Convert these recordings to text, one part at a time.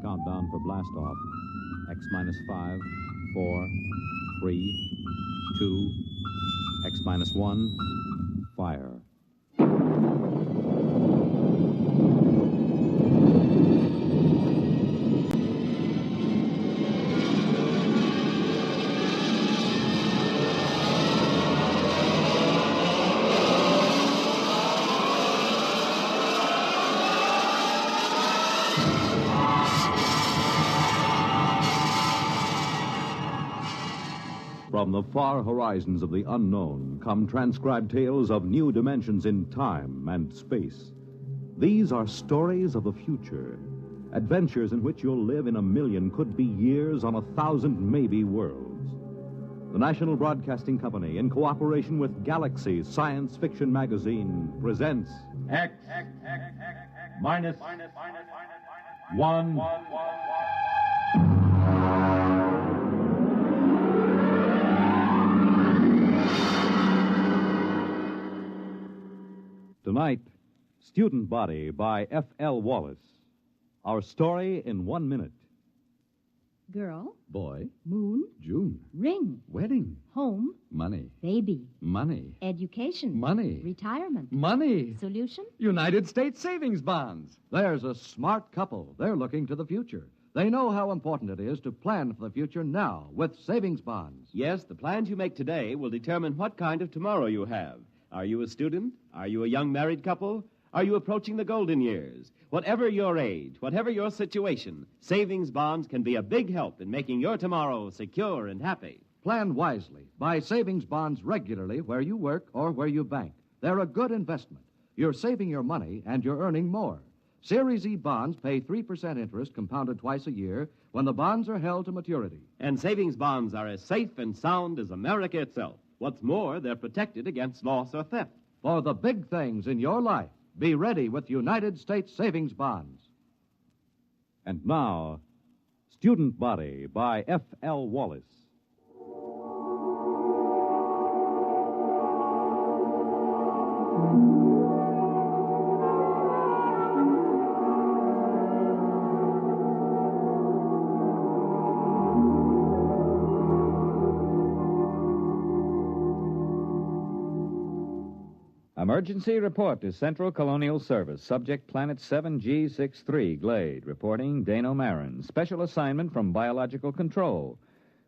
Countdown for blast off. X minus 5, 4, 3, 2, X minus 1, fire. From the far horizons of the unknown come transcribed tales of new dimensions in time and space. These are stories of the future, adventures in which you'll live in a million could-be years on 1,000 maybe worlds. The National Broadcasting Company, in cooperation with Galaxy Science Fiction Magazine, presents X minus 1. Tonight, Student Body by F.L. Wallace. Our story in 1 minute. Girl. Boy. Moon. June. Ring. Wedding. Home. Money. Baby. Money. Education. Money. Retirement. Money. Solution? United States savings bonds. There's a smart couple. They're looking to the future. They know how important it is to plan for the future now with savings bonds. Yes, the plans you make today will determine what kind of tomorrow you have. Are you a student? Are you a young married couple? Are you approaching the golden years? Whatever your age, whatever your situation, savings bonds can be a big help in making your tomorrow secure and happy. Plan wisely. Buy savings bonds regularly where you work or where you bank. They're a good investment. You're saving your money and you're earning more. Series E bonds pay 3% interest compounded twice a year when the bonds are held to maturity. And savings bonds are as safe and sound as America itself. What's more, they're protected against loss or theft. For the big things in your life, be ready with United States savings bonds. And now, Student Body by F.L. Wallace. Emergency report to Central Colonial Service. Subject Planet 7G63, Glade. Reporting Dano Marin. Special assignment from Biological Control.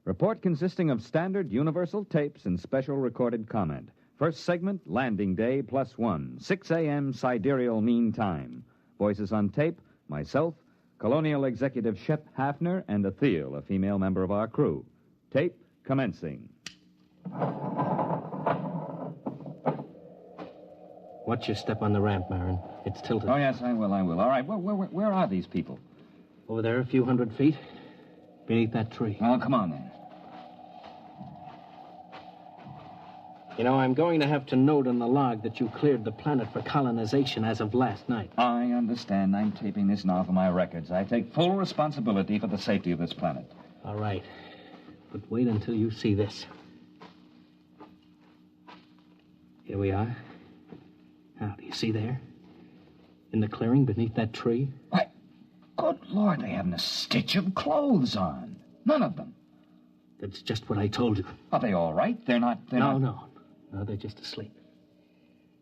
Report consisting of standard universal tapes and special recorded comment. First segment, landing day +1. 6 a.m. sidereal mean time. Voices on tape, myself, Colonial Executive Shep Hafner, and Athel, a female member of our crew. Tape commencing. Watch your step on the ramp, Marin. It's tilted. Oh, yes, I will. All right, where are these people? Over there, a few hundred feet. Beneath that tree. Oh, come on, then. You know, I'm going to have to note in the log that you cleared the planet for colonization as of last night. I understand. I'm taping this now for my records. I take full responsibility for the safety of this planet. All right. But wait until you see this. Here we are. Now, do you see there? In the clearing beneath that tree? Why, good Lord, they haven't a stitch of clothes on. None of them. That's just what I told you. Are they all right? No, they're just asleep.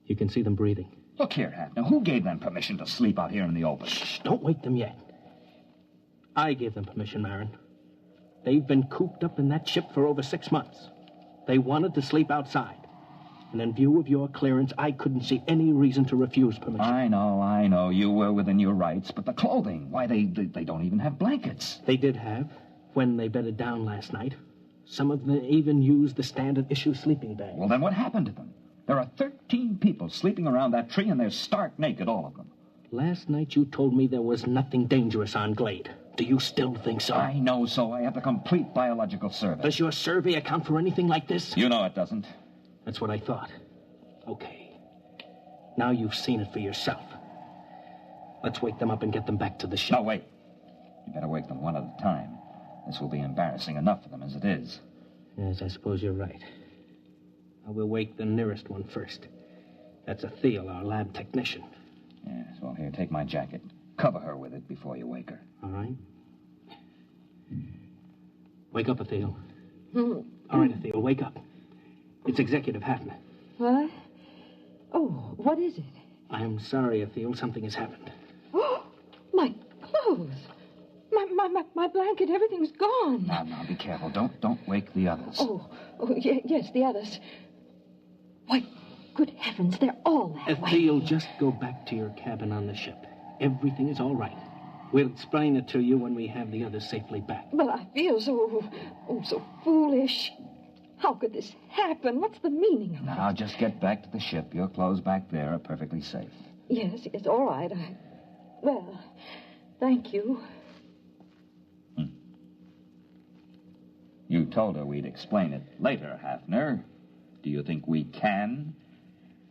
You can see them breathing. Look here, Hafner, who gave them permission to sleep out here in the open? Shh, don't wake them yet. I gave them permission, Marin. They've been cooped up in that ship for over 6 months. They wanted to sleep outside. And in view of your clearance, I couldn't see any reason to refuse permission. I know. You were within your rights. But the clothing, why, they don't even have blankets. They did have, when they bedded down last night. Some of them even used the standard issue sleeping bag. Well, then what happened to them? There are 13 people sleeping around that tree, and they're stark naked, all of them. Last night you told me there was nothing dangerous on Glade. Do you still think so? I know so. I have the complete biological survey. Does your survey account for anything like this? You know it doesn't. That's what I thought. Okay. Now you've seen it for yourself. Let's wake them up and get them back to the ship. No, wait. You better wake them one at a time. This will be embarrassing enough for them as it is. Yes, I suppose you're right. I will wake the nearest one first. That's Athel, our lab technician. Yes, well, here, take my jacket. Cover her with it before you wake her. All right. Wake up, Ethel. All right, Ethel, wake up. It's Executive Hatton. What? Oh, what is it? I'm sorry, Ethel. Something has happened. Oh, my clothes. My blanket, everything's gone. Now, be careful. Don't wake the others. Oh, yes, the others. Why, good heavens, they're all that way. Ethel, just go back to your cabin on the ship. Everything is all right. We'll explain it to you when we have the others safely back. But I feel so foolish. How could this happen? What's the meaning of it? Now, just get back to the ship. Your clothes back there are perfectly safe. Yes, all right. Well, thank you. You told her we'd explain it later, Hafner. Do you think we can?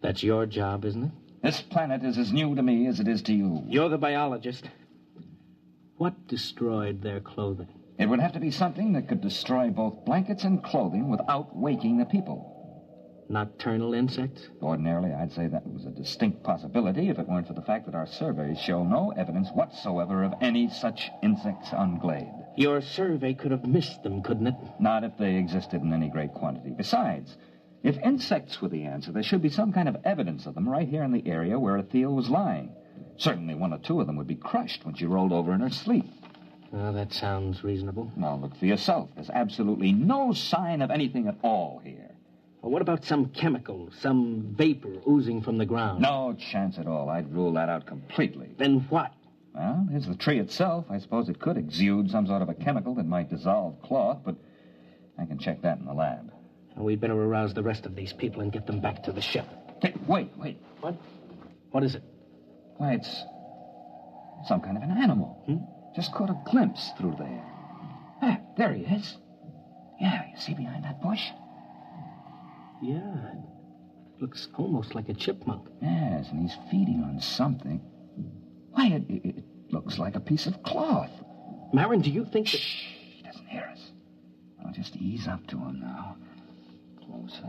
That's your job, isn't it? This planet is as new to me as it is to you. You're the biologist. What destroyed their clothing? It would have to be something that could destroy both blankets and clothing without waking the people. Nocturnal insects? Ordinarily, I'd say that was a distinct possibility if it weren't for the fact that our surveys show no evidence whatsoever of any such insects on Glade. Your survey could have missed them, couldn't it? Not if they existed in any great quantity. Besides, if insects were the answer, there should be some kind of evidence of them right here in the area where Ethel was lying. Certainly one or two of them would be crushed when she rolled over in her sleep. Well, that sounds reasonable. Now, look for yourself. There's absolutely no sign of anything at all here. Well, what about some chemical, some vapor oozing from the ground? No chance at all. I'd rule that out completely. Then what? Well, here's the tree itself. I suppose it could exude some sort of a chemical that might dissolve cloth, but I can check that in the lab. Well, we'd better arouse the rest of these people and get them back to the ship. Hey, wait. What? What is it? Why, it's some kind of an animal. Just caught a glimpse through there. Ah, there he is. Yeah, you see behind that bush? Yeah, it looks almost like a chipmunk. Yes, and he's feeding on something. Why, it looks like a piece of cloth. Marin, do you think that... Shh, he doesn't hear us. I'll just ease up to him now. Closer.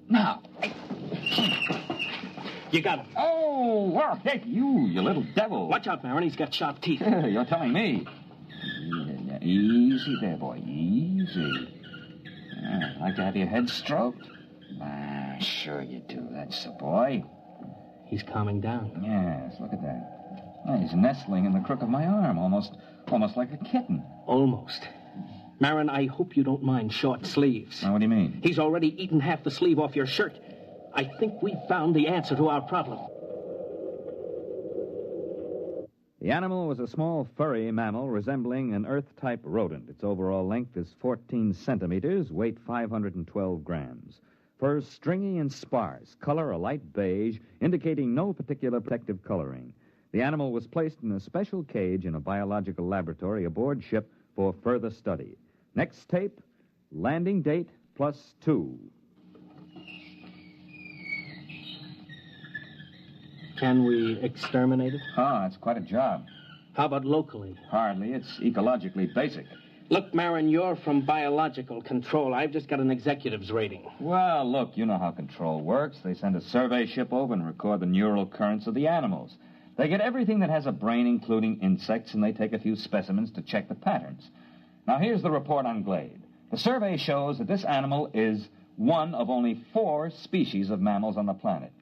Now. You got him. Oh, well, hey, you little devil. Watch out, Marin. He's got sharp teeth. You're telling me. Yeah, easy there, boy. Easy. Like to have your head stroked? Sure you do. That's the boy. He's calming down. Yes, look at that. Oh, he's nestling in the crook of my arm, almost like a kitten. Almost. Marin, I hope you don't mind short sleeves. Now, what do you mean? He's already eaten half the sleeve off your shirt. I think we've found the answer to our problem. The animal was a small, furry mammal resembling an Earth-type rodent. Its overall length is 14 centimeters, weight 512 grams. Fur stringy and sparse, color a light beige, indicating no particular protective coloring. The animal was placed in a special cage in a biological laboratory aboard ship for further study. Next tape, landing date +2. Can we exterminate it? Oh, it's quite a job. How about locally? Hardly. It's ecologically basic. Look, Marin, you're from biological control. I've just got an executive's rating. Well, look, you know how control works. They send a survey ship over and record the neural currents of the animals. They get everything that has a brain, including insects, and they take a few specimens to check the patterns. Now, here's the report on Glade. The survey shows that this animal is one of only 4 species of mammals on the planet.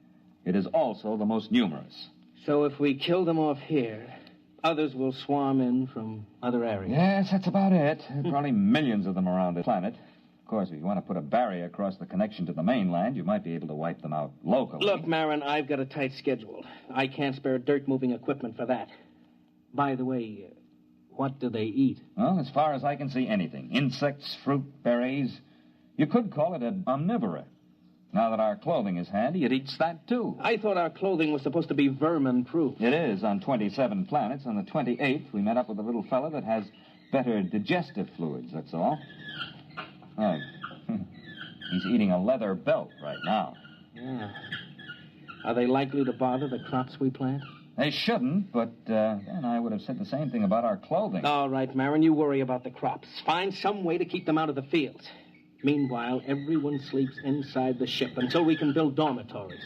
It is also the most numerous. So if we kill them off here, others will swarm in from other areas. Yes, that's about it. There are probably millions of them around the planet. Of course, if you want to put a barrier across the connection to the mainland, you might be able to wipe them out locally. Look, Marin, I've got a tight schedule. I can't spare dirt-moving equipment for that. By the way, what do they eat? Well, as far as I can see, anything. Insects, fruit, berries. You could call it an omnivora. Now that our clothing is handy, it eats that, too. I thought our clothing was supposed to be vermin-proof. It is on 27 planets. On the 28th, we met up with a little fella that has better digestive fluids, that's all. Oh, he's eating a leather belt right now. Yeah. Are they likely to bother the crops we plant? They shouldn't, but then I would have said the same thing about our clothing. All right, Marin, you worry about the crops. Find some way to keep them out of the fields. Meanwhile, everyone sleeps inside the ship until we can build dormitories.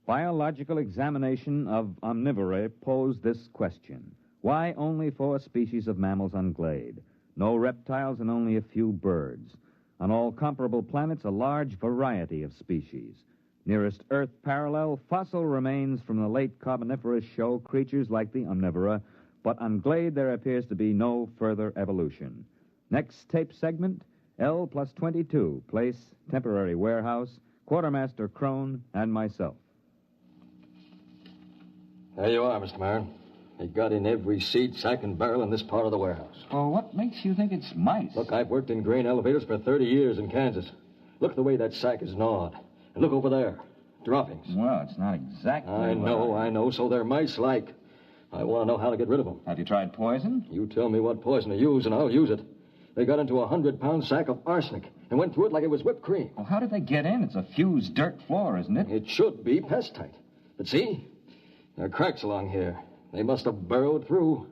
Biological examination of omnivora posed this question. Why only 4 species of mammals on Glade? No reptiles and only a few birds. On all comparable planets, a large variety of species. Nearest Earth parallel, fossil remains from the late Carboniferous show creatures like the omnivora, but on Glade there appears to be no further evolution. Next tape segment, L plus 22, place, temporary warehouse, Quartermaster Crone, and myself. There you are, Mr. Marin. They got in every seat, sack, and barrel in this part of the warehouse. Well, what makes you think it's mice? Look, I've worked in grain elevators for 30 years in Kansas. Look at the way that sack is gnawed. And look over there. Droppings. Well, it's not exactly... I know. So they're mice-like. I want to know how to get rid of them. Have you tried poison? You tell me what poison to use, and I'll use it. They got into a 100-pound sack of arsenic and went through it like it was whipped cream. Well, how did they get in? It's a fused dirt floor, isn't it? It should be pest-tight. But see, there are cracks along here. They must have burrowed through.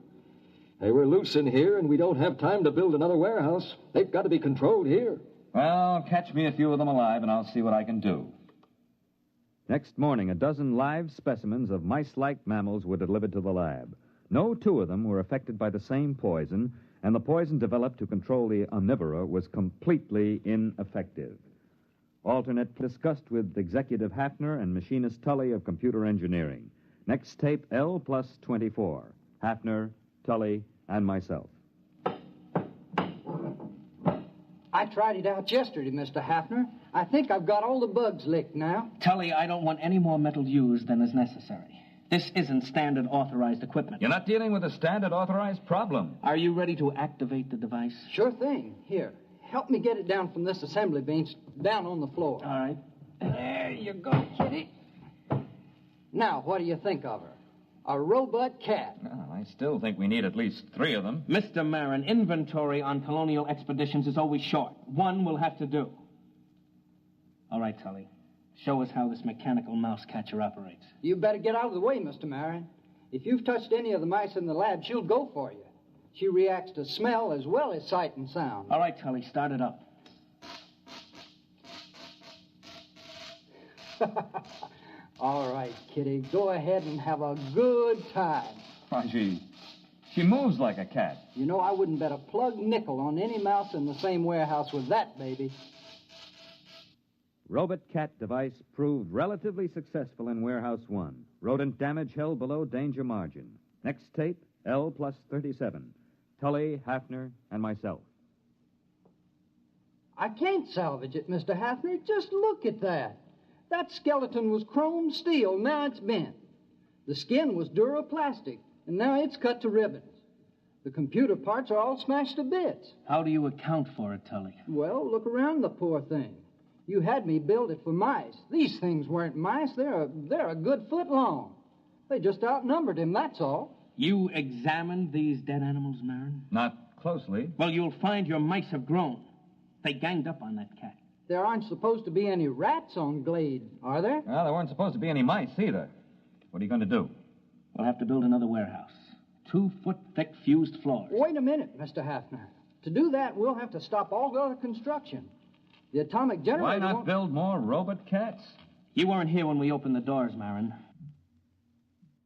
They were loose in here, and we don't have time to build another warehouse. They've got to be controlled here. Well, catch me a few of them alive, and I'll see what I can do. Next morning, a dozen live specimens of mice-like mammals were delivered to the lab. No 2 of them were affected by the same poison, and the poison developed to control the omnivora was completely ineffective. Alternate discussed with Executive Hafner and Machinist Tully of Computer Engineering. Next tape, L plus 24. Hafner, Tully, and myself. I tried it out yesterday, Mr. Hafner. I think I've got all the bugs licked now. Tully, I don't want any more metal used than is necessary. This isn't standard authorized equipment. You're not dealing with a standard authorized problem. Are you ready to activate the device? Sure thing. Here, help me get it down from this assembly bench down on the floor. All right. There you go, kitty. Now, what do you think of her? A robot cat. Well, I still think we need at least 3 of them. Mr. Marin, inventory on colonial expeditions is always short. 1 will have to do. All right, Tully. Show us how this mechanical mouse catcher operates. You better get out of the way, Mr. Marin. If you've touched any of the mice in the lab, she'll go for you. She reacts to smell as well as sight and sound. All right, Tully, start it up. All right, kitty, go ahead and have a good time. Why, she moves like a cat. You know, I wouldn't bet a plug nickel on any mouse in the same warehouse with that baby. Robot cat device proved relatively successful in Warehouse 1. Rodent damage held below danger margin. Next tape, L plus 37. Tully, Hafner, and myself. I can't salvage it, Mr. Hafner. Just look at that. That skeleton was chrome steel, now it's bent. The skin was duroplastic, and now it's cut to ribbons. The computer parts are all smashed to bits. How do you account for it, Tully? Well, look around the poor thing. You had me build it for mice. These things weren't mice. They're a good foot long. They just outnumbered him, that's all. You examined these dead animals, Marin? Not closely. Well, you'll find your mice have grown. They ganged up on that cat. There aren't supposed to be any rats on Glade, are there? Well, there weren't supposed to be any mice either. What are you going to do? We'll have to build another warehouse. 2-foot-thick fused floors. Wait a minute, Mr. Hafner. To do that, we'll have to stop all other construction. The atomic generator... Why not build more robot cats? You weren't here when we opened the doors, Marin.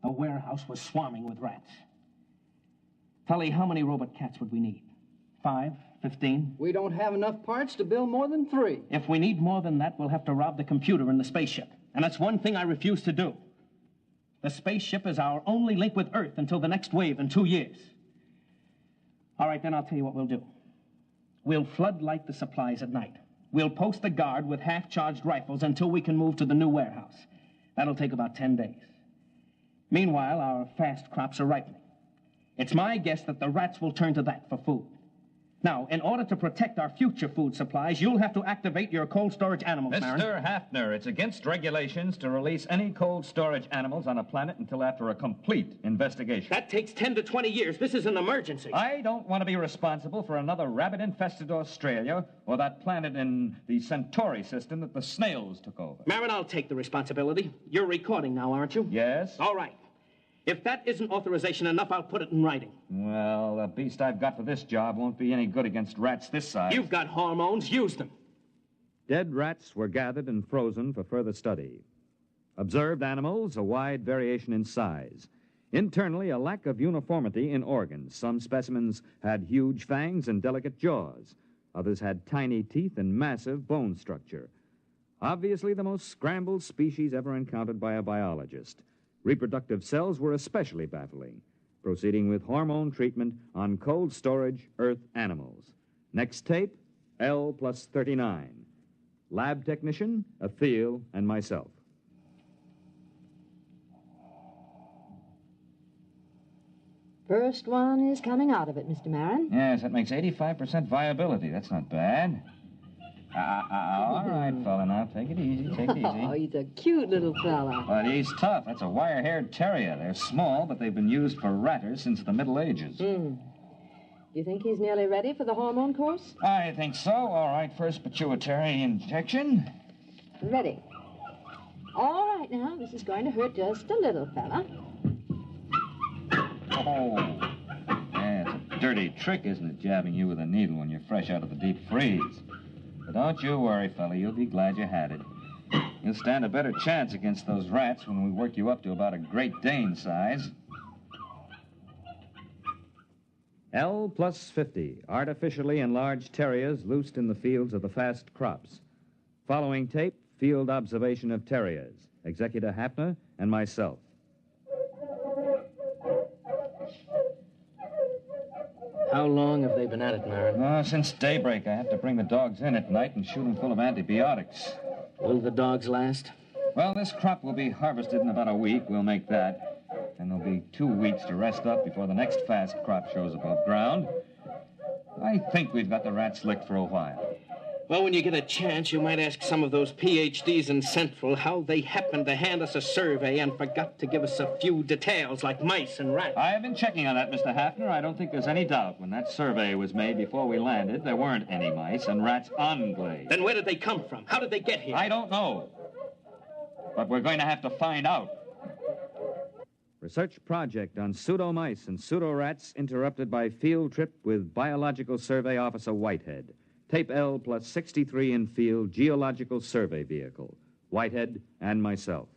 The warehouse was swarming with rats. Tully, how many robot cats would we need? 5? 15? We don't have enough parts to build more than 3. If we need more than that, we'll have to rob the computer in the spaceship. And that's one thing I refuse to do. The spaceship is our only link with Earth until the next wave in 2 years. All right, then I'll tell you what we'll do. We'll floodlight the supplies at night. We'll post a guard with half-charged rifles until we can move to the new warehouse. That'll take about 10 days. Meanwhile, our fast crops are ripening. It's my guess that the rats will turn to that for food. Now, in order to protect our future food supplies, you'll have to activate your cold storage animals, Marin. Mr. Hafner, it's against regulations to release any cold storage animals on a planet until after a complete investigation. That takes 10 to 20 years. This is an emergency. I don't want to be responsible for another rabbit-infested Australia or that planet in the Centauri system that the snails took over. Marin, I'll take the responsibility. You're recording now, aren't you? Yes. All right. If that isn't authorization enough, I'll put it in writing. Well, the beast I've got for this job won't be any good against rats this size. You've got hormones. Use them. Dead rats were gathered and frozen for further study. Observed animals, a wide variation in size. Internally, a lack of uniformity in organs. Some specimens had huge fangs and delicate jaws. Others had tiny teeth and massive bone structure. Obviously, the most scrambled species ever encountered by a biologist. Reproductive cells were especially baffling. Proceeding with hormone treatment on cold storage Earth animals. Next tape, L+39. Lab technician, Atheel, and myself. First one is coming out of it, Mr. Marin. Yes, that makes 85% viability. That's not bad. All right, fella, now take it easy, take it easy. Oh, he's a cute little fella. But he's tough. That's a wire-haired terrier. They're small, but they've been used for ratters since the Middle Ages. Do you think he's nearly ready for the hormone course? I think so. All right, first pituitary injection. Ready. All right, now, this is going to hurt just a little, fella. Oh. Yeah, it's a dirty trick, isn't it, jabbing you with a needle when you're fresh out of the deep freeze? But don't you worry, fella. You'll be glad you had it. You'll stand a better chance against those rats when we work you up to about a Great Dane size. L+50, artificially enlarged terriers loosed in the fields of the fast crops. Following tape, field observation of terriers. Executor Hafner and myself. How long have they been at it, Marin? Since daybreak. I have to bring the dogs in at night and shoot them full of antibiotics. Will the dogs last? Well, this crop will be harvested in about a week. We'll make that. And there'll be 2 weeks to rest up before the next fast crop shows above ground. I think we've got the rats licked for a while. Well, when you get a chance, you might ask some of those PhDs in Central how they happened to hand us a survey and forgot to give us a few details like mice and rats. I have been checking on that, Mr. Hafner. I don't think there's any doubt. When that survey was made before we landed, there weren't any mice and rats on Glade. Then where did they come from? How did they get here? I don't know. But we're going to have to find out. Research project on pseudo-mice and pseudo-rats interrupted by field trip with Biological Survey Officer Whitehead. Tape L+63 in field geological survey vehicle. Whitehead and myself.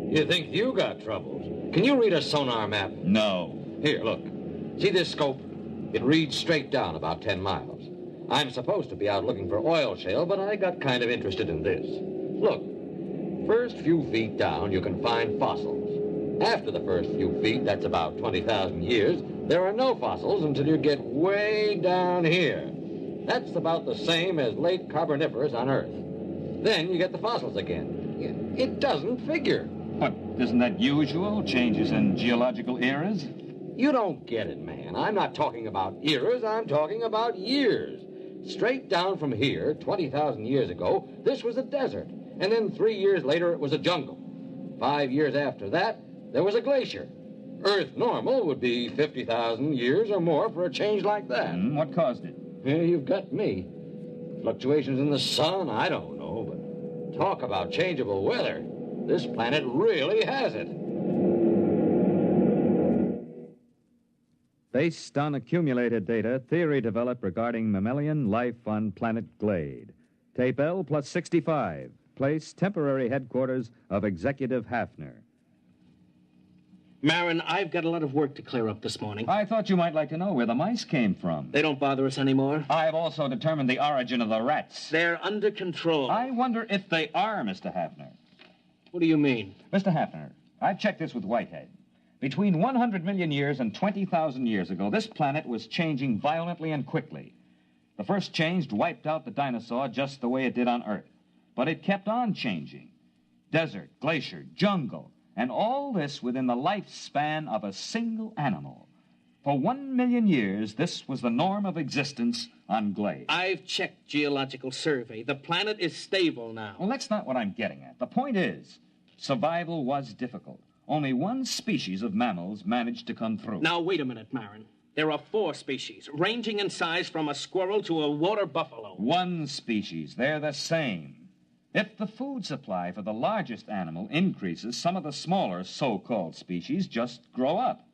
You think you got troubles? Can you read a sonar map? No. Here, look. See this scope? It reads straight down about 10 miles. I'm supposed to be out looking for oil shale, but I got kind of interested in this. Look, first few feet down, you can find fossils. After the first few feet, that's about 20,000 years, there are no fossils until you get way down here. That's about the same as late Carboniferous on Earth. Then you get the fossils again. It doesn't figure. What, isn't that usual? Changes in geological eras? You don't get it, man. I'm not talking about eras, I'm talking about years. Straight down from here, 20,000 years ago, this was a desert. And then 3 years later, it was a jungle. 5 years after that, there was a glacier. Earth normal would be 50,000 years or more for a change like that. What caused it? Yeah, you've got me. Fluctuations in the sun, I don't know, but talk about changeable weather. This planet really has it. Based on accumulated data, theory developed regarding mammalian life on planet Glade. Tape L+65. Place temporary headquarters of Executive Hafner. Marin, I've got a lot of work to clear up this morning. I thought you might like to know where the mice came from. They don't bother us anymore. I've also determined the origin of the rats. They're under control. I wonder if they are, Mr. Hafner. What do you mean? Mr. Hafner, I've checked this with Whitehead. Between 100 million years and 20,000 years ago, this planet was changing violently and quickly. The first change wiped out the dinosaur just the way it did on Earth. But it kept on changing. Desert, glacier, jungle, and all this within the lifespan of a single animal. For 1 million years, this was the norm of existence on Glade. I've checked geological survey. The planet is stable now. Well, that's not what I'm getting at. The point is, survival was difficult. Only one species of mammals managed to come through. Now, wait a minute, Marin. There are 4 species, ranging in size from a squirrel to a water buffalo. One species. They're the same. If the food supply for the largest animal increases, some of the smaller so-called species just grow up.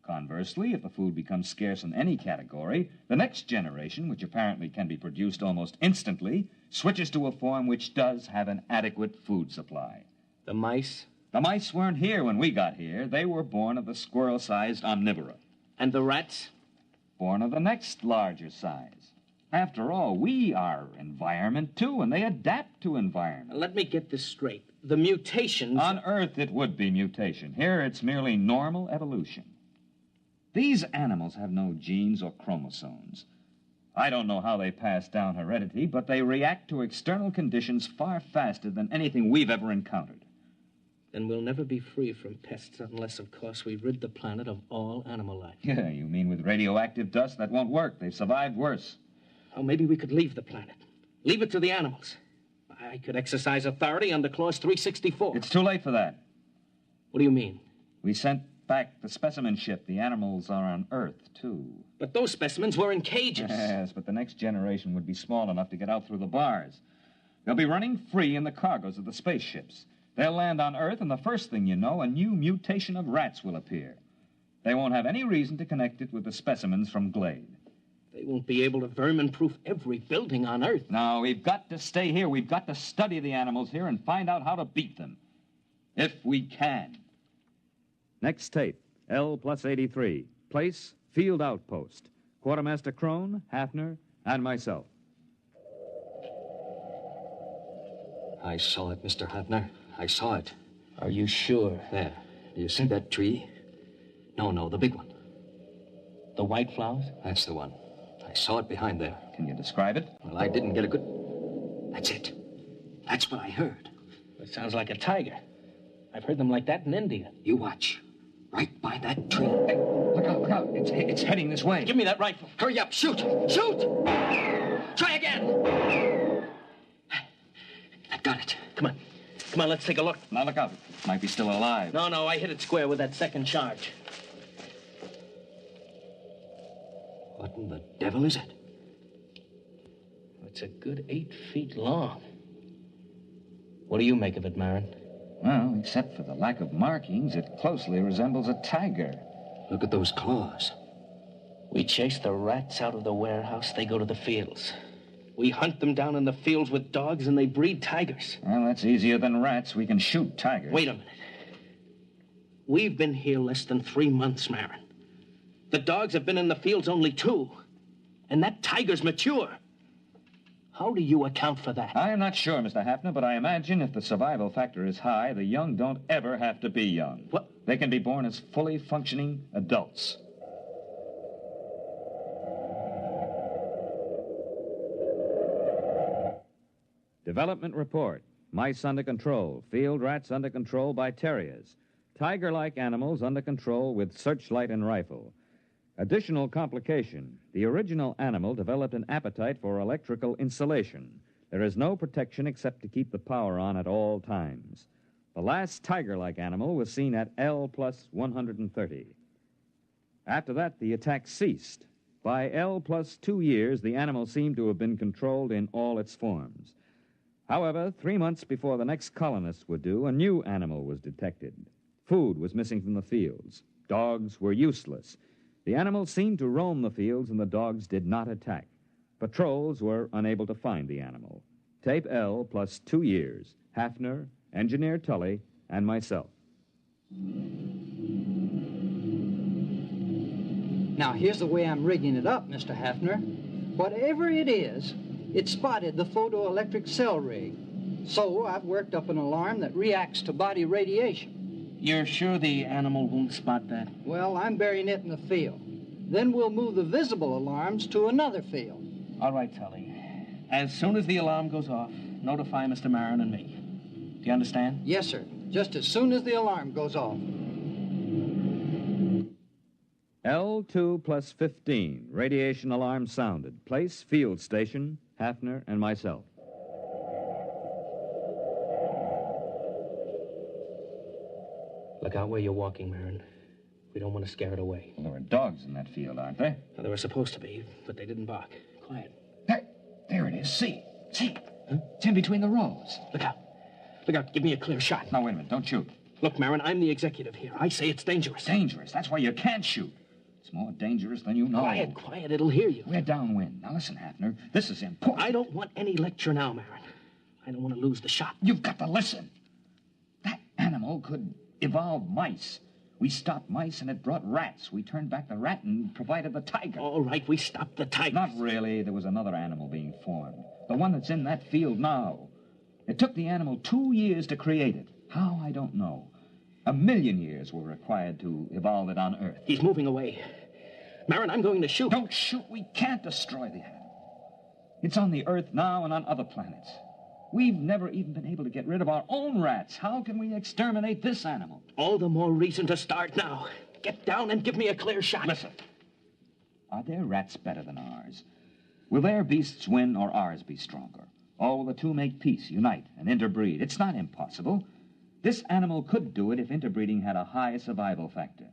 Conversely, if the food becomes scarce in any category, the next generation, which apparently can be produced almost instantly, switches to a form which does have an adequate food supply. The mice? The mice weren't here when we got here. They were born of the squirrel-sized omnivora. And the rats? Born of the next larger size. After all, we are environment, too, and they adapt to environment. Let me get this straight. The mutations... On Earth, it would be mutation. Here, it's merely normal evolution. These animals have no genes or chromosomes. I don't know how they pass down heredity, but they react to external conditions far faster than anything we've ever encountered. Then we'll never be free from pests unless, of course, we rid the planet of all animal life. Yeah, you mean with radioactive dust? That won't work. They've survived worse. Oh, maybe we could leave the planet. Leave it to the animals. I could exercise authority under Clause 364. It's too late for that. What do you mean? We sent back the specimen ship. The animals are on Earth, too. But those specimens were in cages. Yes, but the next generation would be small enough to get out through the bars. They'll be running free in the cargoes of the spaceships. They'll land on Earth, and the first thing you know, a new mutation of rats will appear. They won't have any reason to connect it with the specimens from Glade. They won't be able to vermin-proof every building on Earth. No, we've got to stay here. We've got to study the animals here and find out how to beat them. If we can. Next tape, L plus 83. Place, Field Outpost. Quartermaster Crone, Hafner, and myself. I saw it, Mr. Hafner. I saw it. Are you sure? There. Do you see that tree? No, the big one. The white flowers? That's the one. I saw it behind there. Can you describe it? Well, I didn't get a good... That's it. That's what I heard. It sounds like a tiger. I've heard them like that in India. You watch. Right by that tree. Hey, look out. It's heading this way. Give me that rifle. Hurry up. Shoot. Try again. I've got it. Come on, let's take a look. Now, look out. It might be still alive. No, I hit it square with that second charge. What in the devil is it? It's a good 8 feet long. What do you make of it, Marin? Well, except for the lack of markings, it closely resembles a tiger. Look at those claws. We chase the rats out of the warehouse, they go to the fields. We hunt them down in the fields with dogs, and they breed tigers. Well, that's easier than rats. We can shoot tigers. Wait a minute. We've been here less than 3 months, Marin. The dogs have been in the fields only 2. And that tiger's mature. How do you account for that? I am not sure, Mr. Hafner, but I imagine if the survival factor is high, the young don't ever have to be young. What? They can be born as fully functioning adults. Development report. Mice under control. Field rats under control by terriers. Tiger-like animals under control with searchlight and rifle. Additional complication. The original animal developed an appetite for electrical insulation. There is no protection except to keep the power on at all times. The last tiger-like animal was seen at L plus 130. After that, the attack ceased. By L plus 2 years, the animal seemed to have been controlled in all its forms. However, 3 months before the next colonists were due, a new animal was detected. Food was missing from the fields. Dogs were useless. The animal seemed to roam the fields, and the dogs did not attack. Patrols were unable to find the animal. Tape L plus 2 years. Hafner, Engineer Tully, and myself. Now, here's the way I'm rigging it up, Mr. Hafner. Whatever it is, it spotted the photoelectric cell rig. So I've worked up an alarm that reacts to body radiation. You're sure the animal won't spot that? Well, I'm burying it in the field. Then we'll move the visible alarms to another field. All right, Tully. As soon as the alarm goes off, notify Mr. Marin and me. Do you understand? Yes, sir. Just as soon as the alarm goes off. L2 plus 15. Radiation alarm sounded. Place, field station, Hafner, and myself. Look out where you're walking, Marin. We don't want to scare it away. Well, there are dogs in that field, aren't there? Well, there were supposed to be, but they didn't bark. Quiet. There it is. See? Huh? It's in between the rows. Look out. Give me a clear shot. Now, wait a minute. Don't shoot. Look, Marin, I'm the executive here. I say it's dangerous. Dangerous? That's why you can't shoot. It's more dangerous than you know. Quiet, quiet. It'll hear you. We're downwind. Now listen, Hafner. This is important. I don't want any lecture now, Marin. I don't want to lose the shot. You've got to listen. That animal could evolve mice. We stopped mice and it brought rats. We turned back the rat and provided the tiger. All right, we stopped the tiger. Not really. There was another animal being formed. The one that's in that field now. It took the animal 2 years to create it. How, I don't know. 1,000,000 years were required to evolve it on Earth. He's moving away. Marin, I'm going to shoot. Don't shoot. We can't destroy the animal. It's on the Earth now and on other planets. We've never even been able to get rid of our own rats. How can we exterminate this animal? All the more reason to start now. Get down and give me a clear shot. Listen. Are their rats better than ours? Will their beasts win or ours be stronger? Or will the two make peace, unite, and interbreed? It's not impossible. This animal could do it if interbreeding had a high survival factor.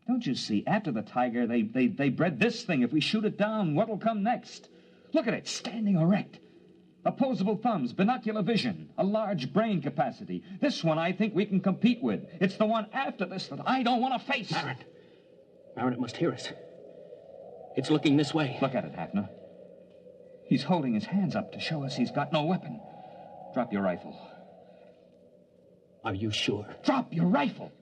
Don't you see, after the tiger, they bred this thing. If we shoot it down, what'll come next? Look at it, standing erect. Opposable thumbs, binocular vision, a large brain capacity. This one I think we can compete with. It's the one after this that I don't want to face. Marin. Marin, it must hear us. It's looking this way. Look at it, Hafner. He's holding his hands up to show us he's got no weapon. Drop your rifle. Are you sure? Drop your rifle!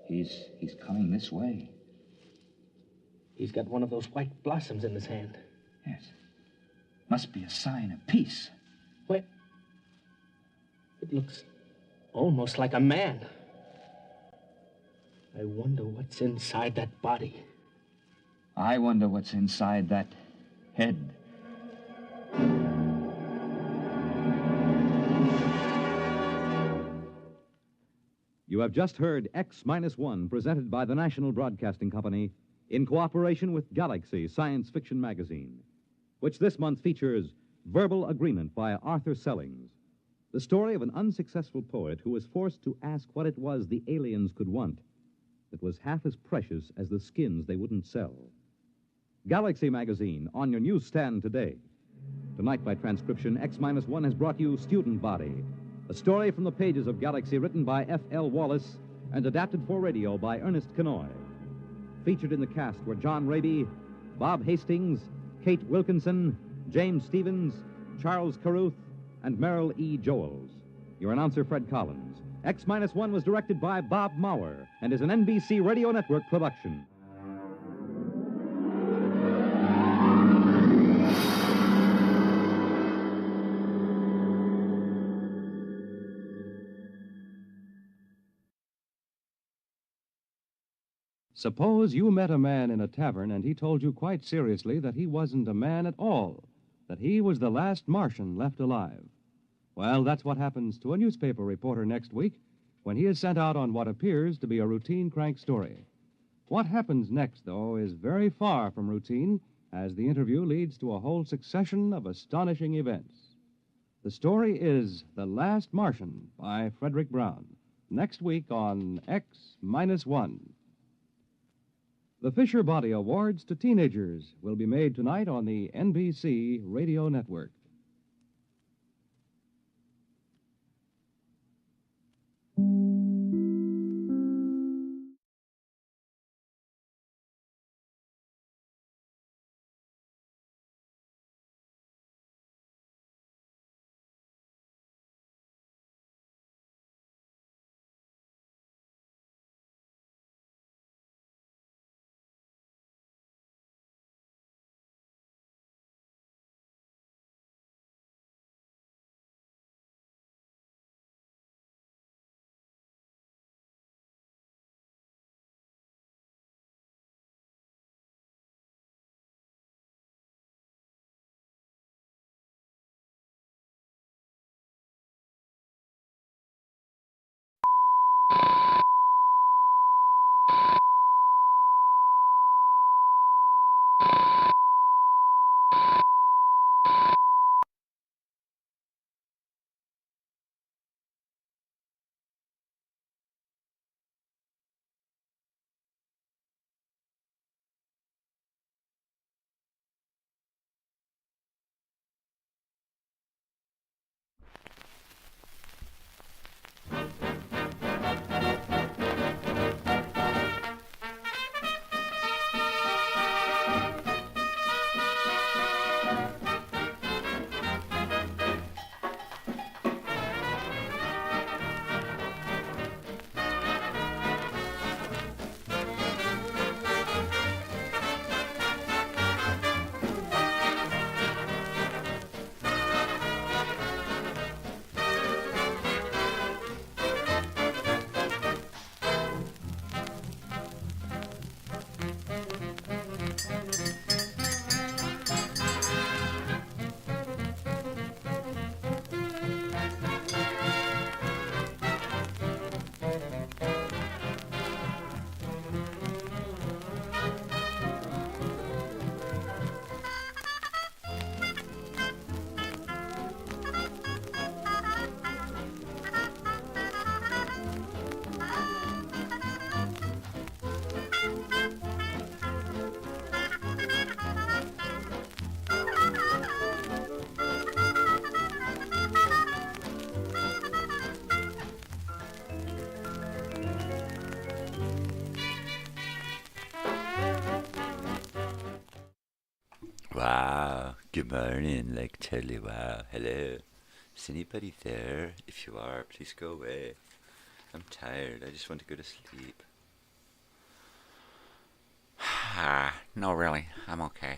He's coming this way. He's got one of those white blossoms in his hand. Yes. Must be a sign of peace. Wait. It looks almost like a man. I wonder what's inside that body. I wonder what's inside that head. You have just heard X-1, presented by the National Broadcasting Company in cooperation with Galaxy Science Fiction Magazine, which this month features Verbal Agreement by Arthur Sellings, the story of an unsuccessful poet who was forced to ask what it was the aliens could want that was half as precious as the skins they wouldn't sell. Galaxy Magazine, on your newsstand today. Tonight, by transcription, X-1 has brought you Student Body, a story from the pages of Galaxy written by F.L. Wallace and adapted for radio by Ernest Kenoy. Featured in the cast were John Raby, Bob Hastings, Kate Wilkinson, James Stevens, Charles Carruth, and Merrill E. Joels. Your announcer, Fred Collins. X-1 was directed by Bob Maurer and is an NBC Radio Network production. Suppose you met a man in a tavern and he told you quite seriously that he wasn't a man at all, that he was the last Martian left alive. Well, that's what happens to a newspaper reporter next week when he is sent out on what appears to be a routine crank story. What happens next, though, is very far from routine, as the interview leads to a whole succession of astonishing events. The story is The Last Martian by Frederick Brown, next week on X-1. The Fisher Body Awards to Teenagers will be made tonight on the NBC Radio Network. Wow, good morning, like totally wow. Hello. Is anybody there? If you are, please go away. I'm tired, I just want to go to sleep. No, really, I'm okay.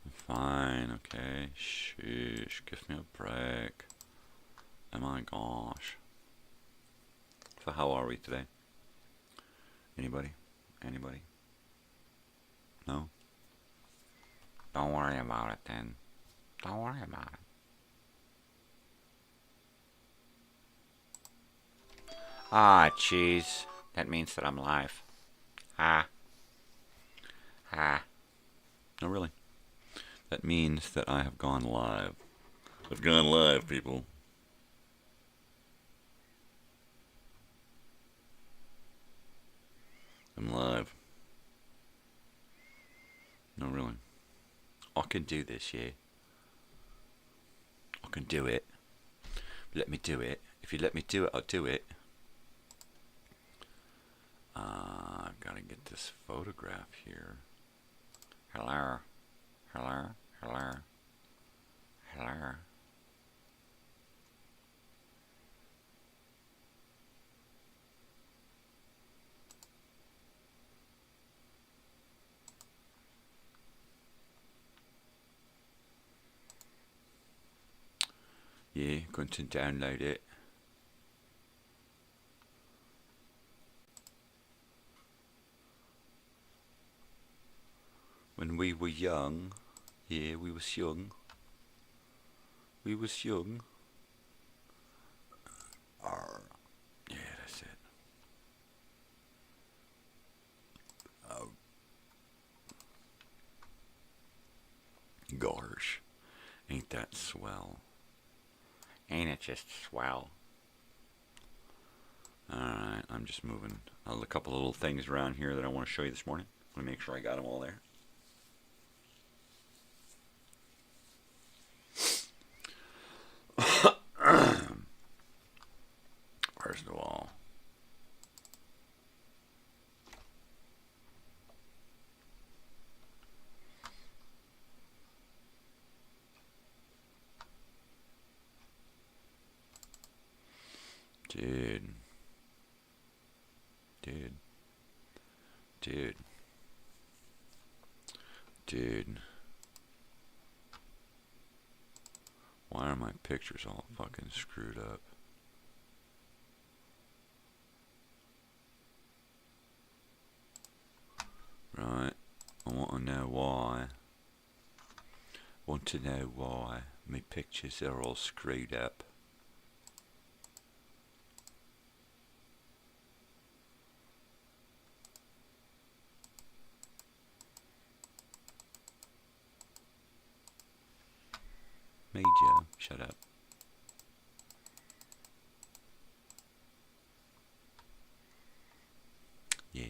I'm fine, okay. Sheesh, give me a break. Oh my gosh. So how are we today? Anybody? Anybody? No? Don't worry about it then. Don't worry about it. Ah, jeez. That means that I'm live. Ah. No, really. That means that I have gone live. I've gone live, people. I'm live. No, really. I can do this, yeah. I can do it. Let me do it. If you let me do it, I'll do it. I've got to get this photograph here. Hello. Hello. Hello. Hello. Yeah, going to download it. When we were young, yeah, we was young. We was young. Yeah, that's it. Oh. Gosh, ain't that swell? Ain't it just swell? Alright, I'm just moving a couple of little things around here that I want to show you this morning. I want to make sure I got them all there. First of all, dude, why are my pictures all fucking screwed up? Right, I want to know why. Want to know why my pictures are all screwed up. Major, shut up. Yeah,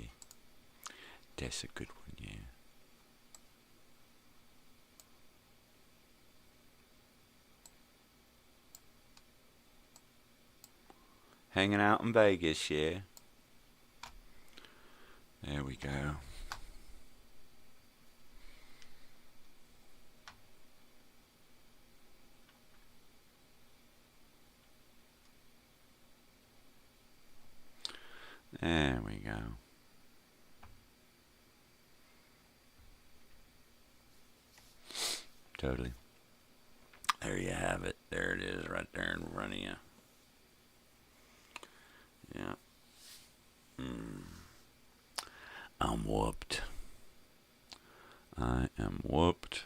that's a good one, yeah. Hanging out in Vegas, yeah. There we go. There we go. Totally. There you have it. There it is, right there in front of you. Yeah. I'm whooped. I am whooped.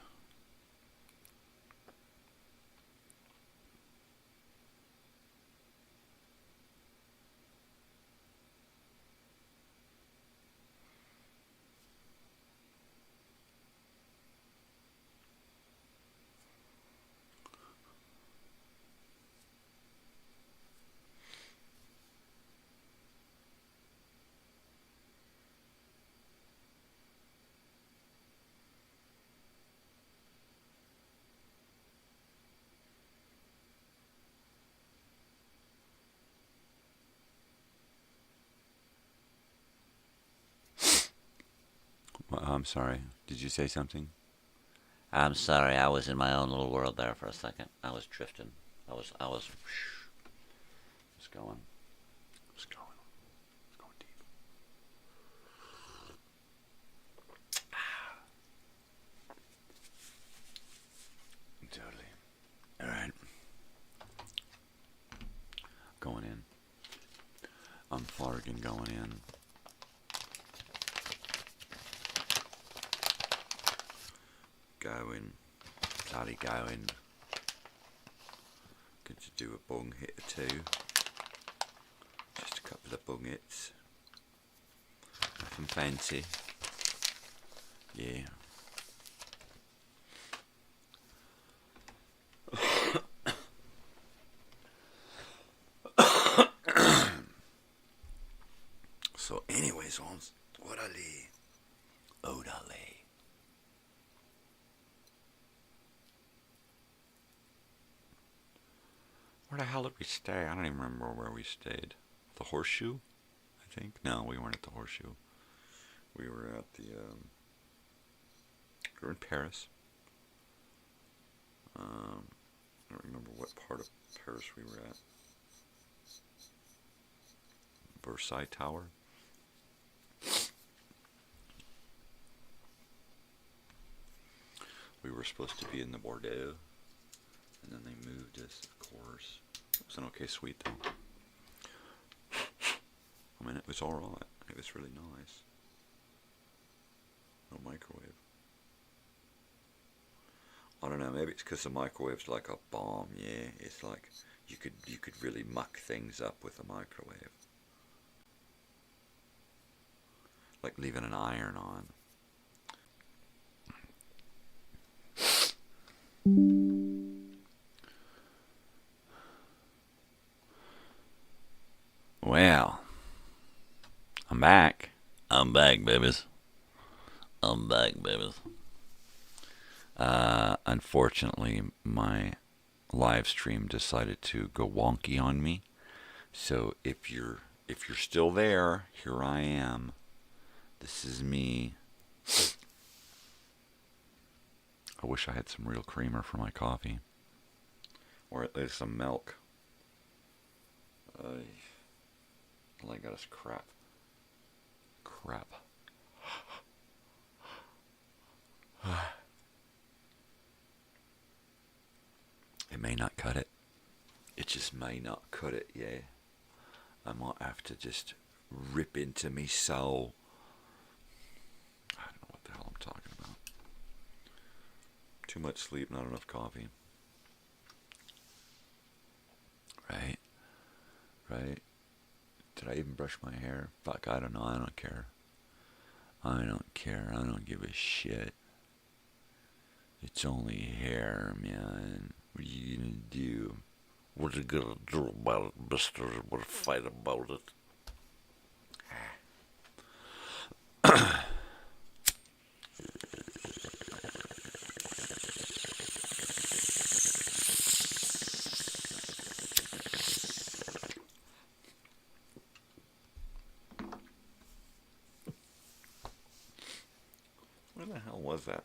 I'm sorry. Did you say something? I'm sorry, I was in my own little world there for a second. I was drifting. I was going. It's going deep. Totally. All right. Going in. I'm Flarkin going in. Going. Bloody going. Good to do a bong hit or two. Just a couple of bong hits. Nothing fancy. Yeah. So anyways, orale. Orale. Where the hell did we stay? I don't even remember where we stayed. The Horseshoe, I think? No, we weren't at the Horseshoe. We were at the, we were in Paris. I don't remember what part of Paris we were at. Versailles Tower. We were supposed to be in the Bordeaux, and then they moved us, of course. It was an okay suite, though. I mean, it was alright. It was really nice. No microwave. I don't know, maybe it's because the microwave's like a bomb, yeah. It's like, you could really muck things up with a microwave. Like leaving an iron on. Well, I'm back. I'm back, babies. I'm back, babies. Unfortunately, my live stream decided to go wonky on me. So if you're still there, here I am. This is me. I wish I had some real creamer for my coffee. Or at least some milk. All I got is crap. Crap. It may not cut it. It just may not cut it, yeah. I might have to just rip into me soul. I don't know what the hell I'm talking about. Too much sleep, not enough coffee. Right? Right? Did I even brush my hair? Fuck, I don't know. I don't care. I don't care. I don't give a shit. It's only hair, man. What are you gonna do? What are you gonna do about it, mister? We'll fight about it. Where the hell was that?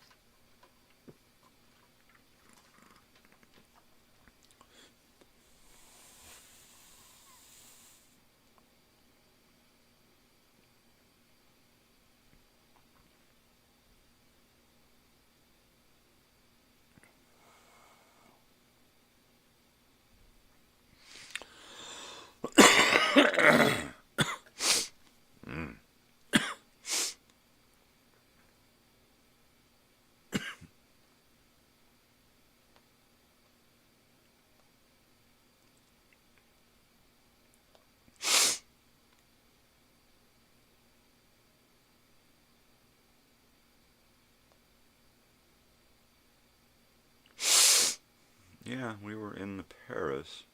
Yeah, we were in the Paris,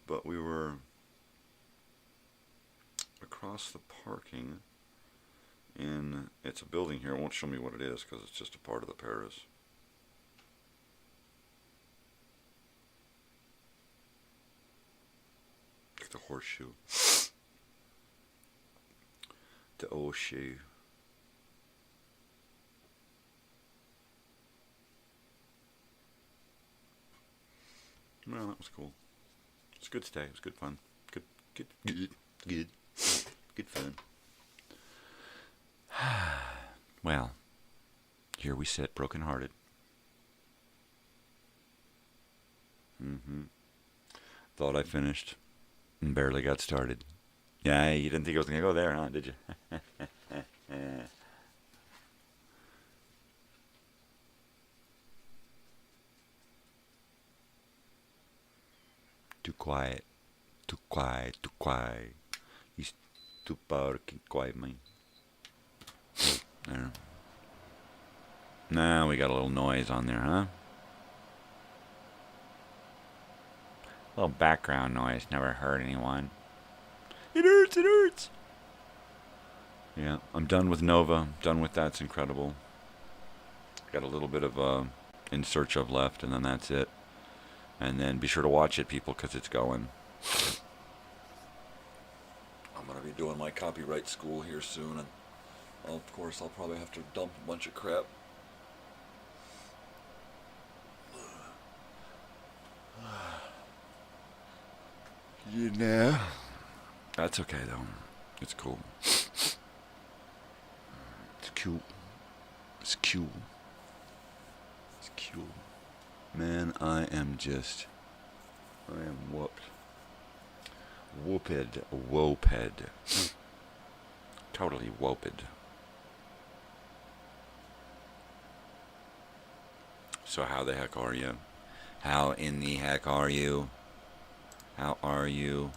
but we were across the parking, and it's a building here. It won't show me what it is because it's just a part of the Paris. Like the horseshoe. The old shoe. Well, that was cool. It's a good stay. It was good fun. Good fun. Well, here we sit, broken-hearted. Thought I finished and barely got started. Yeah, you didn't think I was going to go there, huh? Did you? Too quiet. Too quiet. Too quiet. He's too fucking quiet, man. There. Now we got a little noise on there, huh? A little background noise never hurt anyone. It hurts, it hurts. Yeah, I'm done with Nova. I'm done with That's Incredible. Got a little bit of In Search of left, and then that's it. And then be sure to watch it, people, because it's going. I'm going to be doing my copyright school here soon, and of course I'll probably have to dump a bunch of crap. You know. That's okay, though. It's cool. It's cute. It's cute. It's cute. Man, I am whooped. Whooped. Totally whooped. So how the heck are you? How in the heck are you? How are you?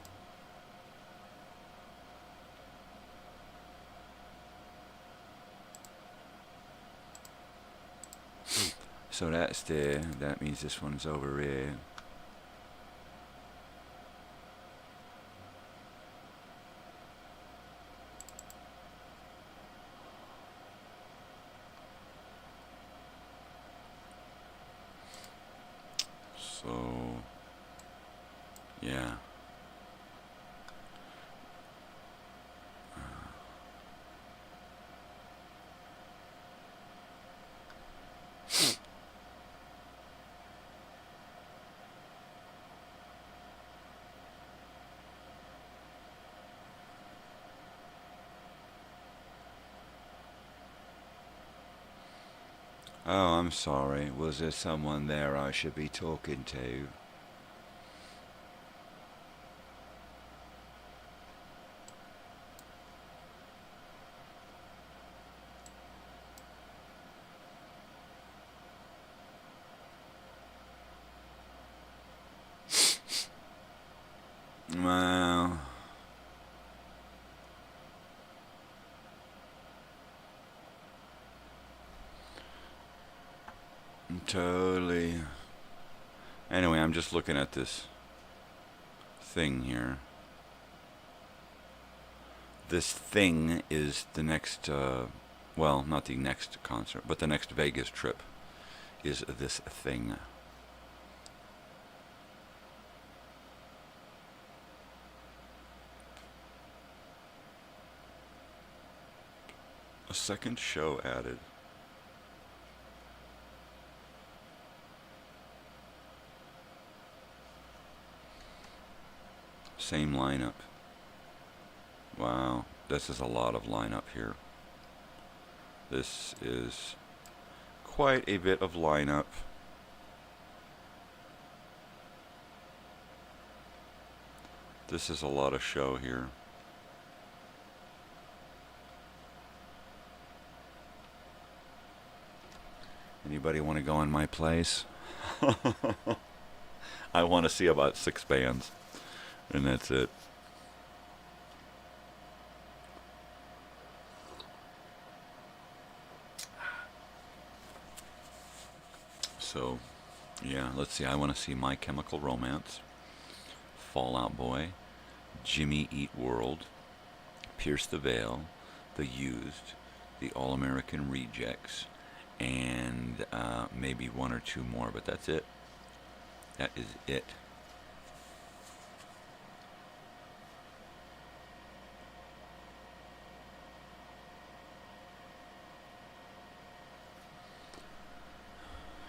So that's there. That means this one's over here. So, yeah. Oh, I'm sorry. Was there someone there I should be talking to? Well... Totally. Anyway, I'm just looking at this thing here. This thing is the next, well, not the next concert, but the next Vegas trip is this thing. A second show added. Same lineup. Wow, this is a lot of lineup here. This is quite a bit of lineup. This is a lot of show here. Anybody want to go in my place? I want to see about 6 bands. And that's it. So, yeah, let's see. I want to see My Chemical Romance, Fall Out Boy, Jimmy Eat World, Pierce the Veil, The Used, The All-American Rejects, and maybe 1 or 2 more, but that's it. That is it.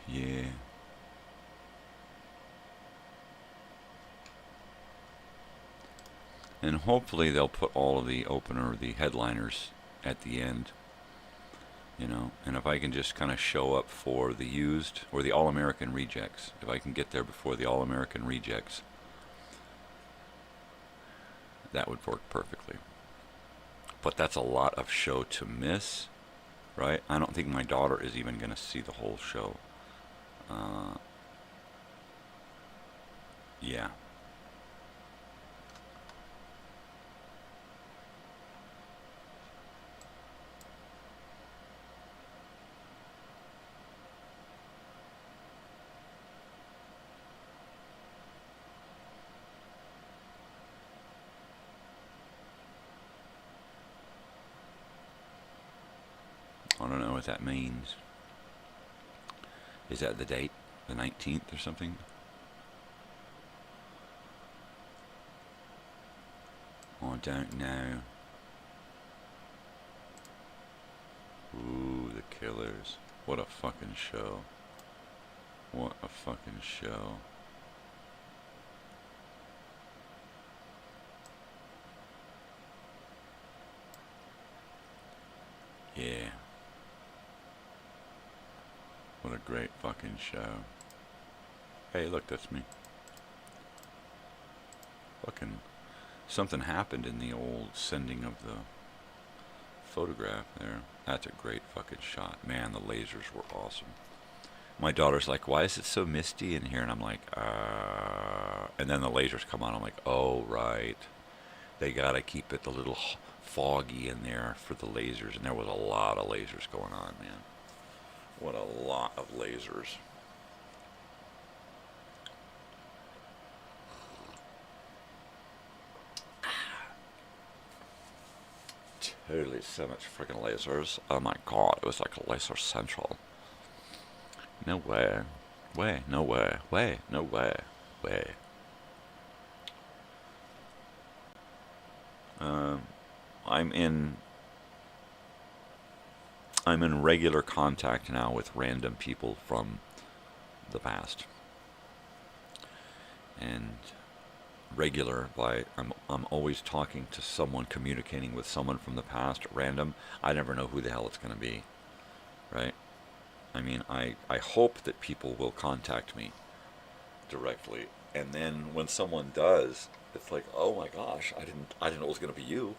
Yeah. And hopefully they'll put all of the opener, the headliners at the end. You know, and if I can just kind of show up for the used or the All-American rejects, if I can get there before the All-American rejects, that would work perfectly. But that's a lot of show to miss, right? I don't think my daughter is even going to see the whole show. Yeah. I don't know what that means. Is that the date? The 19th or something? I don't know. Ooh, the Killers. What a fucking show. What a fucking show. Yeah. What a great fucking show. Hey, look, that's me. Fucking something happened in the old sending of the photograph there. That's a great fucking shot. Man, the lasers were awesome. My daughter's like, why is it so misty in here? And I'm like, and then the lasers come on. I'm like, oh, right. They gotta keep it a little foggy in there for the lasers. And there was a lot of lasers going on, man. What a lot of lasers. Totally so much freaking lasers. Oh my god, it was like a laser central. No way. Way, no way. Way, no way. Way. I'm in regular contact now with random people from the past. And regular by I'm always talking to someone, communicating with someone from the past. Random, I never know who the hell it's going to be, right? I mean, I hope that people will contact me directly, and then when someone does, it's like, oh my gosh, I didn't know it was going to be you.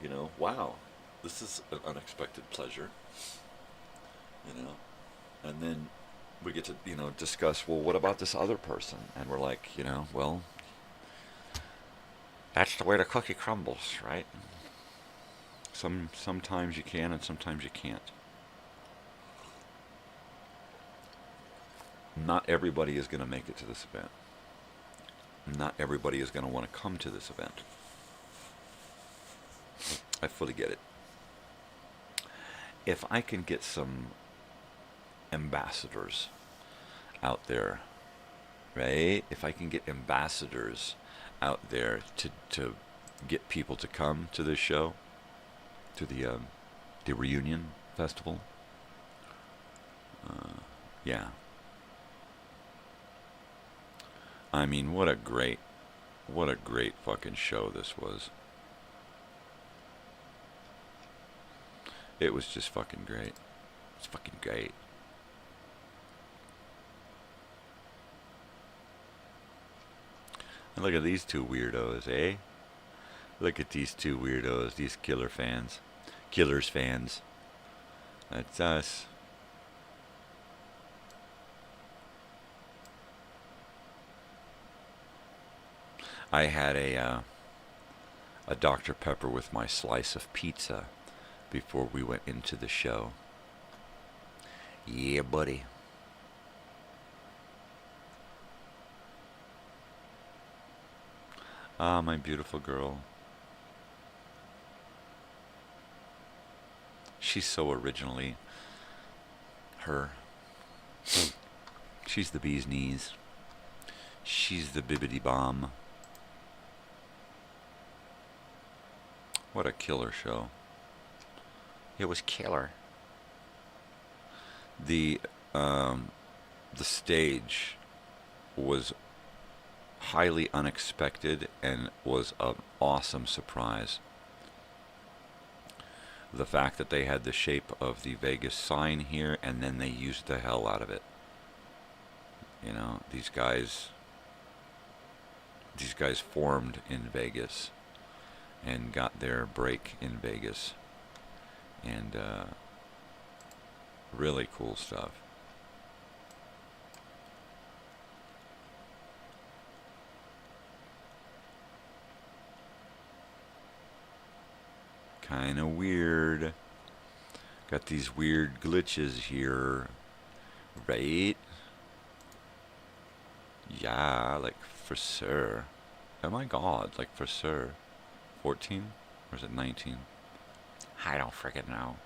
You know, wow, this is an unexpected pleasure. You know, and then we get to, you know, discuss, well, what about this other person? And we're like, you know, well, that's the way the cookie crumbles, right? Sometimes you can and sometimes you can't. Not everybody is going to make it to this event. Not everybody is going to want to come to this event. I fully get it. If I can get some ambassadors out there, right? If I can get ambassadors out there to get people to come to this show, to the reunion festival, yeah. I mean, what a great fucking show this was. It was just fucking great. It's fucking great. And look at these two weirdos, eh? Look at these two weirdos, these Killers fans. That's us. I had a Dr. Pepper with my slice of pizza before we went into the show. Yeah, buddy. Ah, my beautiful girl. She's so originally her. She's the bee's knees. She's the bibbidi bomb. What a killer show. It was killer. The stage was highly unexpected and was an awesome surprise. The fact that they had the shape of the Vegas sign here, and then they used the hell out of it. You know, these guys formed in Vegas and got their break in Vegas, and really cool stuff. Kind of weird. Got these weird glitches here, right? Yeah, like for sure. Oh my god, like for sure. 14? Or is it 19? I don't friggin' know.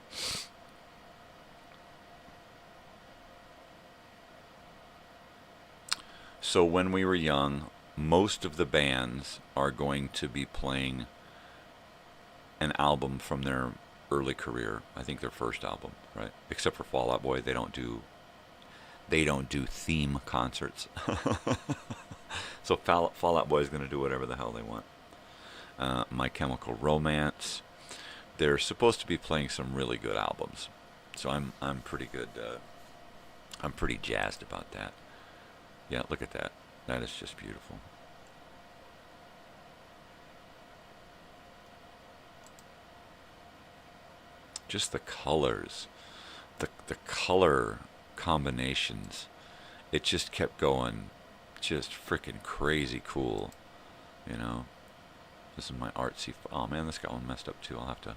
So when we were young, most of the bands are going to be playing an album from their early career. I think their first album, right? Except for Fall Out Boy, they don't do theme concerts. So Fall Out Boy is going to do whatever the hell they want. My Chemical Romance, they're supposed to be playing some really good albums. So I'm pretty good. I'm pretty jazzed about that. Yeah, look at that. That is just beautiful. Just the colors, the color combinations, it just kept going, just freaking crazy cool, you know. This is my artsy. Oh man, this got one messed up too. I'll have to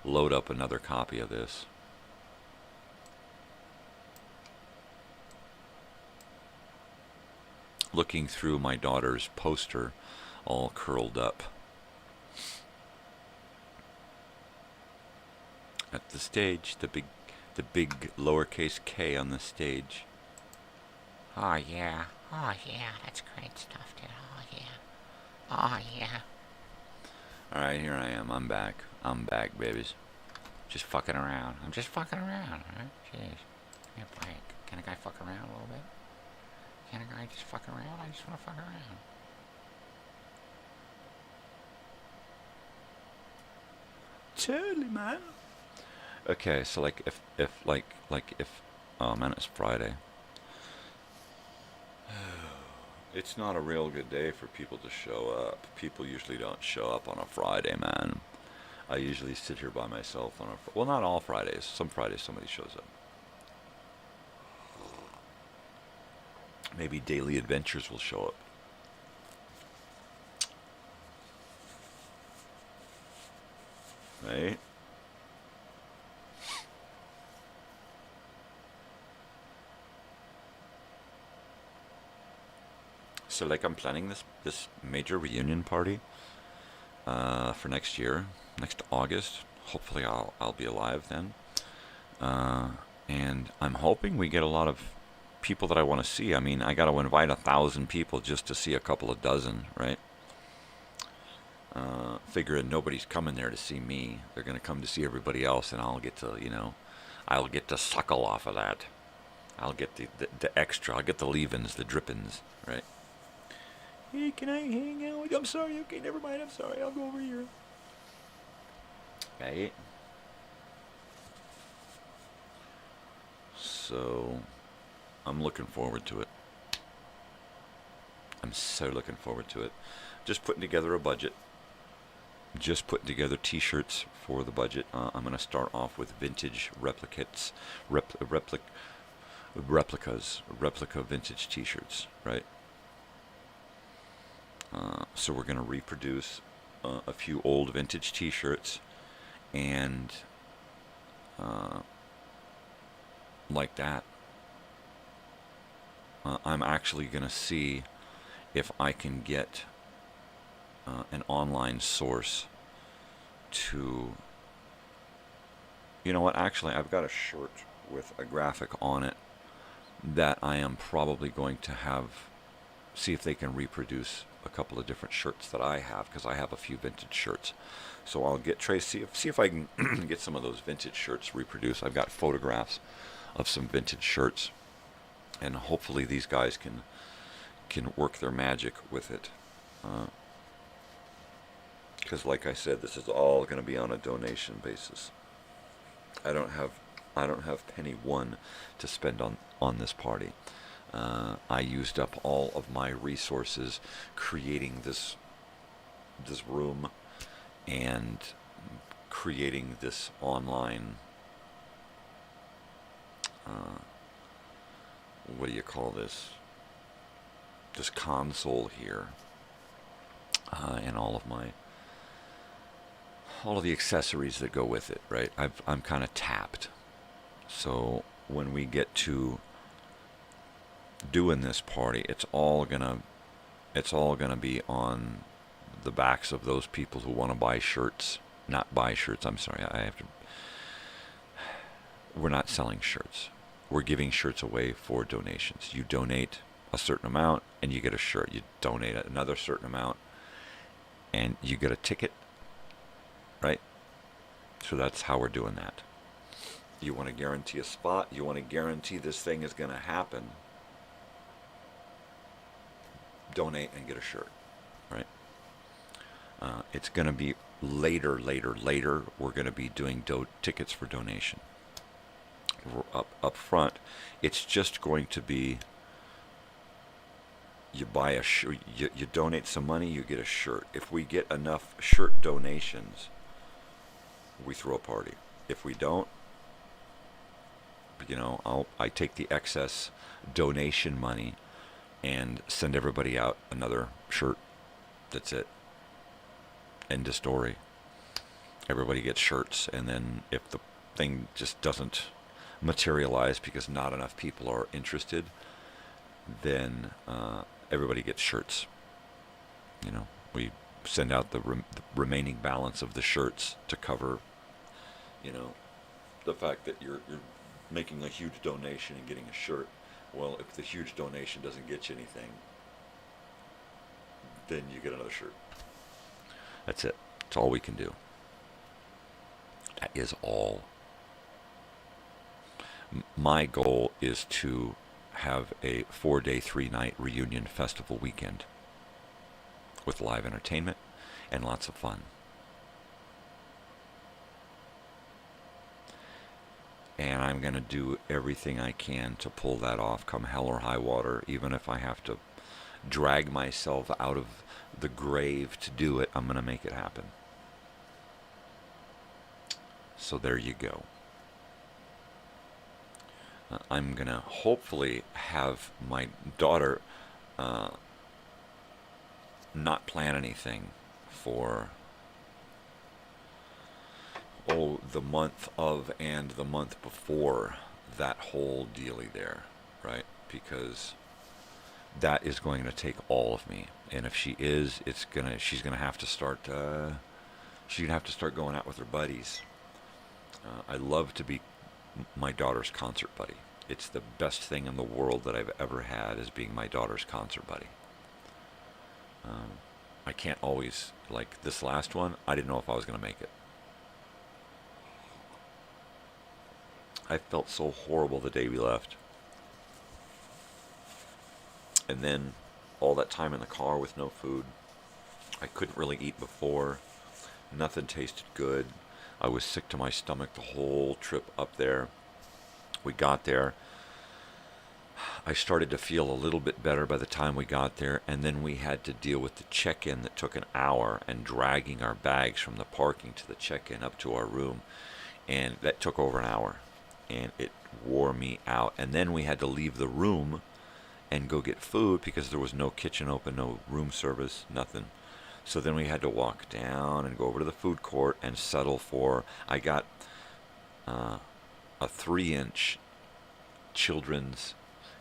load up another copy of this. Looking through my daughter's poster, all curled up. At the stage, the big lowercase K on the stage. Oh yeah, that's great stuff, dude. Oh yeah. All right, here I am. I'm back, babies. Just fucking around. I'm just fucking around, alright? Jeez. Can a guy fuck around a little bit? Can a guy just fuck around? I just want to fuck around. Totally, man. Okay, so like if oh man, it's Friday. It's not a real good day for people to show up. People usually don't show up on a Friday, man. I usually sit here by myself on well, not all Fridays. Some Fridays somebody shows up. Maybe Daily Adventures will show up. Right? So like I'm planning this major reunion party for next year, next August. Hopefully I'll be alive then. And I'm hoping we get a lot of people that I want to see. I mean, I got to invite 1,000 people just to see a couple of dozen, right? Figuring nobody's coming there to see me. They're going to come to see everybody else, and I'll get to, I'll get to suckle off of that. I'll get the extra. I'll get the leave-ins, the drip-ins, right? Hey, can I hang out with you? I'm sorry. Okay, never mind. I'm sorry. I'll go over here. Right? So, I'm looking forward to it. I'm so looking forward to it. Just putting together a budget. Just putting together t-shirts for the budget. I'm going to start off with vintage replica vintage t-shirts, right? So we're going to reproduce a few old vintage t-shirts and like that. I'm actually going to see if I can get an online source to... You know what? Actually, I've got a shirt with a graphic on it that I am probably going to have... See if they can reproduce a couple of different shirts that I have, because I have a few vintage shirts. So I'll get Tracy, see if I can get some of those vintage shirts reproduced. I've got photographs of some vintage shirts, and hopefully these guys can can work their magic with it. Because like I said, this is all going to be on a donation basis. I don't have penny one to spend on this party. I used up all of my resources creating this room and creating this online what do you call this console here, and all of the accessories that go with it, right? I'm kind of tapped. So when we get to doing this party, it's all gonna be on the backs of those people who want to buy shirts. Not buy shirts, I'm sorry, we're not selling shirts. We're giving shirts away for donations. You donate a certain amount and you get a shirt. You donate another certain amount and you get a ticket, right? So that's how we're doing that. You want to guarantee a spot, you want to guarantee this thing is going to happen, donate and get a shirt, right? It's going to be later. We're going to be doing tickets for donation. Up front, it's just going to be you buy a shirt, you donate some money, you get a shirt. If we get enough shirt donations, we throw a party. If we don't, I take the excess donation money and send everybody out another shirt. That's it. End of story. Everybody gets shirts, and then if the thing just doesn't materialize because not enough people are interested, then everybody gets shirts. We send out the remaining balance of the shirts to cover, the fact that you're making a huge donation and getting a shirt. Well, if the huge donation doesn't get you anything, then you get another shirt. That's it. That's all we can do. That is all. My goal is to have a 4-day, 3-night reunion festival weekend with live entertainment and lots of fun. And I'm going to do everything I can to pull that off, come hell or high water. Even if I have to drag myself out of the grave to do it, I'm going to make it happen. So there you go. I'm going to hopefully have my daughter not plan anything for the month of and the month before that whole dealy there, right? Because that is going to take all of me, and if she is, she's gonna have to start going out with her buddies. I love to be my daughter's concert buddy. It's the best thing in the world that I've ever had, is being my daughter's concert buddy. I can't always, like this last one, I didn't know if I was going to make it. I felt so horrible the day we left. And then all that time in the car with no food. I couldn't really eat before. Nothing tasted good. I was sick to my stomach the whole trip up there. We got there. I started to feel a little bit better by the time we got there, and then we had to deal with the check-in that took an hour, and dragging our bags from the parking to the check-in up to our room, and that took over an hour, and it wore me out. And then we had to leave the room and go get food because there was no kitchen open, no room service, nothing. So then we had to walk down and go over to the food court and settle for, I got a 3-inch children's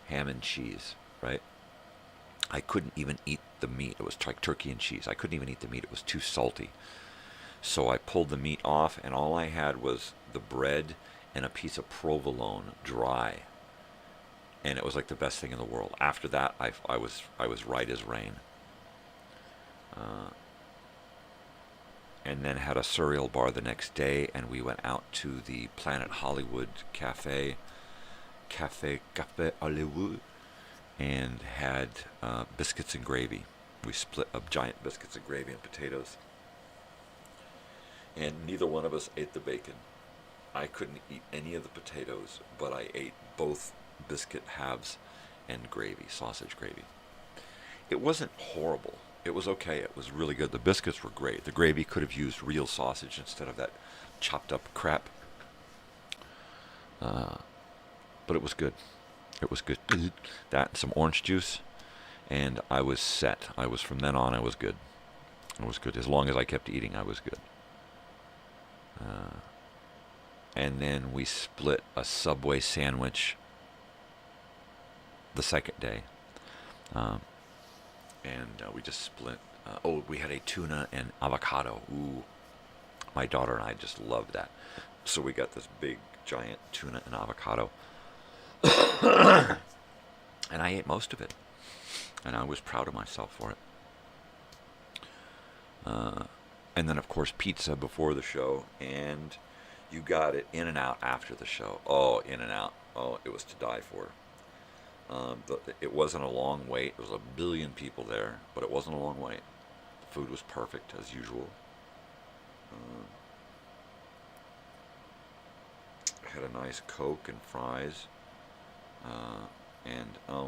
ham and cheese, right? I couldn't even eat the meat. It was like turkey and cheese. I couldn't even eat the meat. It was too salty. So I pulled the meat off, and all I had was the bread and a piece of provolone dry. And it was like the best thing in the world. After that, I was right as rain. And then had a cereal bar the next day, and we went out to the Planet Hollywood Cafe Hollywood, and had biscuits and gravy. We split up giant biscuits and gravy and potatoes. And neither one of us ate the bacon. I couldn't eat any of the potatoes, but I ate both biscuit halves and gravy, sausage gravy. It wasn't horrible. It was okay. It was really good. The biscuits were great. The gravy could have used real sausage instead of that chopped up crap. But it was good. It was good. That and some orange juice, and I was set. From then on, I was good. I was good. As long as I kept eating, I was good. And then we split a Subway sandwich the second day. We just split. We had a tuna and avocado. Ooh, my daughter and I just loved that. So we got this big, giant tuna and avocado. And I ate most of it. And I was proud of myself for it. And then, of course, pizza before the show. And you got it In and Out after the show. Oh, In and Out. Oh, it was to die for. It wasn't a long wait. There was a billion people there, but it wasn't a long wait. The food was perfect, as usual. Had a nice Coke and fries.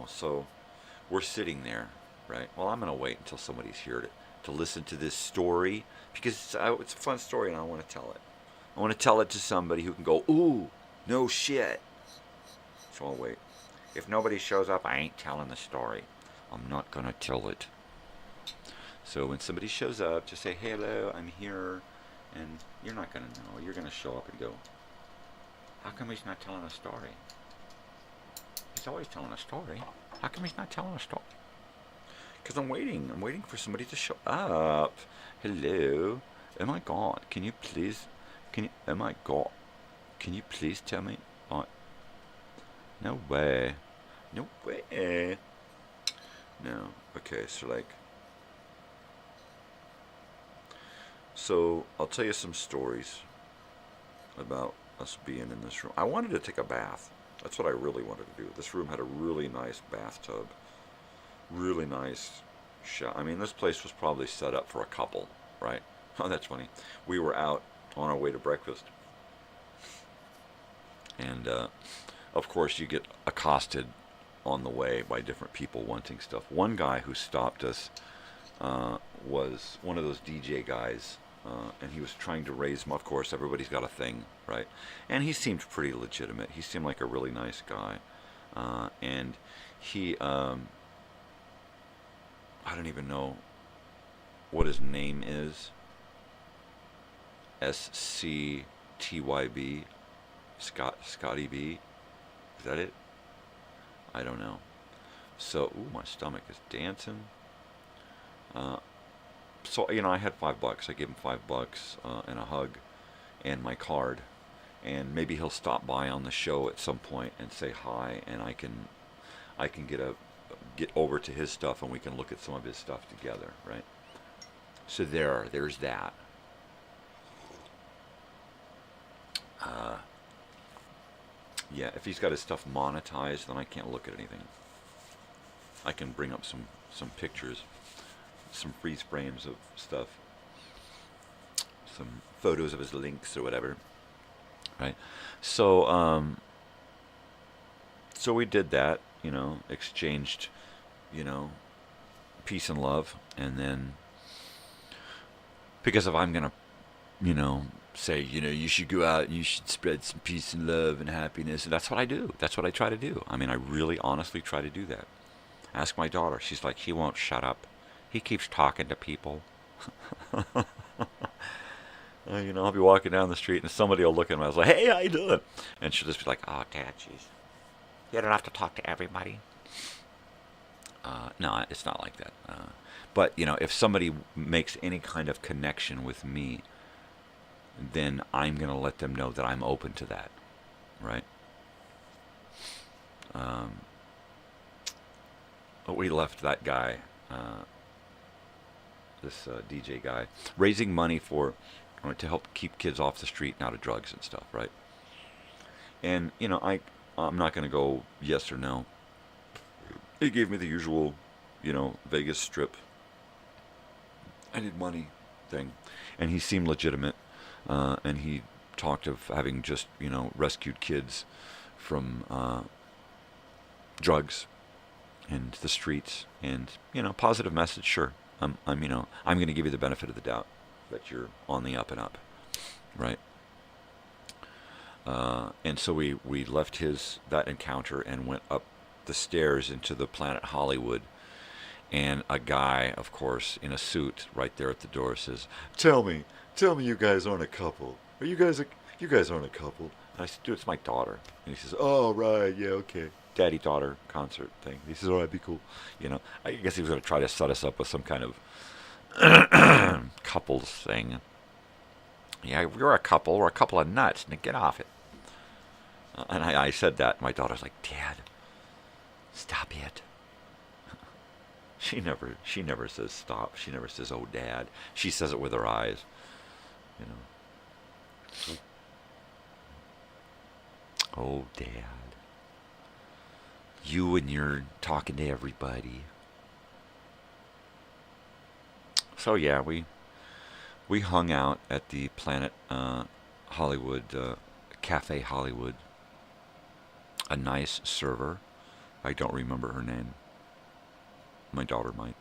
So we're sitting there, right? Well, I'm going to wait until somebody's here to listen to this story, because it's a fun story and I want to tell it. I want to tell it to somebody who can go, ooh, no shit. So I'll wait. If nobody shows up, I ain't telling the story. I'm not going to tell it. So when somebody shows up, just say, hello, I'm here. And you're not going to know. You're going to show up and go, how come he's not telling a story? He's always telling a story. How come he's not telling a story? Because I'm waiting. I'm waiting for somebody to show up. Hello. Oh my God. Can you please? Oh my God. Can you please tell me? Oh, no way. No way. No. Okay. So I'll tell you some stories about us being in this room. I wanted to take a bath. That's what I really wanted to do. This room had a really nice bathtub. Really nice shower. I mean, this place was probably set up for a couple, right? Oh, that's funny. We were out on our way to breakfast. And, of course, you get accosted on the way by different people wanting stuff. One guy who stopped us was one of those DJ guys. And he was trying to raise them. Of course, everybody's got a thing, right? And he seemed pretty legitimate. He seemed like a really nice guy. And he, I don't even know what his name is. SCTYB. Scotty B. Is that it? I don't know. So, ooh, my stomach is dancing. So, I had $5. I gave him $5 and a hug and my card. And maybe he'll stop by on the show at some point and say hi, and I can get over to his stuff and we can look at some of his stuff together, right? So there's that. Yeah, if he's got his stuff monetized, then I can't look at anything. I can bring up some pictures. Some freeze frames of stuff, some photos of his links or whatever, right? So, so we did that, exchanged, peace and love, and then, because if I'm gonna, say, you should go out and you should spread some peace and love and happiness, and that's what I do. That's what I try to do. I mean, I really honestly try to do that. Ask my daughter. She's like, he won't shut up. He keeps talking to people. I'll be walking down the street and somebody will look at me. I was like, hey, how you doing? And she'll just be like, oh, Dad, jeez. You don't have to talk to everybody. No, it's not like that. But, if somebody makes any kind of connection with me, then I'm going to let them know that I'm open to that. Right? We left that guy... this DJ guy, raising money to help keep kids off the street and out of drugs and stuff, right? And, I'm not going to go yes or no. he gave me the usual, Vegas Strip, I need money thing. And he seemed legitimate. And he talked of having just, rescued kids from drugs and the streets. And, positive message, sure. I'm going to give you the benefit of the doubt that you're on the up and up, right? And so we left that encounter and went up the stairs into the Planet Hollywood, and a guy, of course, in a suit right there at the door says, tell me you guys aren't a couple. Are you guys aren't a couple? And I said, dude, it's my daughter. And he says, oh, right, yeah, okay. Daddy-daughter concert thing. He says, all right, be cool. I guess he was going to try to set us up with some kind of couples thing. Yeah, we're a couple. We're a couple of nuts. Now get off it. And I said that. My daughter's like, Dad, stop it. She never says stop. She never says, oh, Dad. She says it with her eyes. Oh, Dad. You and you're talking to everybody. So, yeah, we hung out at the Planet Hollywood, Cafe Hollywood. A nice server. I don't remember her name. My daughter might.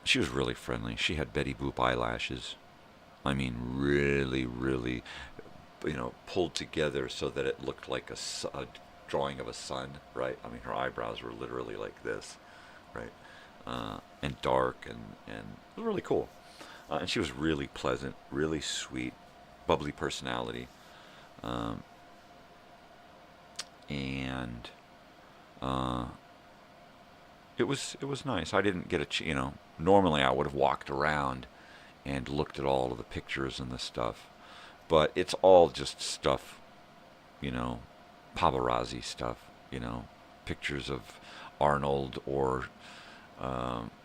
She was really friendly. She had Betty Boop eyelashes. I mean, really, really, pulled together so that it looked like a drawing of a sun, right? I mean, her eyebrows were literally like this, right? And dark, and it was really cool. And she was really pleasant, really sweet, bubbly personality. It was nice. I didn't get normally I would have walked around and looked at all of the pictures and the stuff, but it's all just stuff, paparazzi stuff, pictures of Arnold or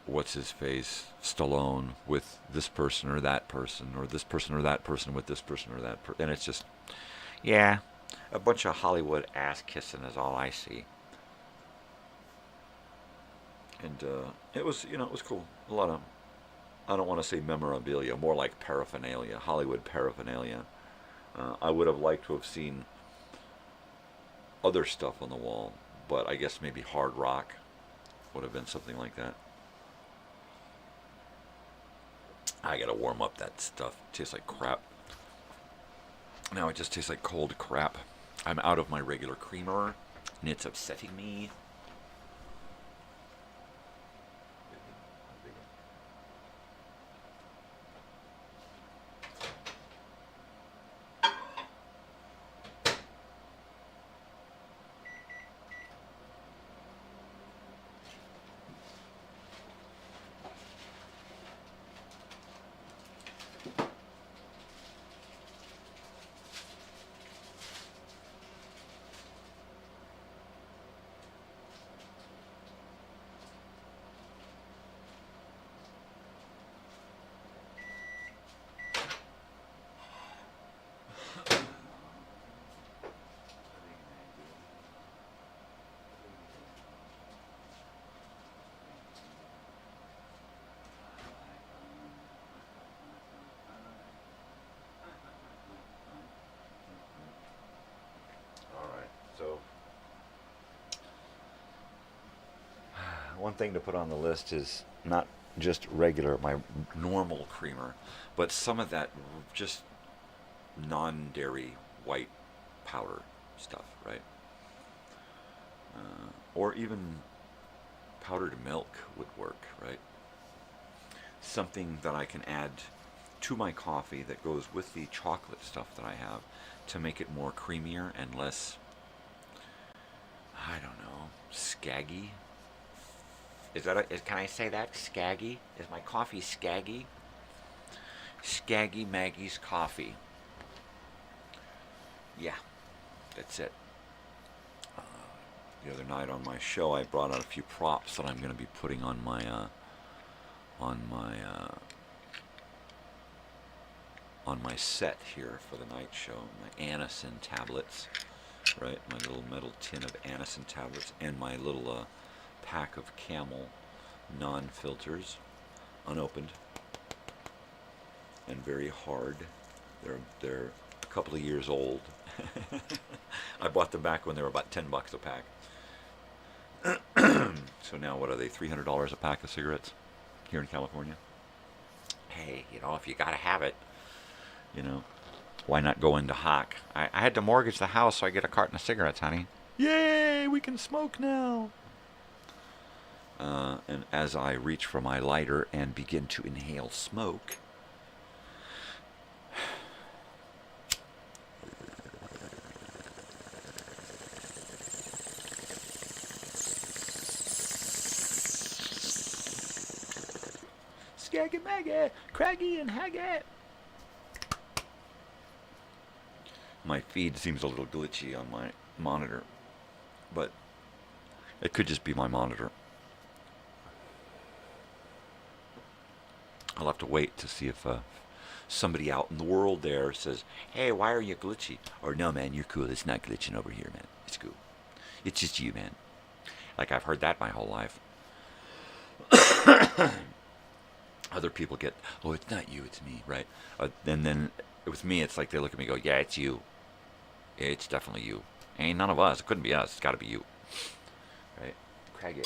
what's his face, Stallone with this person or that person, or this person or that person with this person or that person, and it's just, yeah, a bunch of Hollywood ass kissing is all I see. And it was cool. A lot of, I don't want to say memorabilia, more like paraphernalia, Hollywood paraphernalia. I would have liked to have seen other stuff on the wall, but I guess maybe hard rock would have been something like that. I gotta warm up that stuff. It tastes like crap. Now it just tastes like cold crap. I'm out of my regular creamer, and it's upsetting me. So, one thing to put on the list is not just regular, my normal creamer, but some of that just non-dairy white powder stuff, right? Or even powdered milk would work, right? Something that I can add to my coffee that goes with the chocolate stuff that I have to make it more creamier and less, I don't know, skaggy. Can I say that? Skaggy? Is my coffee skaggy? Skaggy Maggie's coffee. Yeah, that's it. The other night on my show, I brought out a few props that I'm going to be putting on my set here for the night show. My Anacin tablets right? My little metal tin of Anacin tablets and my little pack of Camel non-filters, unopened and very hard. They're a couple of years old. I bought them back when they were about $10 a pack. So now what are they, $300 a pack of cigarettes here in California? Hey, you know, if you gotta have it, you know, why not go into hock? I had to mortgage the house so I get a carton of cigarettes, honey. Yay, we can smoke now. And as I reach for my lighter and begin to inhale smoke, Skaggy Maggie, Craggy and Haggett. My feed seems a little glitchy on my monitor, but it could just be my monitor. I'll have to wait to see if somebody out in the world there says, hey, why are you glitchy? Or, no, man, you're cool. It's not glitching over here, man. It's cool. It's just you, man. Like, I've heard that my whole life. Other people get, oh, it's not you, it's me, right? And then with me, it's like they look at me and go, yeah, it's you. It's definitely you. Ain't none of us. It couldn't be us. It's got to be you. Right? Craggy.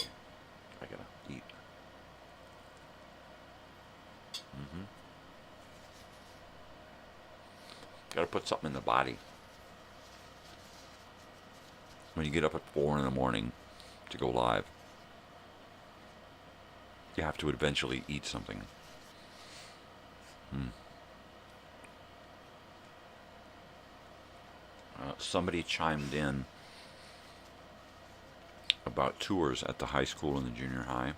I got to eat. Got to put something in the body. When you get up at 4 in the morning to go live, you have to eventually eat something. Somebody chimed in about tours at the high school and the junior high.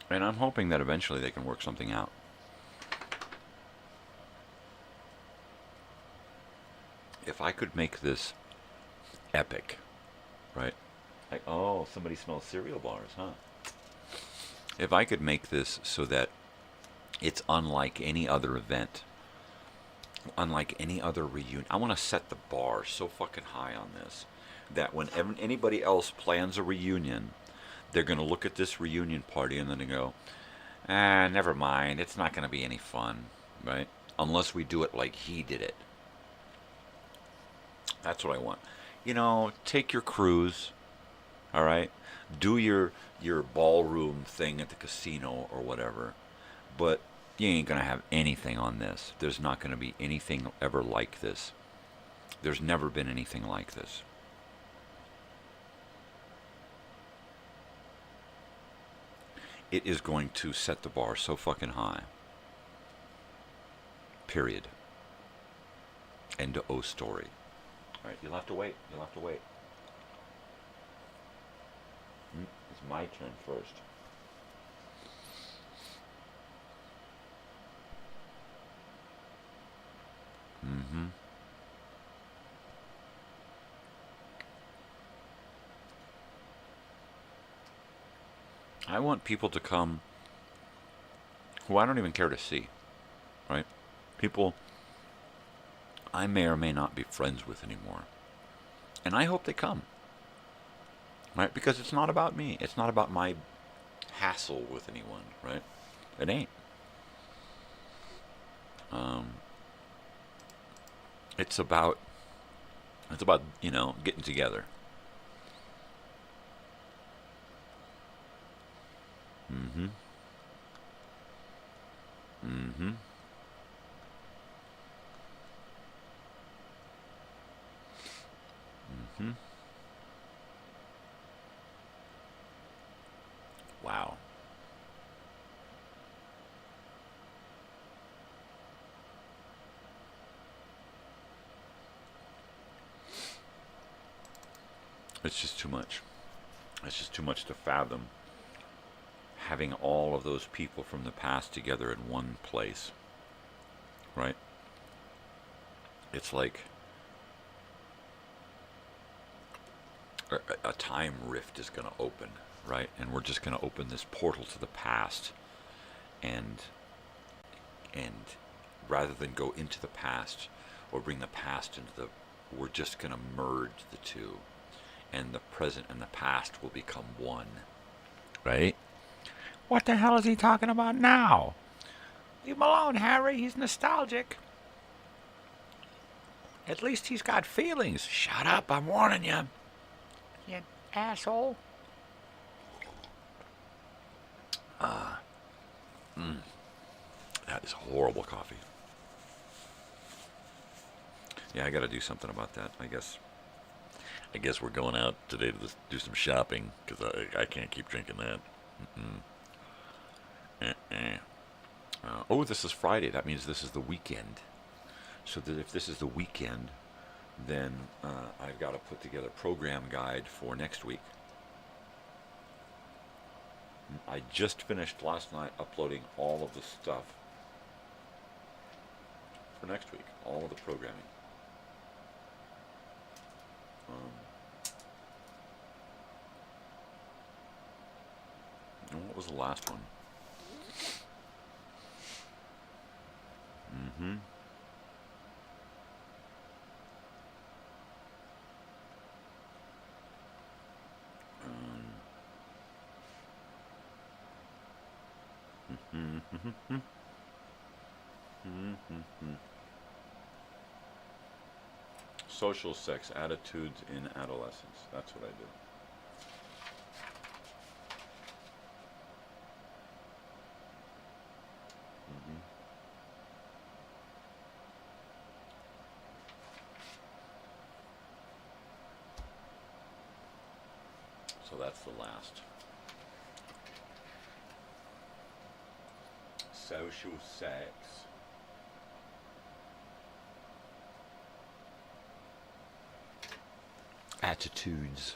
And I'm hoping that eventually they can work something out. If I could make this epic, right? Like, oh, somebody smells cereal bars, huh? If I could make this so that it's unlike any other event, unlike any other reunion, I want to set the bar so fucking high on this that when anybody else plans a reunion, they're going to look at this reunion party and then they go, never mind, it's not going to be any fun, right? Unless we do it like he did it. That's what I want. You know, take your cruise, all right? Do your ballroom thing at the casino or whatever, but you ain't going to have anything on this. There's not going to be anything ever like this. There's never been anything like this. It is going to set the bar so fucking high. Period. End of story. All right, you'll have to wait. You'll have to wait. It's my turn first. I want people to come who I don't even care to see, right? People I may or may not be friends with anymore. And I hope they come, right? Because it's not about me. It's not about my hassle with anyone, right? It ain't. It's about, you know, getting together. Wow. It's just too much. It's just too much to fathom. Having all of those people from the past together in one place, right? It's like a time rift is going to open, right? And we're just going to open this portal to the past, and rather than go into the past or bring the past into the, we're just going to merge the two, and the present and the past will become one, right? What the hell is he talking about now? Leave him alone, Harry. He's nostalgic. At least he's got feelings. Shut up, I'm warning you. You asshole. That is horrible coffee. Yeah, I got to do something about that. I guess we're going out today to do some shopping, because I can't keep drinking that. Oh, this is Friday. That means this is the weekend. So that if this is the weekend, then I've got to put together a program guide for next week. I just finished last night uploading all of the stuff for next week, all of the programming. And what was the last one? Social sex attitudes in adolescence. That's what I do. So that's the last. Social sex. Attitudes.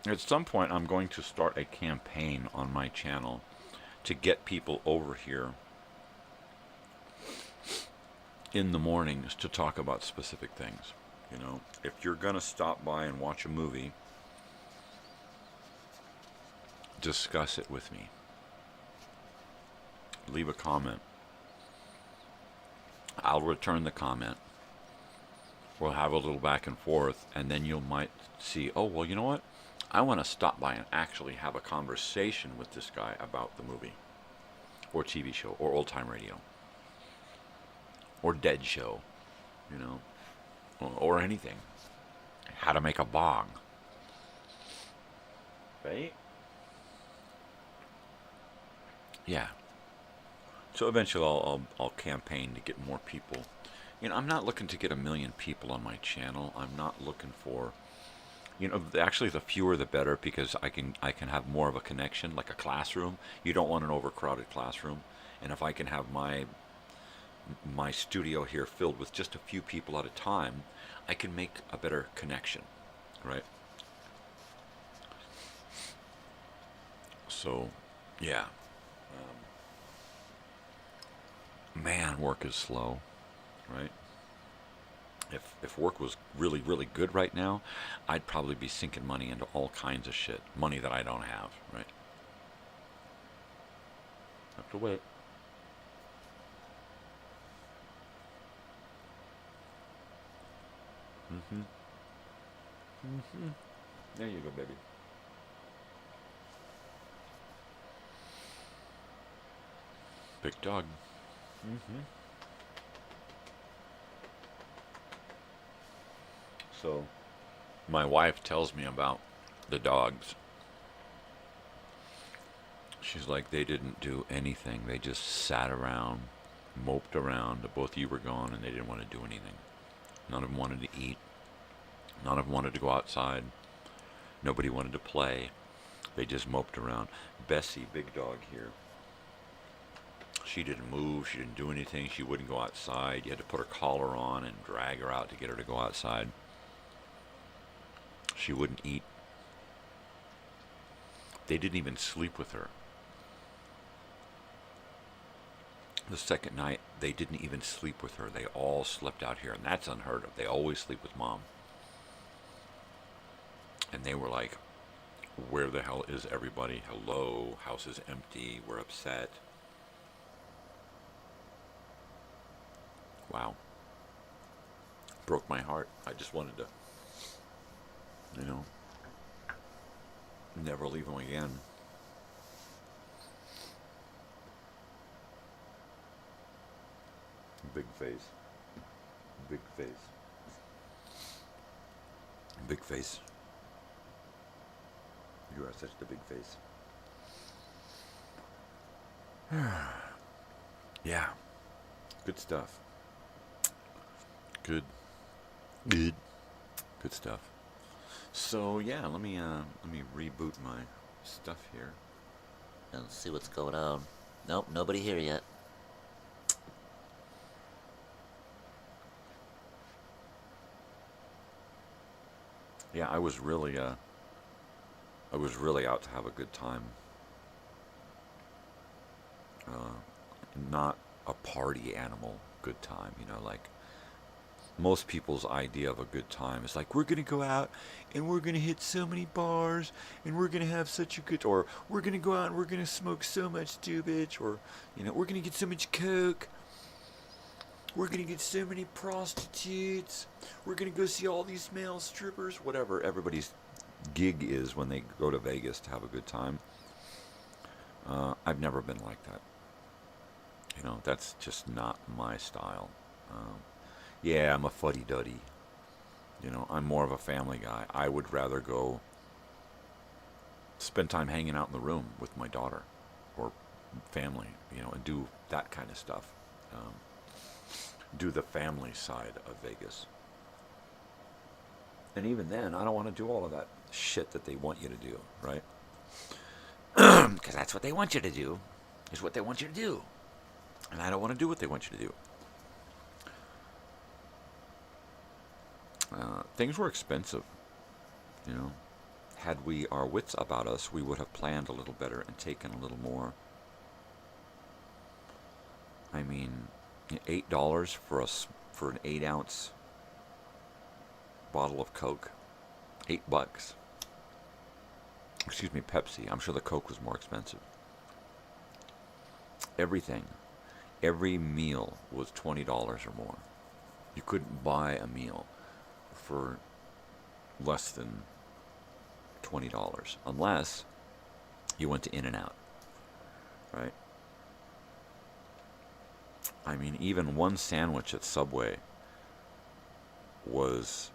At some point, I'm going to start a campaign on my channel to get people over here in the mornings to talk about specific things. You know, if you're going to stop by and watch a movie, discuss it with me. Leave a comment. I'll return the comment. We'll have a little back and forth, and then you might see, oh, well, you know what? I want to stop by and actually have a conversation with this guy about the movie, or TV show, or old-time radio, or dead show, you know, or anything. How to make a bong. Right? Yeah. So eventually I'll campaign to get more people. You know, I'm not looking to get 1 million people on my channel. I'm not looking for, you know, actually the fewer the better, because I can have more of a connection, like a classroom. You don't want an overcrowded classroom. And if I can have my studio here filled with just a few people at a time, I can make a better connection, right? So, yeah. Man, work is slow, right? If work was really, really good right now, I'd probably be sinking money into all kinds of shit. Money that I don't have, right? Have to wait. There you go, baby. Big dog. So, my wife tells me about the dogs. She's like, they didn't do anything. They just sat around, moped around. Both of you were gone, and they didn't want to do anything. None of them wanted to eat. None of them wanted to go outside. Nobody wanted to play. They just moped around. Bessie, big dog here, she didn't move. She didn't do anything. She wouldn't go outside. You had to put her collar on and drag her out to get her to go outside. She wouldn't eat. They didn't even sleep with her. The second night, they didn't even sleep with her. They all slept out here, and that's unheard of. They always sleep with Mom. And they were like, where the hell is everybody? Hello, house is empty, we're upset. Wow. Broke my heart. I just wanted to, never leave them again. Big face. Big face. Big face. You are such a big face. Yeah. Good stuff. Good stuff. So yeah, let me reboot my stuff here. Let's see what's going on. Nope, nobody here yet. Yeah, I was really out to have a good time. Not a party animal good time, like most people's idea of a good time is like, we're going to go out and we're going to hit so many bars and we're going to have such a good, or we're going to go out and we're going to smoke so much doobage, or, we're going to get so much coke. We're going to get so many prostitutes. We're going to go see all these male strippers. Whatever everybody's gig is when they go to Vegas to have a good time. I've never been like that. That's just not my style. Yeah, I'm a fuddy-duddy. I'm more of a family guy. I would rather go spend time hanging out in the room with my daughter or family, and do that kind of stuff. Do the family side of Vegas. And even then, I don't want to do all of that shit that they want you to do, right? Because that's what they want you to do, is what they want you to do. And I don't want to do what they want you to do. Things were expensive, Had we our wits about us, we would have planned a little better and taken a little more. I mean, $8 for an 8-ounce bottle of Coke. $8. Excuse me, Pepsi. I'm sure the Coke was more expensive. Everything. Every meal was $20 or more. You couldn't buy a meal for less than $20 unless you went to In-N-Out, right? I mean, even one sandwich at Subway was,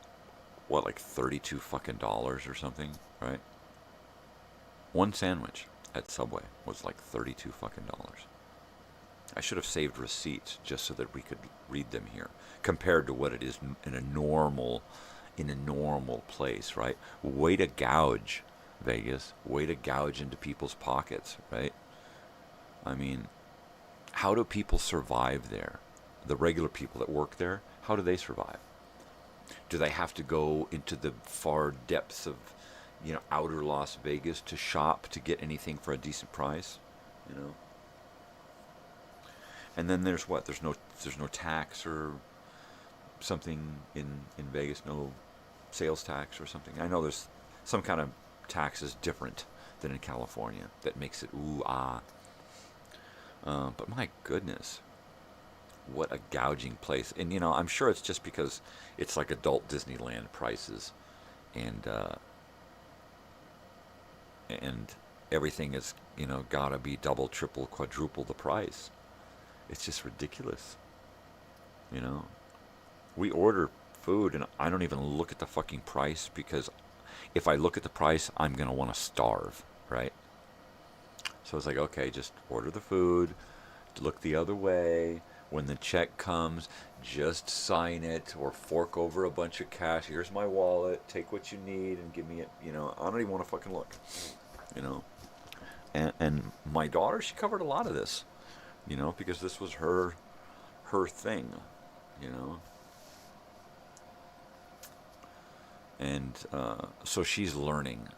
like $32 fucking dollars or something, right? One sandwich at Subway was like $32 fucking dollars. I should have saved receipts just so that we could read them here, compared to what it is in a normal place, right? Way to gouge, Vegas. Way to gouge into people's pockets, right? I mean, how do people survive there? The regular people that work there, how do they survive? Do they have to go into the far depths of, outer Las Vegas to shop to get anything for a decent price? And then there's what? There's no tax or something in Vegas, no sales tax or something. I know there's some kind of taxes different than in California that makes it ooh ah. But my goodness, what a gouging place. And I'm sure it's just because it's like adult Disneyland prices, and everything is gotta be double, triple, quadruple the price. It's just ridiculous. We order food and I don't even look at the fucking price, because if I look at the price, I'm going to want to starve, right? So it's like, okay, just order the food, look the other way. When the check comes, just sign it or fork over a bunch of cash. Here's my wallet. Take what you need and give me it. I don't even want to fucking look, And my daughter, she covered a lot of this. Because this was her thing, And so she's learning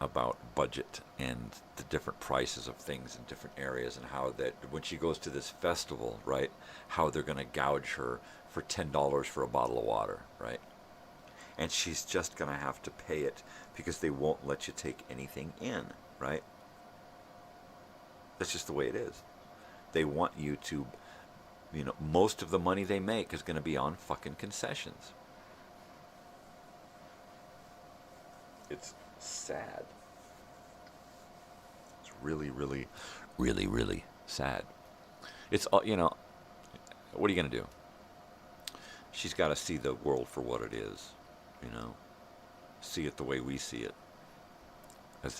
about budget and the different prices of things in different areas, and how that when she goes to this festival, right, how they're going to gouge her for $10 for a bottle of water, right? And she's just going to have to pay it because they won't let you take anything in, right? That's just the way it is. They want you to, you know, most of the money they make is going to be on fucking concessions. It's sad. It's really, really, really, really sad. It's, you know, what are you going to do? She's got to see the world for what it is, you know. See it the way we see it.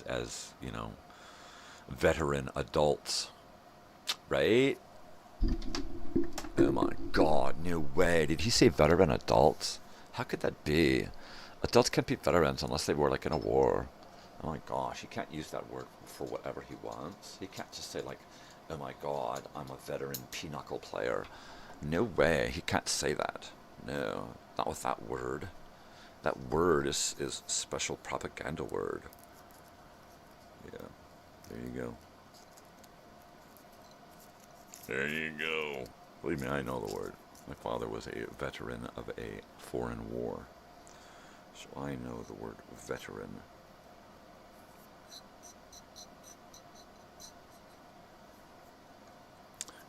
As you know, veteran adults. Right? Oh my God, no way. Did he say veteran adults? How could that be? Adults can't be veterans unless they were like in a war. Oh my gosh, he can't use that word for whatever he wants. He can't just say like, oh my God, I'm a veteran pinochle player. No way, he can't say that. No, not with that word. That word is special propaganda word. Yeah, there you go. There you go. Believe me, I know the word. My father was a veteran of a foreign war. So I know the word veteran.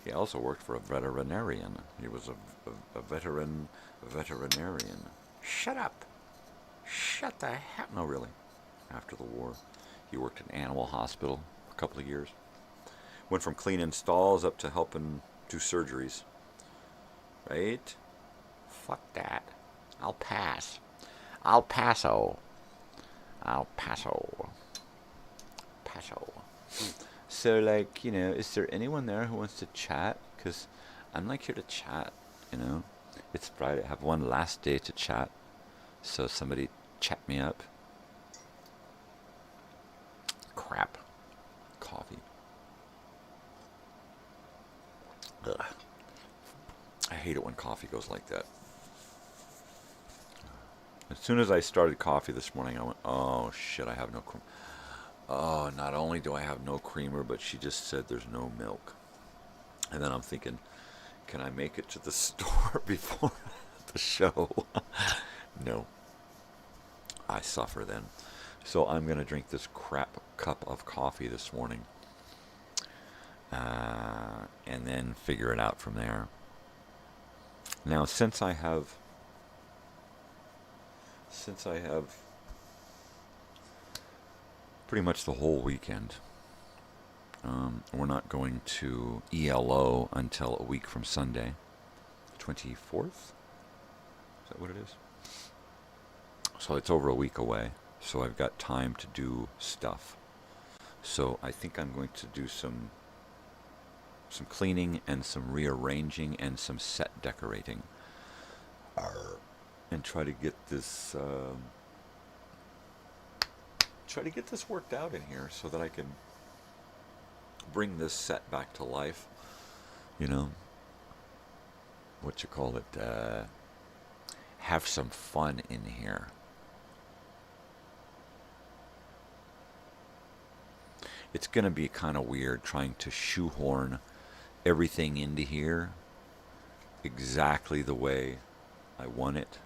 He also worked for a veterinarian. He was a veterinarian. Shut up. Shut the hell. No, really. After the war, he worked in an animal hospital for a couple of years. Went from cleaning stalls up to helping do surgeries. Right? Fuck that. I'll pass. I'll Paso. I'll Paso. Paso. So, like, you know, is there anyone there who wants to chat? Because I'm, like, here to chat, you know. It's Friday. I have one last day to chat. So somebody chat me up. Crap. Coffee. Ugh. I hate it when coffee goes like that. As soon as I started coffee this morning, I went, oh, shit, I have no cream. Oh, not only do I have no creamer, but she just said there's no milk. And then I'm thinking, can I make it to the store before the show? No. I suffer then. So I'm going to drink this crap cup of coffee this morning. And then figure it out from there. Now, since I have pretty much the whole weekend, we're not going to ELO until a week from Sunday, 24th? Is that what it is? So it's over a week away, so I've got time to do stuff. So I think I'm going to do some cleaning and some rearranging and some set decorating, and try to get this worked out in here so that I can bring this set back to life. You know, what you call it? Have some fun in here. It's going to be kind of weird trying to shoehorn everything into here exactly the way I want it,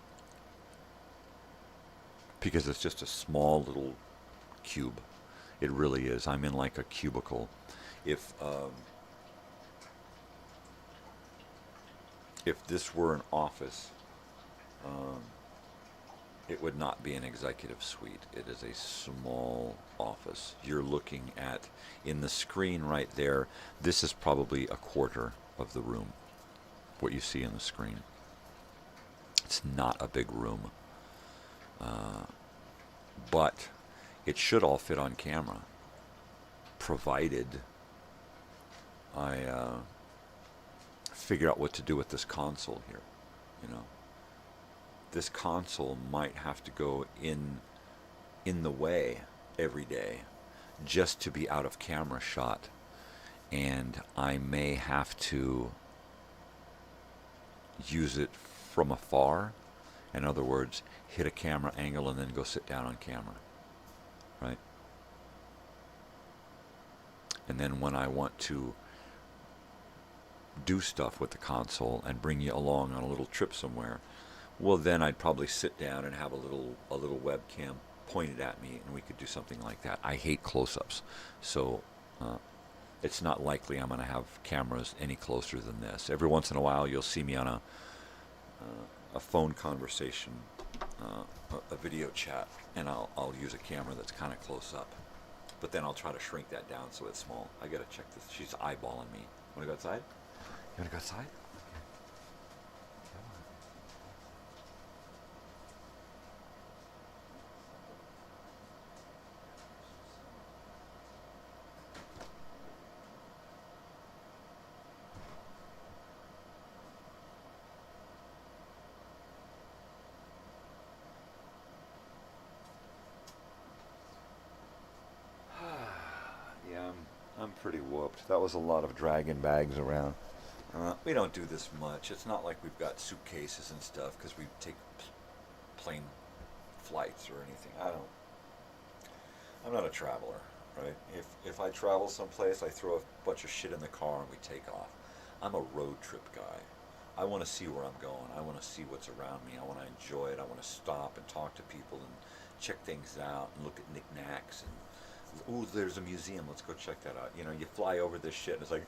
because it's just a small little cube. It really is. I'm in like a cubicle. If this were an office, it would not be an executive suite. It is a small office. You're looking at, in the screen right there, this is probably a quarter of the room, what you see in the screen. It's not a big room. But it should all fit on camera, provided I figure out what to do with this console here, you know. This console might have to go in the way every day just to be out of camera shot, and I may have to use it from afar. In other words, hit a camera angle and then go sit down on camera, right? And then when I want to do stuff with the console and bring you along on a little trip somewhere, well, then I'd probably sit down and have a little webcam pointed at me, and we could do something like that. I hate close-ups, so it's not likely I'm going to have cameras any closer than this. Every once in a while, you'll see me on a phone conversation, a video chat, and I'll use a camera that's kind of close up. But then I'll try to shrink that down so it's small. I got to check this. She's eyeballing me. Want to go outside? You want to go outside? I'm pretty whooped. That was a lot of dragging bags around. We don't do this much. It's not like we've got suitcases and stuff because we take plane flights or anything. I'm not a traveler, right? If I travel someplace, I throw a bunch of shit in the car and we take off. I'm a road trip guy. I want to see where I'm going. I want to see what's around me. I want to enjoy it. I want to stop and talk to people and check things out and look at knickknacks and, ooh, there's a museum, let's go check that out. You know, you fly over this shit and it's like,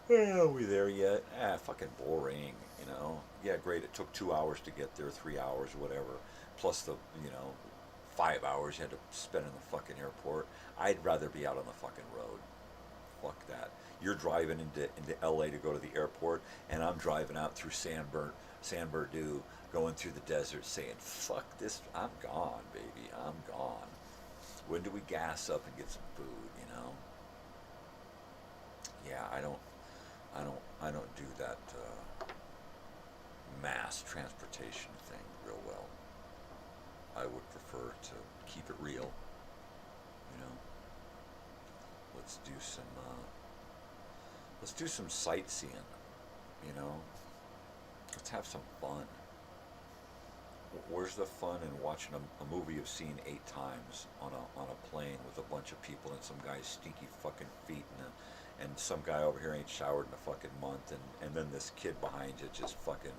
are we there yet? Fucking boring, you know. Yeah, great, it took 2 hours to get there, 3 hours, whatever, plus the, 5 hours you had to spend in the fucking airport. I'd rather be out on the fucking road. Fuck that. You're driving into LA to go to the airport, and I'm driving out through San Bernardino, going through the desert saying, fuck this, I'm gone, baby, I'm gone. When do we gas up and get some food, you know? Yeah, I don't do that mass transportation thing real well. I would prefer to keep it real, you know? Let's do some sightseeing, you know? Let's have some fun. Where's the fun in watching a movie you've seen 8 times on a plane with a bunch of people and some guy's stinky fucking feet and some guy over here ain't showered in a fucking month and then this kid behind you just fucking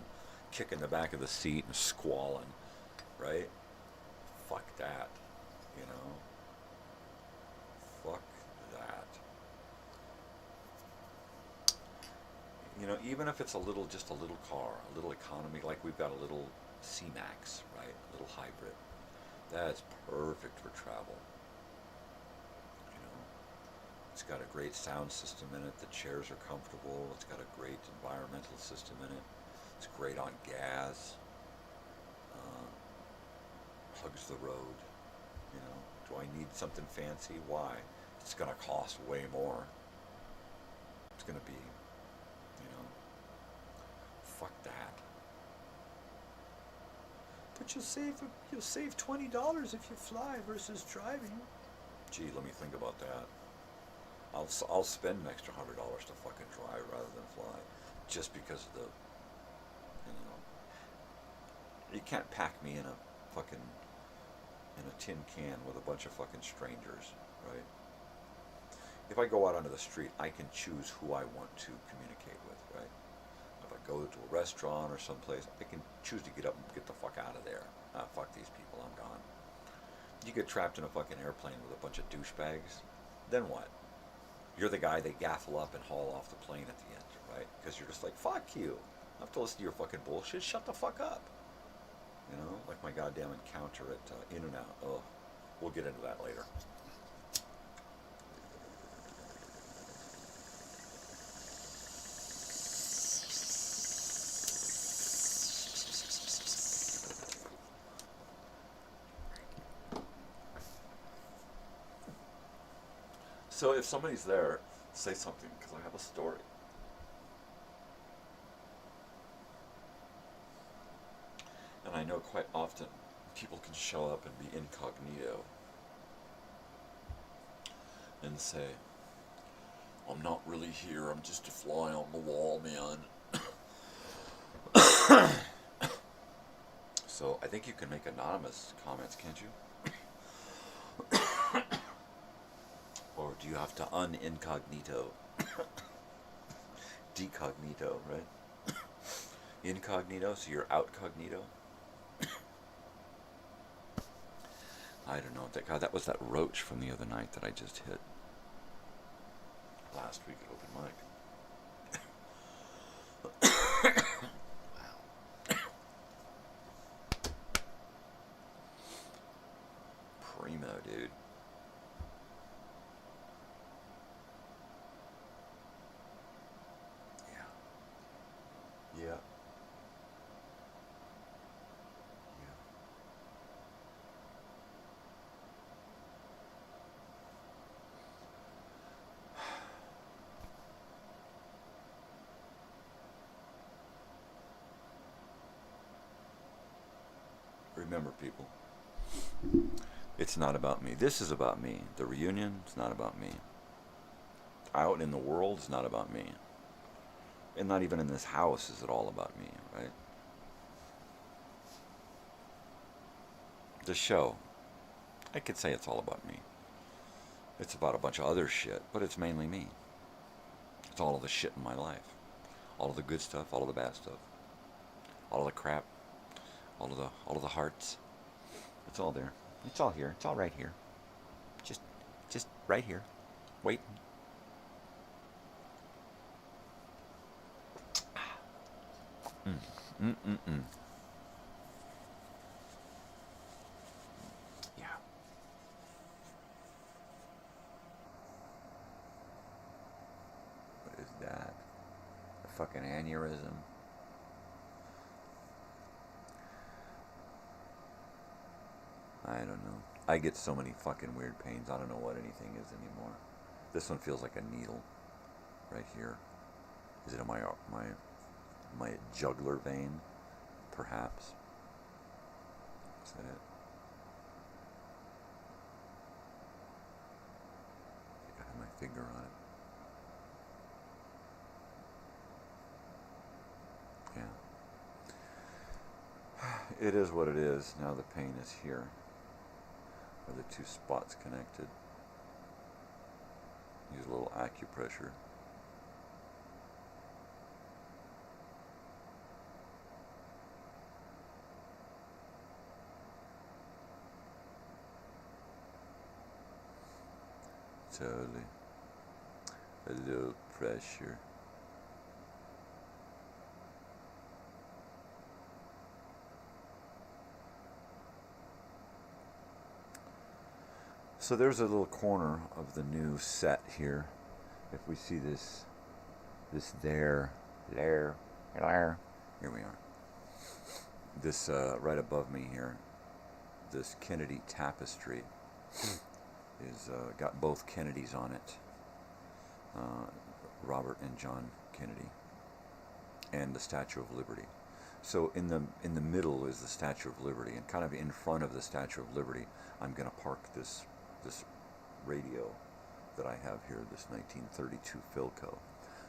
kicking the back of the seat and squalling, right? Fuck that, you know? Fuck that. You know, even if it's just a little car, a little economy, like we've got a little C-Max, right? A little hybrid. That's perfect for travel. You know, it's got a great sound system in it. The chairs are comfortable. It's got a great environmental system in it. It's great on gas. Hugs the road. You know, do I need something fancy? Why? It's going to cost way more. It's going to be, you know, fuck that. But you'll save $20 if you fly versus driving. Gee, let me think about that. I'll spend an extra $100 to fucking drive rather than fly, just because of the, you know. You can't pack me in a tin can with a bunch of fucking strangers, right? If I go out onto the street, I can choose who I want to communicate with, right? If I go to a restaurant or someplace, I can choose to get up and get the fuck out of there. Fuck these people, I'm gone. You get trapped in a fucking airplane with a bunch of douchebags, then what? You're the guy they gaffle up and haul off the plane at the end, right? Because you're just like, fuck you. I have to listen to your fucking bullshit. Shut the fuck up. You know, like my goddamn encounter at In-N-Out. Oh, we'll get into that later. So if somebody's there, say something, because I have a story. And I know quite often people can show up and be incognito and say, I'm not really here, I'm just a fly on the wall, man. So I think you can make anonymous comments, can't you? Or do you have to unincognito? Decognito, right? Incognito, so you're outcognito? I don't know. God, that was that roach from the other night that I just hit. Last week at open mic. Primo, dude. Yeah. Yeah. Remember, people, it's not about me. This is about me. The reunion is not about me. Out in the world is not about me. And not even in this house is it all about me, right? The show, I could say it's all about me. It's about a bunch of other shit, but it's mainly me. It's all of the shit in my life. All of the good stuff, all of the bad stuff. All of the crap. All of the hearts. It's all there. It's all here. It's all right here. Just right here. Wait. Yeah. What is that? A fucking aneurysm? I don't know. I get so many fucking weird pains. I don't know what anything is anymore. This one feels like a needle right here. Is it in my jugular vein? Perhaps. Is that it? I think I have my finger on it. Yeah. It is what it is. Now the pain is here. Are the two spots connected? Use a little acupressure. Totally. A little pressure. So there's a little corner of the new set here. If we see this there, here we are. This right above me here, this Kennedy tapestry is got both Kennedys on it, Robert and John Kennedy, and the Statue of Liberty. So in the middle is the Statue of Liberty, and kind of in front of the Statue of Liberty, I'm going to park this radio that I have here, this 1932 Philco.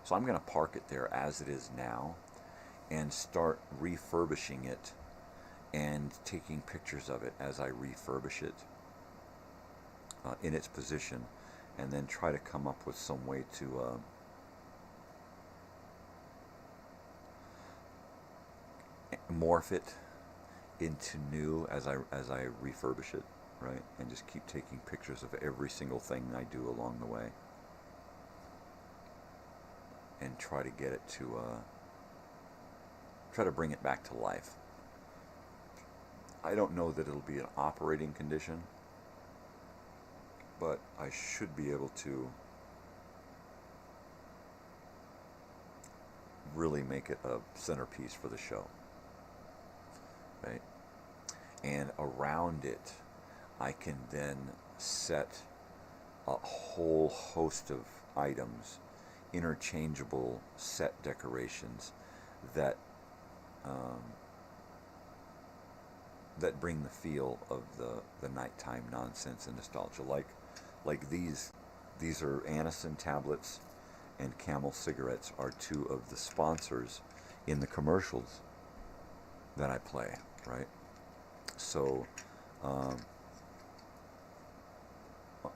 So I'm going to park it there as it is now and start refurbishing it and taking pictures of it as I refurbish it in its position, and then try to come up with some way to morph it into new as I refurbish it. Right, and just keep taking pictures of every single thing I do along the way, and try to get it to try to bring it back to life. I don't know that it'll be an operating condition, but I should be able to really make it a centerpiece for the show, right? And around it, I can then set a whole host of items, interchangeable set decorations that that bring the feel of the nighttime nonsense and nostalgia. Like these are Anison tablets and Camel cigarettes are two of the sponsors in the commercials that I play, right? So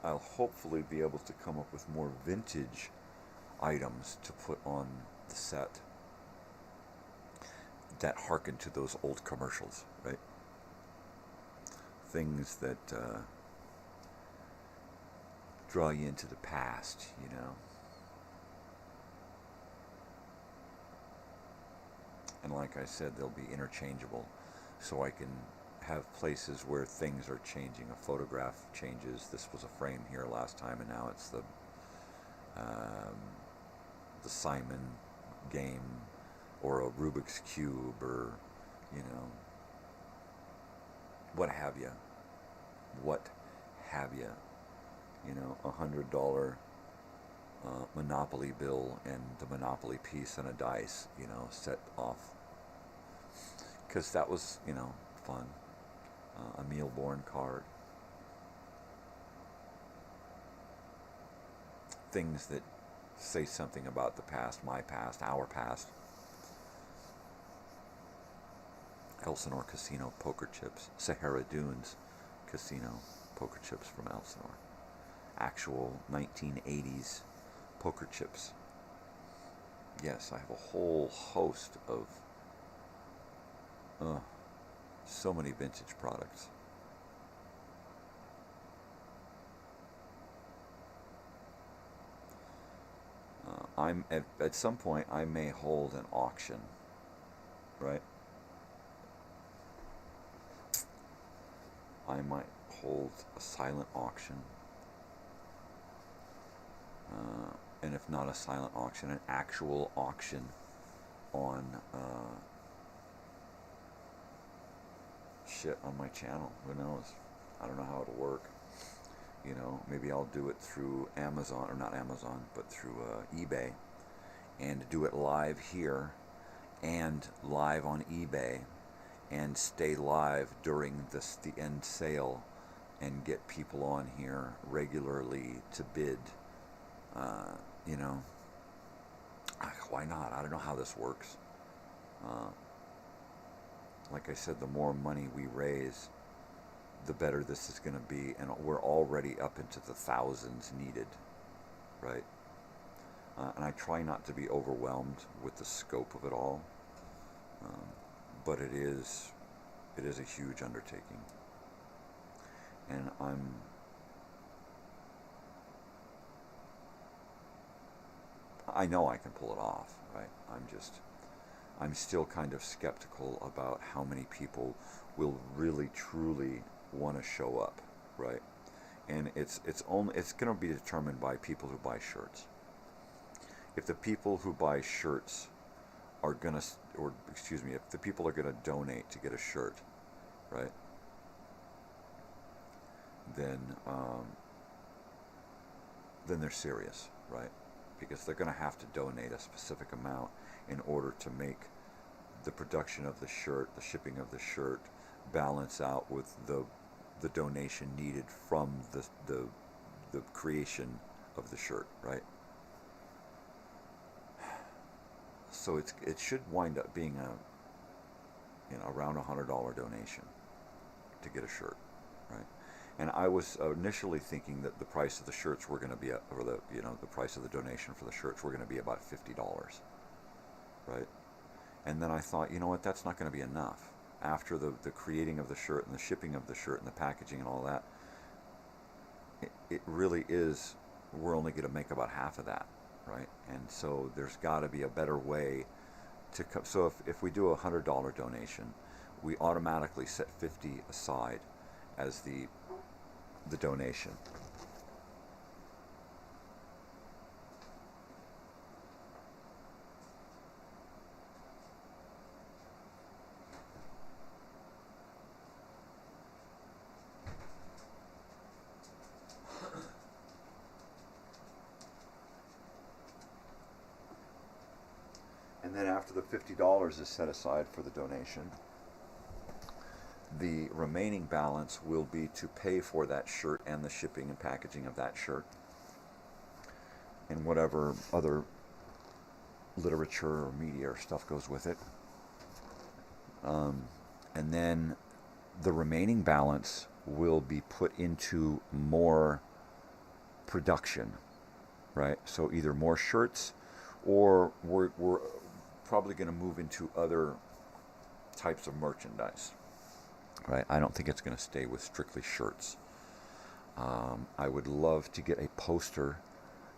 I'll hopefully be able to come up with more vintage items to put on the set that harken to those old commercials, right? Things that draw you into the past, you know. And like I said, they'll be interchangeable, so I can have places where things are changing. A photograph changes. This was a frame here last time, and now it's the Simon game, or a Rubik's Cube, or, you know, what have you. What have you. You know, $100 Monopoly bill and the Monopoly piece and a dice, you know, set off. Because that was, you know, fun. A Mealborn card. Things that say something about the past, my past, our past. Elsinore Casino poker chips. Sahara Dunes Casino poker chips from Elsinore. Actual 1980s poker chips. Yes, I have a whole host of so many vintage products. I'm at some point I may hold an auction, right? I might hold a silent auction, and if not a silent auction, an actual auction on shit on my channel. Who knows? I don't know how it'll work. You know, maybe I'll do it through Amazon, or not Amazon, but through eBay, and do it live here and live on eBay, and stay live during the end sale, and get people on here regularly to bid. You know, why not? I don't know how this works. Like I said, the more money we raise, the better this is going to be, and we're already up into the thousands needed, right? And I try not to be overwhelmed with the scope of it all, but it is a huge undertaking, and I know I can pull it off, right? I'm still kind of skeptical about how many people will really truly want to show up, right? And it's going to be determined by people who buy shirts. If the people who buy shirts are going to, or excuse me, if the people are going to donate to get a shirt, right? Then they're serious, right? Because they're going to have to donate a specific amount in order to make the production of the shirt, the shipping of the shirt, balance out with the donation needed from the creation of the shirt, right? So it should wind up being around $100 donation to get a shirt, right? And I was initially thinking that the price of the shirts were going to be, or the price of the donation for the shirts were going to be about $50, right? And then I thought, you know what, that's not going to be enough. After the creating of the shirt and the shipping of the shirt and the packaging and all that, it really is, we're only going to make about half of that, right? And so there's got to be a better way to come. So if we do a $100 donation, we automatically set $50 aside as the donation. And then after the $50 is set aside for the donation, the remaining balance will be to pay for that shirt and the shipping and packaging of that shirt, and whatever other literature or media or stuff goes with it. And then the remaining balance will be put into more production, right? So either more shirts, or we're probably going to move into other types of merchandise, right? I don't think it's going to stay with strictly shirts. I would love to get a poster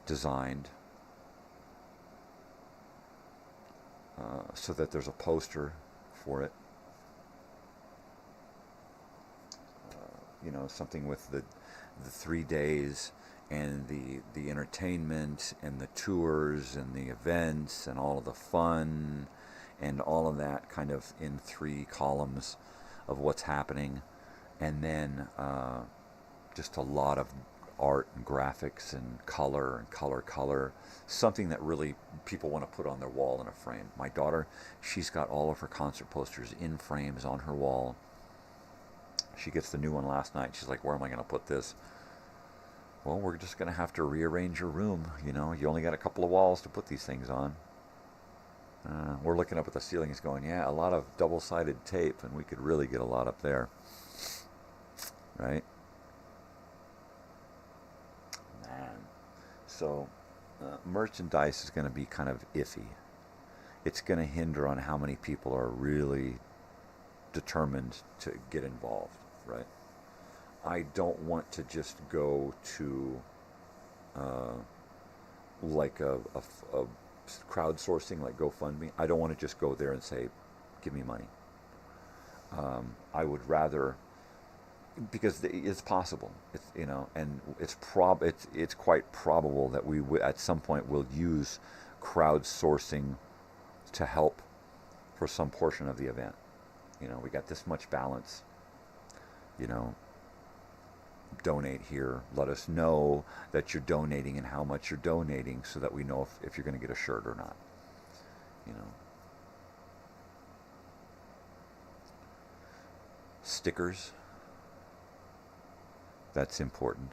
designed so that there's a poster for it. Something with the 3 days and the entertainment and the tours and the events and all of the fun and all of that kind of in 3 columns of what's happening, and then just a lot of art and graphics and color, something that really people want to put on their wall in a frame. My daughter, she's got all of her concert posters in frames on her wall. She gets the new one last night. She's like, where am I going to put this? Well, we're just going to have to rearrange your room. You only got a couple of walls to put these things on. We're looking up at the ceilings going, yeah, a lot of double-sided tape, and we could really get a lot up there. Right? Man. So, merchandise is going to be kind of iffy. It's going to hinder on how many people are really determined to get involved, right? I don't want to just go to like a crowdsourcing like GoFundMe. I don't want to just go there and say, give me money. I would rather, because it's possible, and it's quite probable that we at some point will use crowdsourcing to help for some portion of the event. We got this much balance, donate here. Let us know that you're donating and how much you're donating so that we know if you're going to get a shirt or not. Stickers. That's important.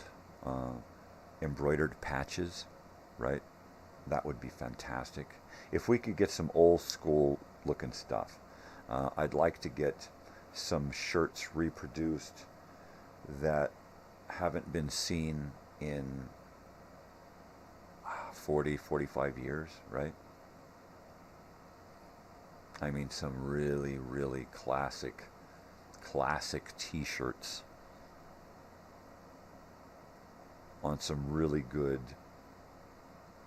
Embroidered patches, right? That would be fantastic. If we could get some old school looking stuff. I'd like to get some shirts reproduced that haven't been seen in 40, 45 years, right? I mean, some really, really classic t-shirts on some really good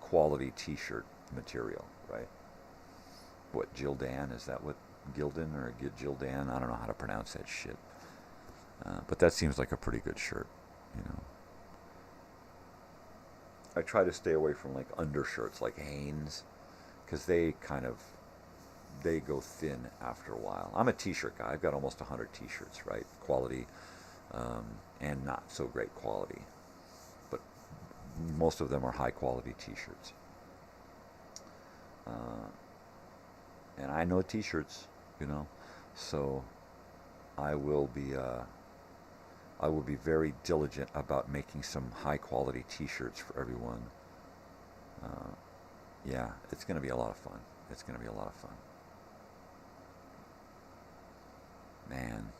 quality t-shirt material, right? What, Gildan? Is that what? Gildan or Gildan? I don't know how to pronounce that shit. But that seems like a pretty good shirt, I try to stay away from like undershirts like Hanes, because they go thin after a while. I'm a t-shirt guy. I've got almost 100 t-shirts, right? Quality and not so great quality. But most of them are high quality t-shirts. And I know t-shirts, so I will be very diligent about making some high quality t-shirts for everyone. Yeah, it's going to be a lot of fun. Man.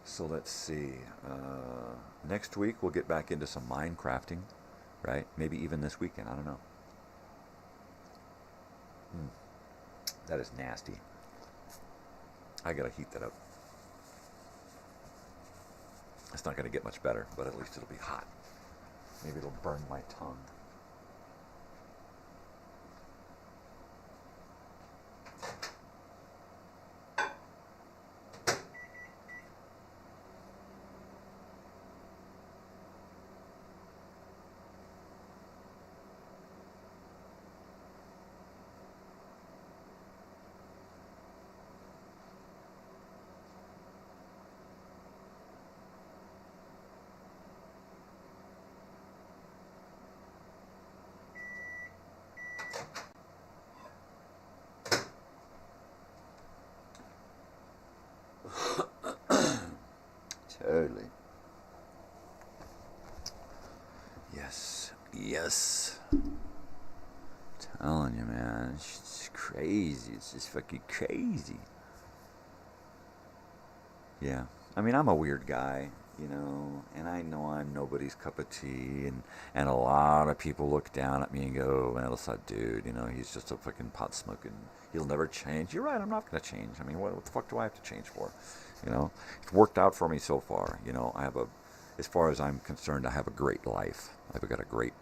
So let's see. Next week we'll get back into some Minecrafting, right? Maybe even this weekend. I don't know. That is nasty. I gotta heat that up. It's not gonna get much better, but at least it'll be hot. Maybe it'll burn my tongue. Totally. Yes. Telling you, man, it's crazy. It's just fucking crazy. Yeah. I mean, I'm a weird guy, you know, and I know I'm nobody's cup of tea, and a lot of people look down at me and go, well, it's that dude, you know, he's just a fucking pot smoking, he'll never change. You're right, I'm not going to change. I mean, what the fuck do I have to change for? You know, it's worked out for me so far. You know, as far as I'm concerned, I have a great life. I've got a great,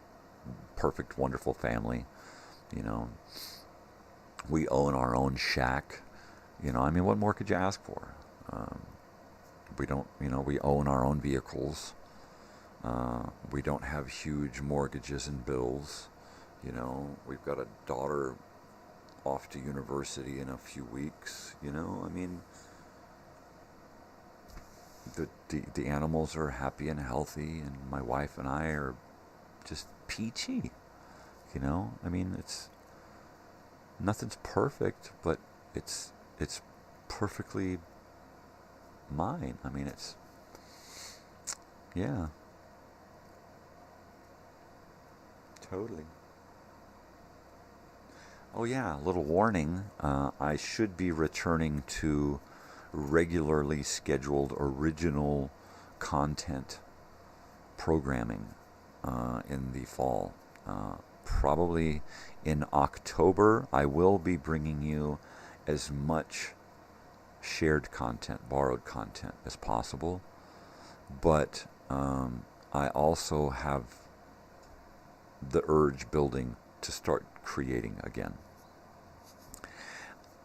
perfect, wonderful family. You know, we own our own shack. You know, I mean, what more could you ask for? We don't, you know, we own our own vehicles. We don't have huge mortgages and bills. You know, we've got a daughter off to university in a few weeks. You know, I mean, the animals are happy and healthy, and my wife and I are just peachy. You know, I mean, nothing's perfect, but it's perfectly mine. I mean, yeah, totally. Oh yeah, a little warning. I should be returning to regularly scheduled original content programming in the fall. Probably in October, I will be bringing you as much shared content, borrowed content as possible. But I also have the urge building to start creating again.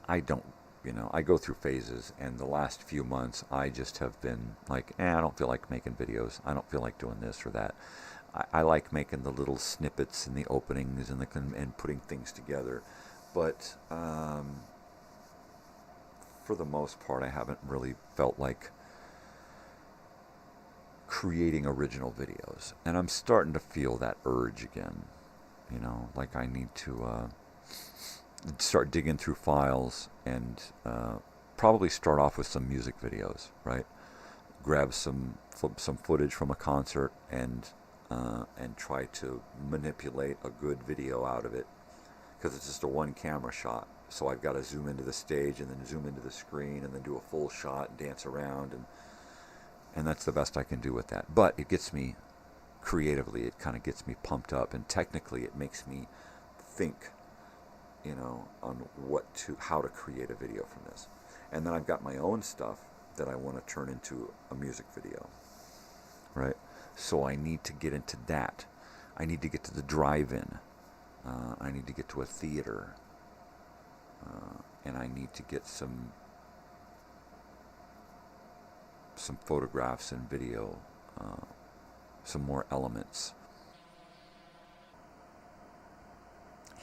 I don't, you know, I go through phases, and the last few months I just have been like, I don't feel like making videos. I don't feel like doing this or that. I like making the little snippets and the openings and putting things together. But for the most part, I haven't really felt like creating original videos. And I'm starting to feel that urge again. You know, like I need to start digging through files and probably start off with some music videos, right? Grab some footage from a concert and try to manipulate a good video out of it, because it's just a one camera shot. So I've got to zoom into the stage and then zoom into the screen and then do a full shot and dance around, and that's the best I can do with that. But it gets me creatively, it kind of gets me pumped up, and technically it makes me think, you know, on how to create a video from this. And then I've got my own stuff that I want to turn into a music video, right? So I need to get into that. I need to get to the drive-in. I need to get to a theater. And I need to get some photographs and video, some more elements.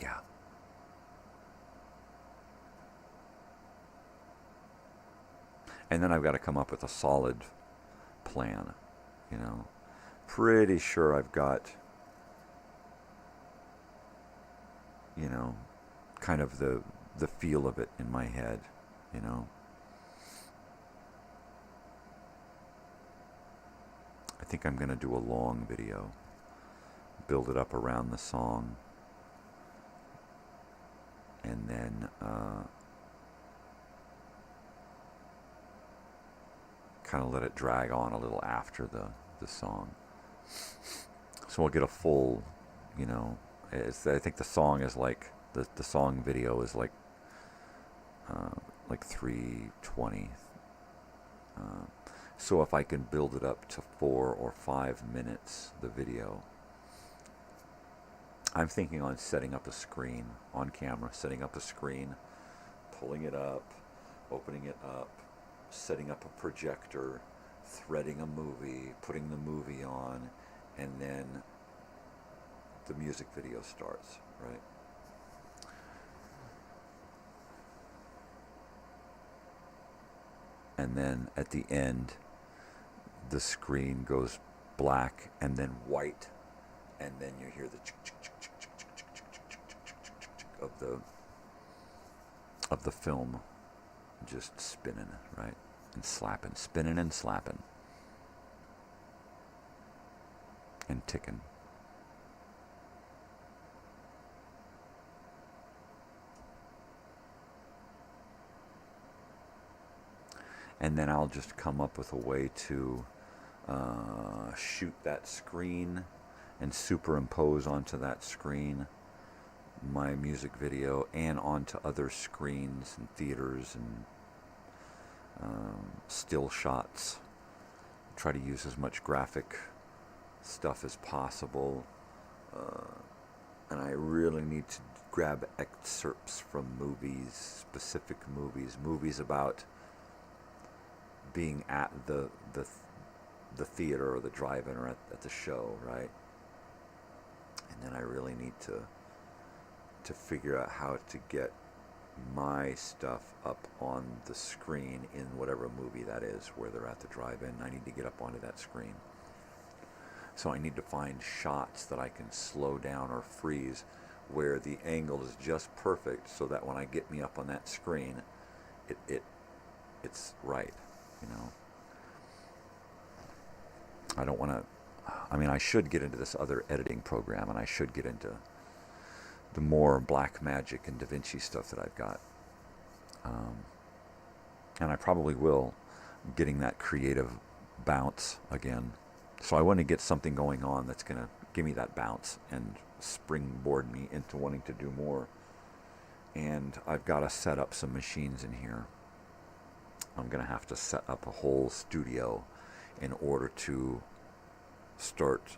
Yeah. And then I've got to come up with a solid plan, you know. Pretty sure I've got, you know, kind of the feel of it in my head, you know. I think I'm going to do a long video, build it up around the song, and then kind of let it drag on a little after the song. So we'll get a full, you know, I think the song is like, the song video is like 3:20. So if I can build it up to 4 or 5 minutes, the video, I'm thinking on setting up a screen on camera, setting up a screen, pulling it up, opening it up, setting up a projector, threading a movie, putting the movie on, and then the music video starts, right? And then at the end, the screen goes black and then white, and then you hear the of the film just spinning, right? And slapping, spinning and slapping. And ticking. and then I'll just come up with a way to shoot that screen and superimpose onto that screen my music video and onto other screens and theaters and still shots. Try to use as much graphic stuff as possible. And I really need to grab excerpts from movies, specific movies about being at the theater or the drive-in or at the show, right? And then I really need to figure out how to get my stuff up on the screen in whatever movie that is where they're at the drive-in. I need to get up onto that screen. So I need to find shots that I can slow down or freeze where the angle is just perfect so that when I get me up on that screen, it's right, you know. I don't want to, I mean, I should get into this other editing program, and I should get into the more black magic and Da Vinci stuff that I've got. And I probably will, getting that creative bounce again. So I want to get something going on that's going to give me that bounce and springboard me into wanting to do more. And I've got to set up some machines in here. I'm going to have to set up a whole studio in order to start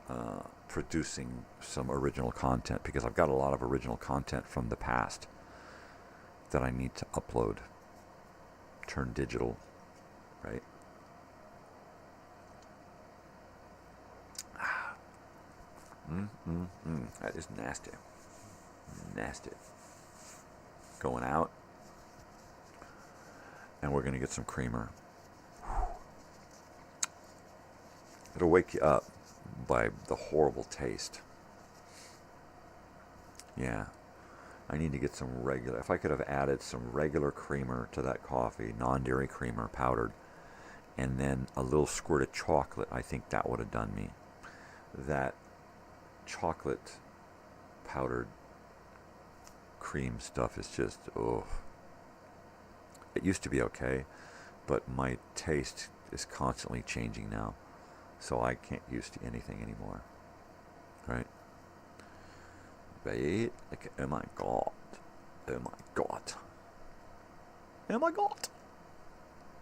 producing some original content, because I've got a lot of original content from the past that I need to upload, turn digital, right? That is nasty. Nasty. Going out, and we're going to get some creamer. It'll wake you up by the horrible taste. Yeah. I need to get some regular, if I could have added some regular creamer to that coffee, non-dairy creamer, powdered, and then a little squirt of chocolate, I think that would have done me. That chocolate powdered cream stuff is just, oh. It used to be okay, but my taste is constantly changing now. So I can't use to anything anymore. Right? Right? Like, oh my God. Oh my God. Oh my God.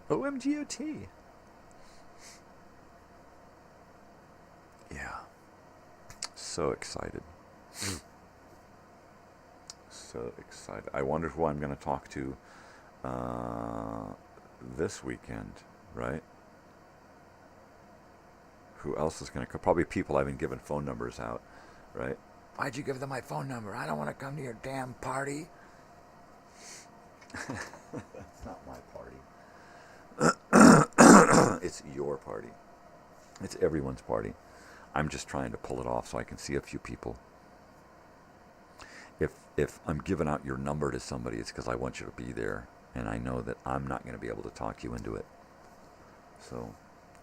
OMGOT. Yeah. So excited. So excited. I wonder who I'm going to talk to this weekend, right? Who else is going to come? Probably people I've been giving phone numbers out, right? Why'd you give them my phone number? I don't want to come to your damn party. It's not my party. It's your party. It's everyone's party. I'm just trying to pull it off so I can see a few people. If I'm giving out your number to somebody, it's because I want you to be there, and I know that I'm not going to be able to talk you into it. So,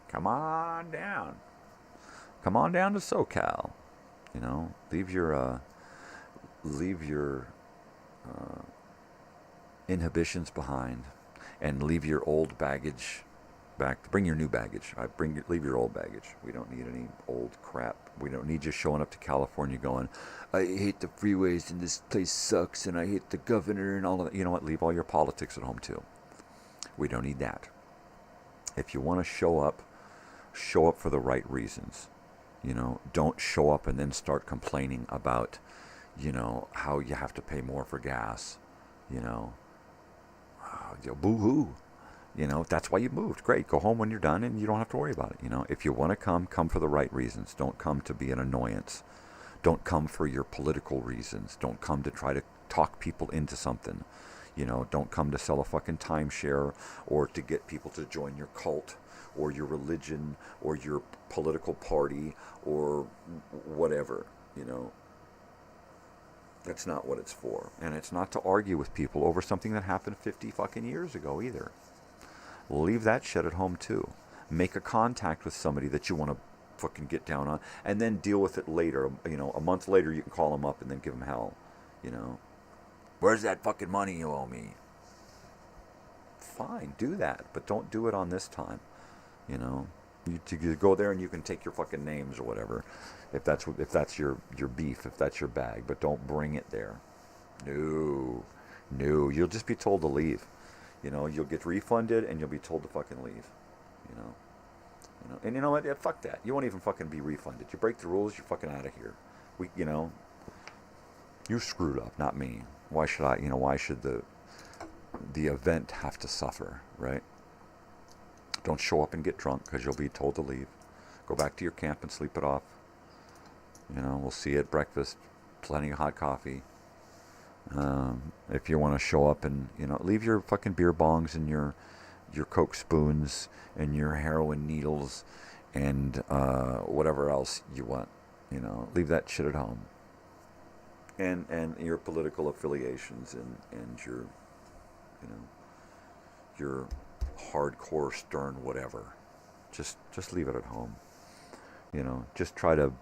come on down. Come on down to SoCal. You know, leave your inhibitions behind, and leave your old baggage back. Bring your new baggage. Leave your old baggage. We don't need any old crap. We don't need you showing up to California going, I hate the freeways and this place sucks and I hate the governor and all of that. You know what? Leave all your politics at home too. We don't need that. If you want to show up for the right reasons. You know, don't show up and then start complaining about, you know, how you have to pay more for gas. You know, boo-hoo. You know, that's why you moved. Great. Go home when you're done and you don't have to worry about it. You know, if you want to come for the right reasons. Don't come to be an annoyance. Don't come for your political reasons. Don't come to try to talk people into something. You know, don't come to sell a fucking timeshare or to get people to join your cult or your religion or your political party or whatever, you know. That's not what it's for. And it's not to argue with people over something that happened 50 fucking years ago either. Leave that shit at home too. Make a contact with somebody that you want to fucking get down on, and then deal with it later. You know, a month later you can call them up and then give them hell. You know, where's that fucking money you owe me? fine, do that, but don't do it on this time. You know, you go there and you can take your fucking names or whatever, if that's your beef, if that's your bag, but don't bring it there. No, you'll just be told to leave. You know, you'll get refunded and you'll be told to fucking leave. You know, and you know what? Yeah, fuck that. You won't even fucking be refunded. You break the rules, you're fucking out of here. You screwed up, not me. Why should I? Why should the event have to suffer, right? Don't show up and get drunk because you'll be told to leave. Go back to your camp and sleep it off. We'll see you at breakfast. Plenty of hot coffee. If you want to show up and, leave your fucking beer bongs and your Coke spoons and your heroin needles and whatever else you want. Leave that shit at home. And your political affiliations and your hardcore stern whatever. Just leave it at home. Just try to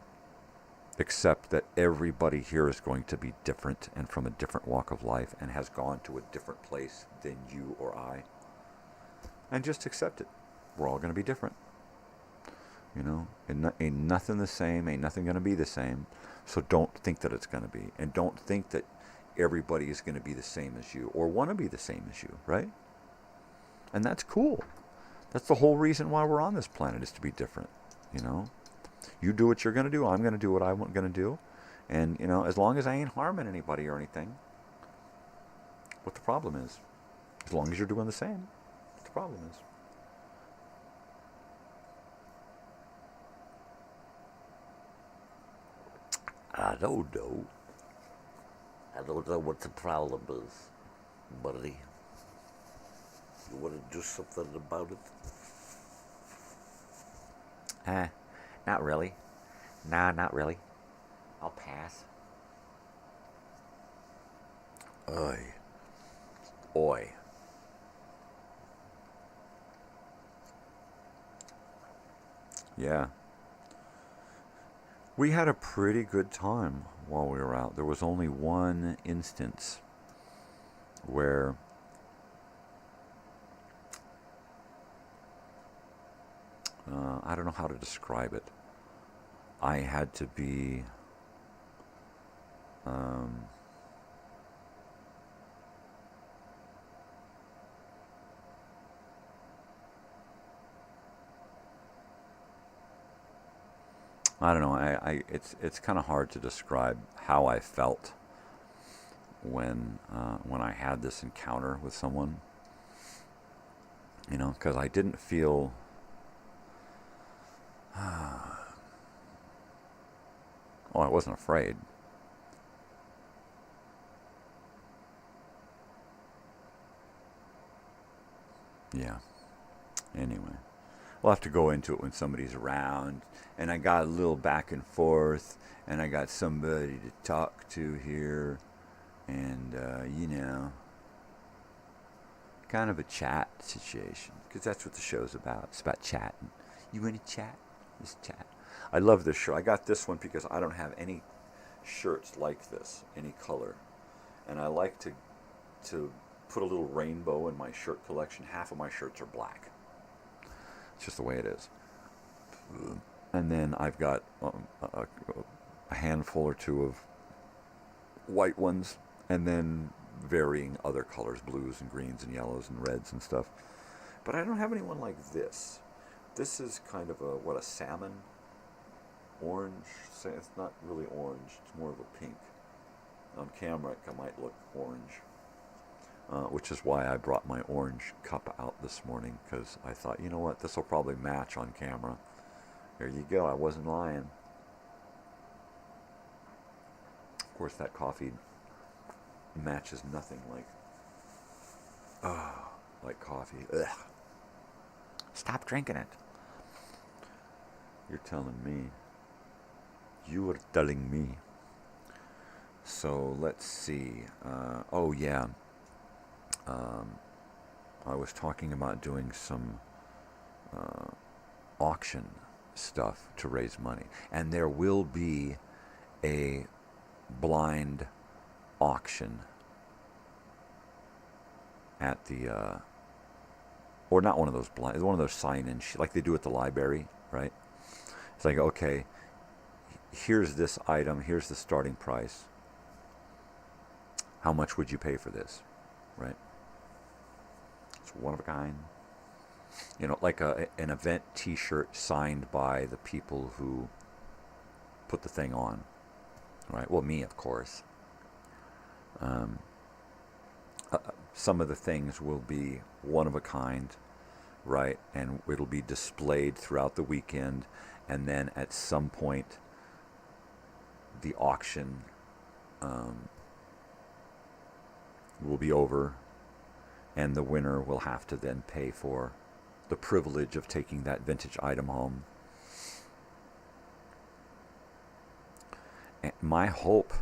accept that everybody here is going to be different and from a different walk of life and has gone to a different place than you or I. And just accept it. We're all going to be different. Ain't nothing the same, ain't nothing going to be the same. So don't think that it's going to be. And don't think that everybody is going to be the same as you or want to be the same as you, right? And that's cool. That's the whole reason why we're on this planet, is to be different, You do what you're going to do, I'm going to do what I'm going to do. And, as long as I ain't harming anybody or anything, what the problem is. As long as you're doing the same, what the problem is. I don't know. I don't know what the problem is, buddy. You want to do something about it? Not really. Nah, not really. I'll pass. Oi. Yeah. We had a pretty good time while we were out. There was only one instance where I don't know how to describe it. I had to be I don't know. It's kind of hard to describe how I felt when I had this encounter with someone. Because I didn't feel. I wasn't afraid. Yeah. Anyway. We'll have to go into it when somebody's around. And I got a little back and forth. And I got somebody to talk to here. And, kind of a chat situation. Because that's what the show's about. It's about chatting. You want to chat? Let's chat. I love this shirt. I got this one because I don't have any shirts like this, any color. And I like to put a little rainbow in my shirt collection. Half of my shirts are black. It's just the way it is. And then I've got a handful or two of white ones, and then varying other colors, blues and greens and yellows and reds and stuff. But I don't have anyone like this. This is kind of a salmon orange. It's not really orange. It's more of a pink. On camera, it might look orange. Which is why I brought my orange cup out this morning, because I thought, you know what, this will probably match on camera. There you go. I wasn't lying. Of course, that coffee matches nothing like coffee. Ugh. Stop drinking it. You're telling me. You are telling me. So let's see. I was talking about doing some auction stuff to raise money. And there will be a blind auction at the or not one of those blind, one of those sign-in, like they do at the library, right? It's like, okay, here's this item, here's the starting price. How much would you pay for this, right? It's one of a kind. You know, like an event T-shirt signed by the people who put the thing on, right? Well, me, of course. Some of the things will be one of a kind, right? And it'll be displayed throughout the weekend, and then at some point, the auction will be over, and the winner will have to then pay for the privilege of taking that vintage item home. And my hope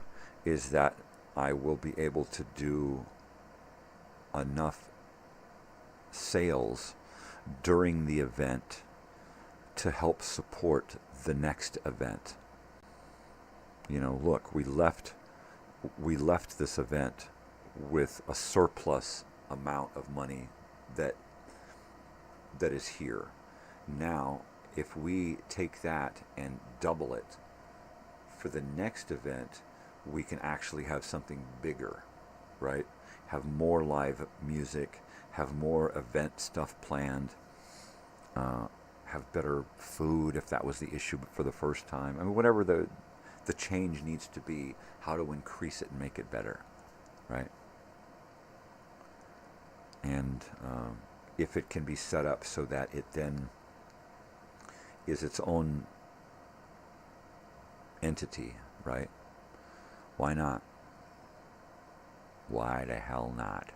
is that I will be able to do enough sales during the event to help support the next event. You know, look, we left this event with a surplus amount of money that is here. Now, if we take that and double it for the next event, we can actually have something bigger, right? Have more live music, have more event stuff planned, have better food if that was the issue for the first time. I mean, whatever the change needs to be, how to increase it and make it better, right? And if it can be set up so that it then is its own entity, right? Why not? Why the hell not?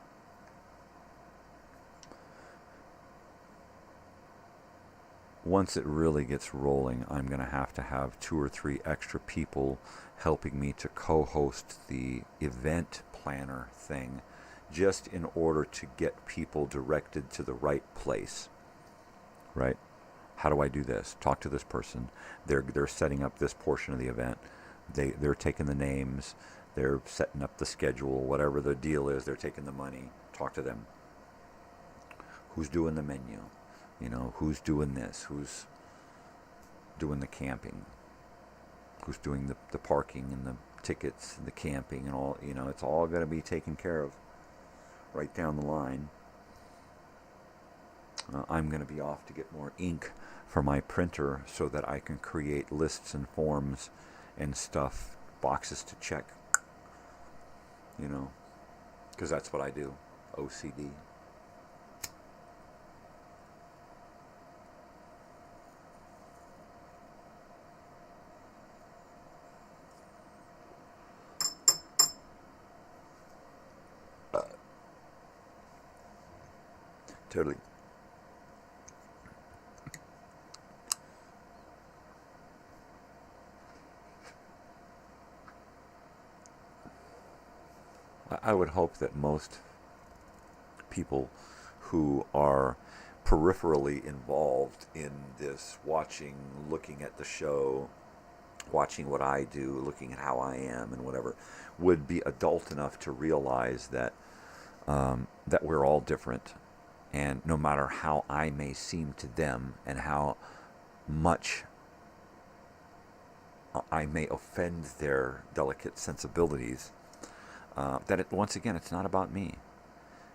Once it really gets rolling, I'm going to have 2 or 3 extra people helping me to co-host the event planner thing, just in order to get people directed to the right place, right? How do I do this? Talk to this person. They're setting up this portion of the event. They're taking the names. They're setting up the schedule. Whatever the deal is, they're taking the money. Talk to them. Who's doing the menu? You know, who's doing this? Who's doing the camping? Who's doing the parking and the tickets and the camping and all? You know, it's all going to be taken care of right down the line. I'm going to be off to get more ink for my printer so that I can create lists and forms and stuff, boxes to check, you know, because that's what I do, OCD. Totally. I would hope that most people who are peripherally involved in this, watching, looking at the show, watching what I do, looking at how I am and whatever, would be adult enough to realize that that we're all different. And no matter how I may seem to them and how much I may offend their delicate sensibilities, once again, it's not about me.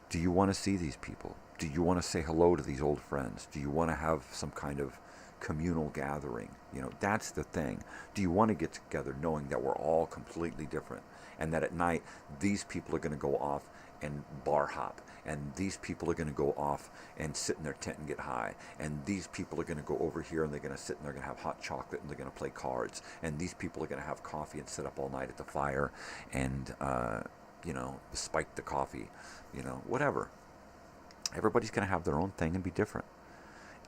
Do you want to see these people? Do you want to say hello to these old friends? Do you want to have some kind of communal gathering? You know, that's the thing. Do you want to get together knowing that we're all completely different, and that at night these people are going to go off and bar hop, and these people are going to go off and sit in their tent and get high, and these people are going to go over here and they're going to sit and they're going to have hot chocolate and they're going to play cards, and these people are going to have coffee and sit up all night at the fire and you know, spike the coffee, you know, whatever. Everybody's going to have their own thing and be different.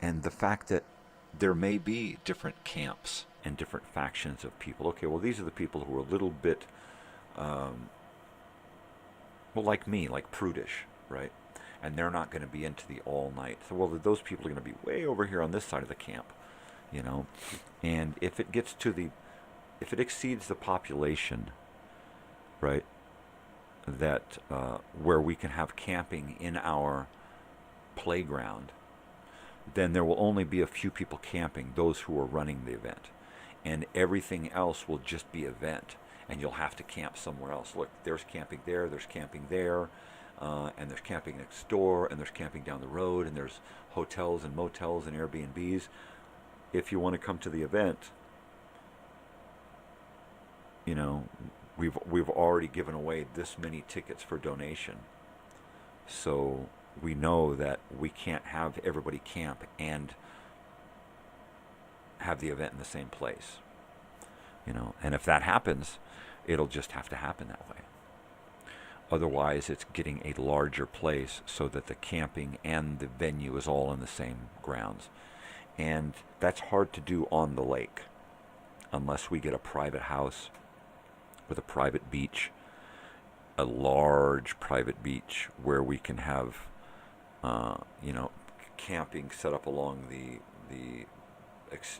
And the fact that there may be different camps and different factions of people. Okay, well, these are the people who are a little bit well, like me, like prudish, right? And they're not going to be into the all night. So, well, those people are going to be way over here on this side of the camp, you know. And if it gets to if it exceeds the population, right, that where we can have camping in our playground, then there will only be a few people camping, those who are running the event. And everything else will just be event. And you'll have to camp somewhere else. Look, there's camping there, and there's camping next door, and there's camping down the road, and there's hotels and motels and Airbnbs. If you want to come to the event, you know, we've already given away this many tickets for donation. So we know that we can't have everybody camp and have the event in the same place. You know, and if that happens, it'll just have to happen that way. Otherwise, it's getting a larger place so that the camping and the venue is all in the same grounds. And that's hard to do on the lake unless we get a private house with a private beach, a large private beach where we can have, you know, camping set up along the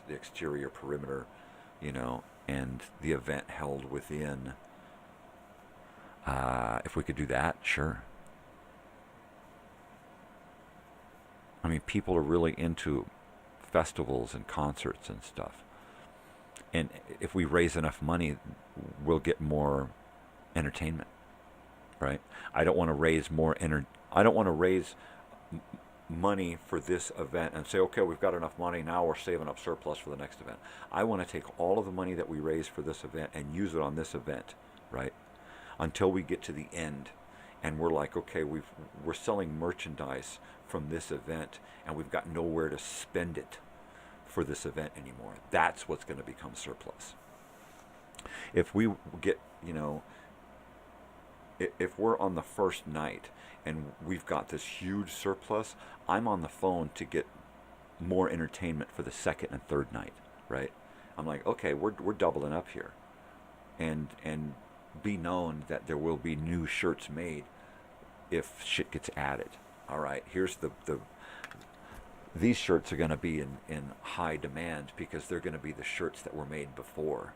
exterior perimeter, you know, and the event held within. If we could do that, sure. I mean, people are really into festivals and concerts and stuff. And if we raise enough money, we'll get more entertainment, right? I don't want to raise money for this event and say, okay, we've got enough money, now we're saving up surplus for the next event. I want to take all of the money that we raise for this event and use it on this event, right? Until we get to the end and we're like, okay, we're selling merchandise from this event and we've got nowhere to spend it for this event anymore. That's what's going to become surplus. If we get, you know, if we're on the first night and we've got this huge surplus, I'm on the phone to get more entertainment for the second and third night, right? I'm like, okay, we're doubling up here. And be known that there will be new shirts made if shit gets added. All right, here's these shirts are going to be in high demand because they're going to be the shirts that were made before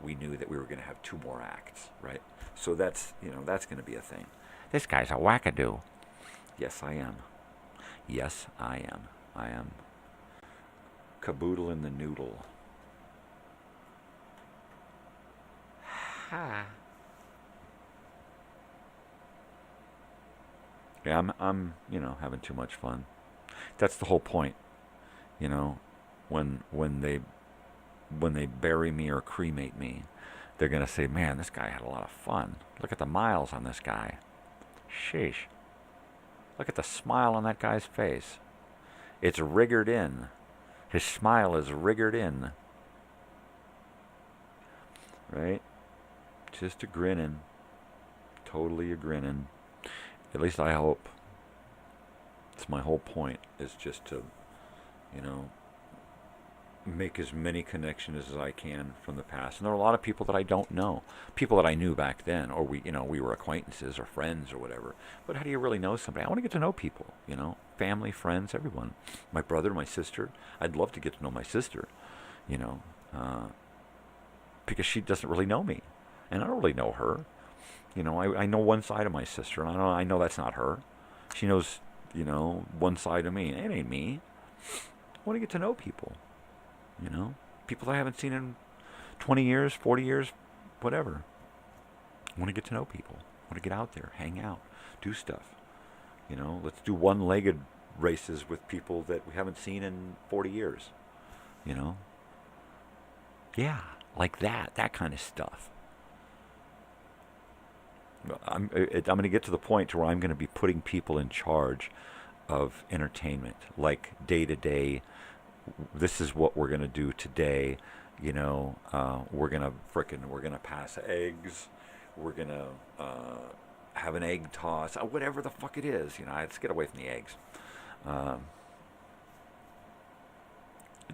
we knew that we were going to have 2 more acts, right? So that's, you know, that's going to be a thing. This guy's a wackadoo. Yes, I am. Yes, I am. I am caboodle in the noodle. Ha. Yeah, I'm, you know, having too much fun. That's the whole point, you know. When they bury me or cremate me, they're gonna say, "Man, this guy had a lot of fun. Look at the miles on this guy. Sheesh. Look at the smile on that guy's face. It's rigged in. His smile is rigged in. Right? Just a grinning. Totally a grinning. At least I hope. It's my whole point, is just to, you know, make as many connections as I can from the past. And there are a lot of people that I don't know. People that I knew back then, or we were acquaintances or friends or whatever. But how do you really know somebody? I want to get to know people, you know, family, friends, everyone. My brother, my sister. I'd love to get to know my sister, you know, because she doesn't really know me. And I don't really know her. You know, I know one side of my sister, and I know that's not her. She knows, you know, one side of me. It ain't me. I want to get to know people, you know. People that I haven't seen in 20 years, 40 years, whatever. I want to get to know people. I want to get out there, hang out, do stuff. You know, let's do one-legged races with people that we haven't seen in 40 years, you know. Yeah, like that kind of stuff. I'm going to get to the point where I'm going to be putting people in charge of entertainment, like day to day. This is what we're going to do today. You know, we're going to pass eggs. We're going to have an egg toss. Whatever the fuck it is, you know. Let's get away from the eggs.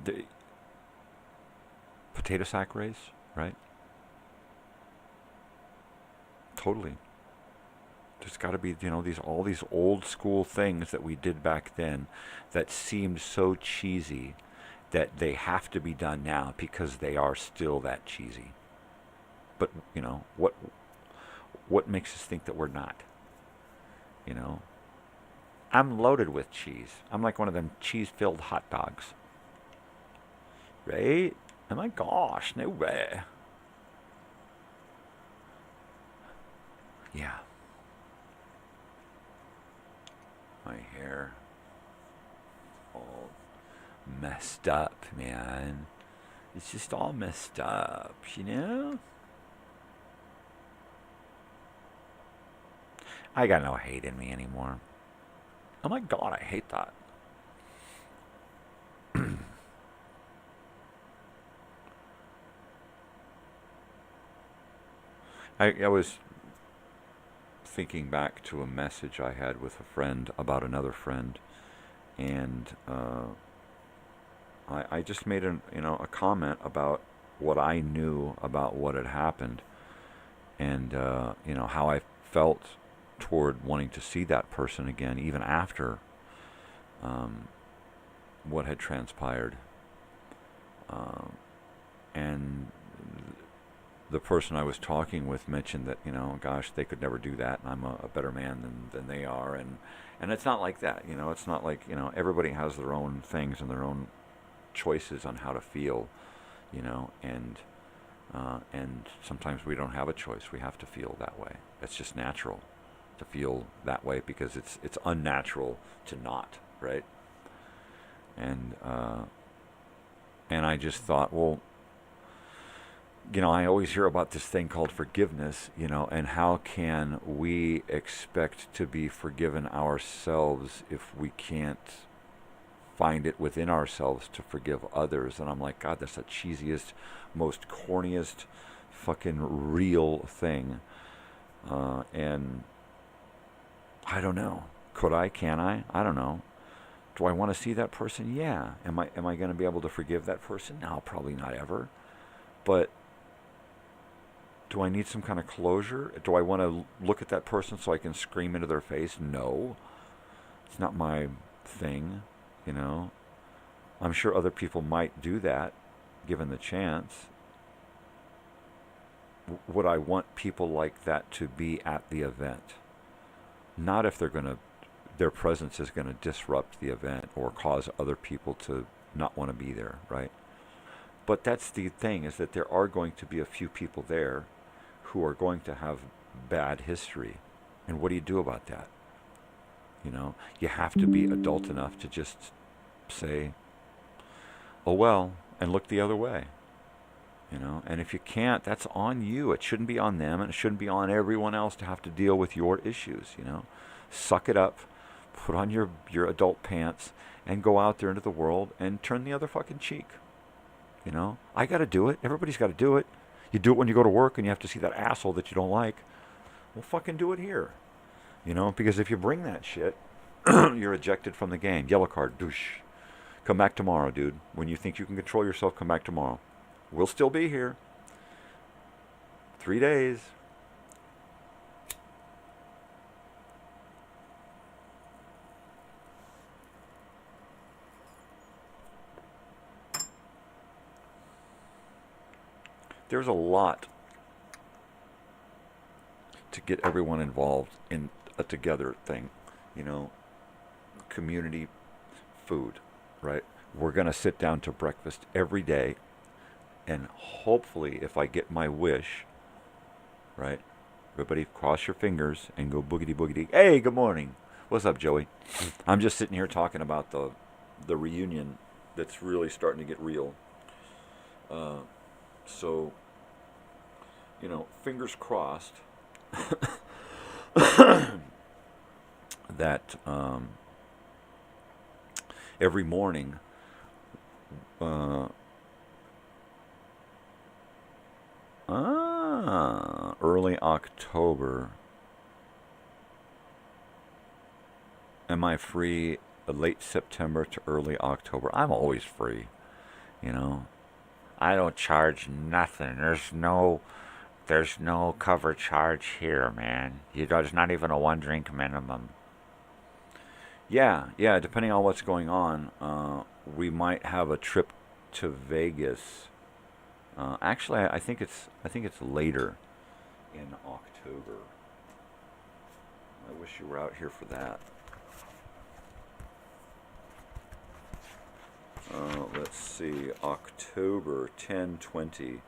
The potato sack race, right? Totally. There's got to be, you know, all these old school things that we did back then that seemed so cheesy that they have to be done now because they are still that cheesy. But, you know, what makes us think that we're not? You know, I'm loaded with cheese. I'm like one of them cheese-filled hot dogs. Right? Oh my gosh, no way. Yeah. My hair all messed up, man. It's just all messed up, you know? I got no hate in me anymore. Oh my God, I hate that. I was thinking back to a message I had with a friend about another friend, and I just made a comment about what I knew about what had happened, and how I felt toward wanting to see that person again, even after what had transpired, and the person I was talking with mentioned that, gosh, they could never do that, and I'm a better man than they are, and it's not like that, it's not like, everybody has their own things and their own choices on how to feel, and sometimes we don't have a choice. We have to feel that way. It's just natural to feel that way because it's unnatural to not, right? And I just thought, well, I always hear about this thing called forgiveness, and how can we expect to be forgiven ourselves if we can't find it within ourselves to forgive others? And I'm like, God, that's the cheesiest, most corniest, fucking real thing. And I don't know. Could I? Can I? I don't know. Do I want to see that person? Yeah. Am I going to be able to forgive that person? No, probably not ever. But do I need some kind of closure? Do I want to look at that person so I can scream into their face? No. It's not my thing, I'm sure other people might do that, given the chance. Would I want people like that to be at the event? Not if their presence is going to disrupt the event or cause other people to not want to be there, right? But that's the thing, is that there are going to be a few people there who are going to have bad history. And what do you do about that? You have to be adult enough to just say, oh well, and look the other way. And if you can't, that's on you. It shouldn't be on them, and it shouldn't be on everyone else to have to deal with your issues, Suck it up, put on your adult pants, and go out there into the world and turn the other fucking cheek. I got to do it. Everybody's got to do it. You do it when you go to work and you have to see that asshole that you don't like. Well, fucking do it here. Because if you bring that shit, you're ejected from the game. Yellow card, douche. Come back tomorrow, dude. When you think you can control yourself, come back tomorrow. We'll still be here. 3 days. There's a lot to get everyone involved in a together thing, community food, right? We're going to sit down to breakfast every day, and hopefully if I get my wish, right? Everybody cross your fingers and go boogity boogity. Hey, good morning. What's up, Joey? I'm just sitting here talking about the reunion that's really starting to get real. So, fingers crossed that every morning early October, am I free late September to early October? I'm always free, I don't charge nothing. There's no cover charge here, man. There's not even a 1 drink minimum. Yeah, depending on what's going on, we might have a trip to Vegas. Actually, I think it's later in October. I wish you were out here for that. Let's see, October 10/20,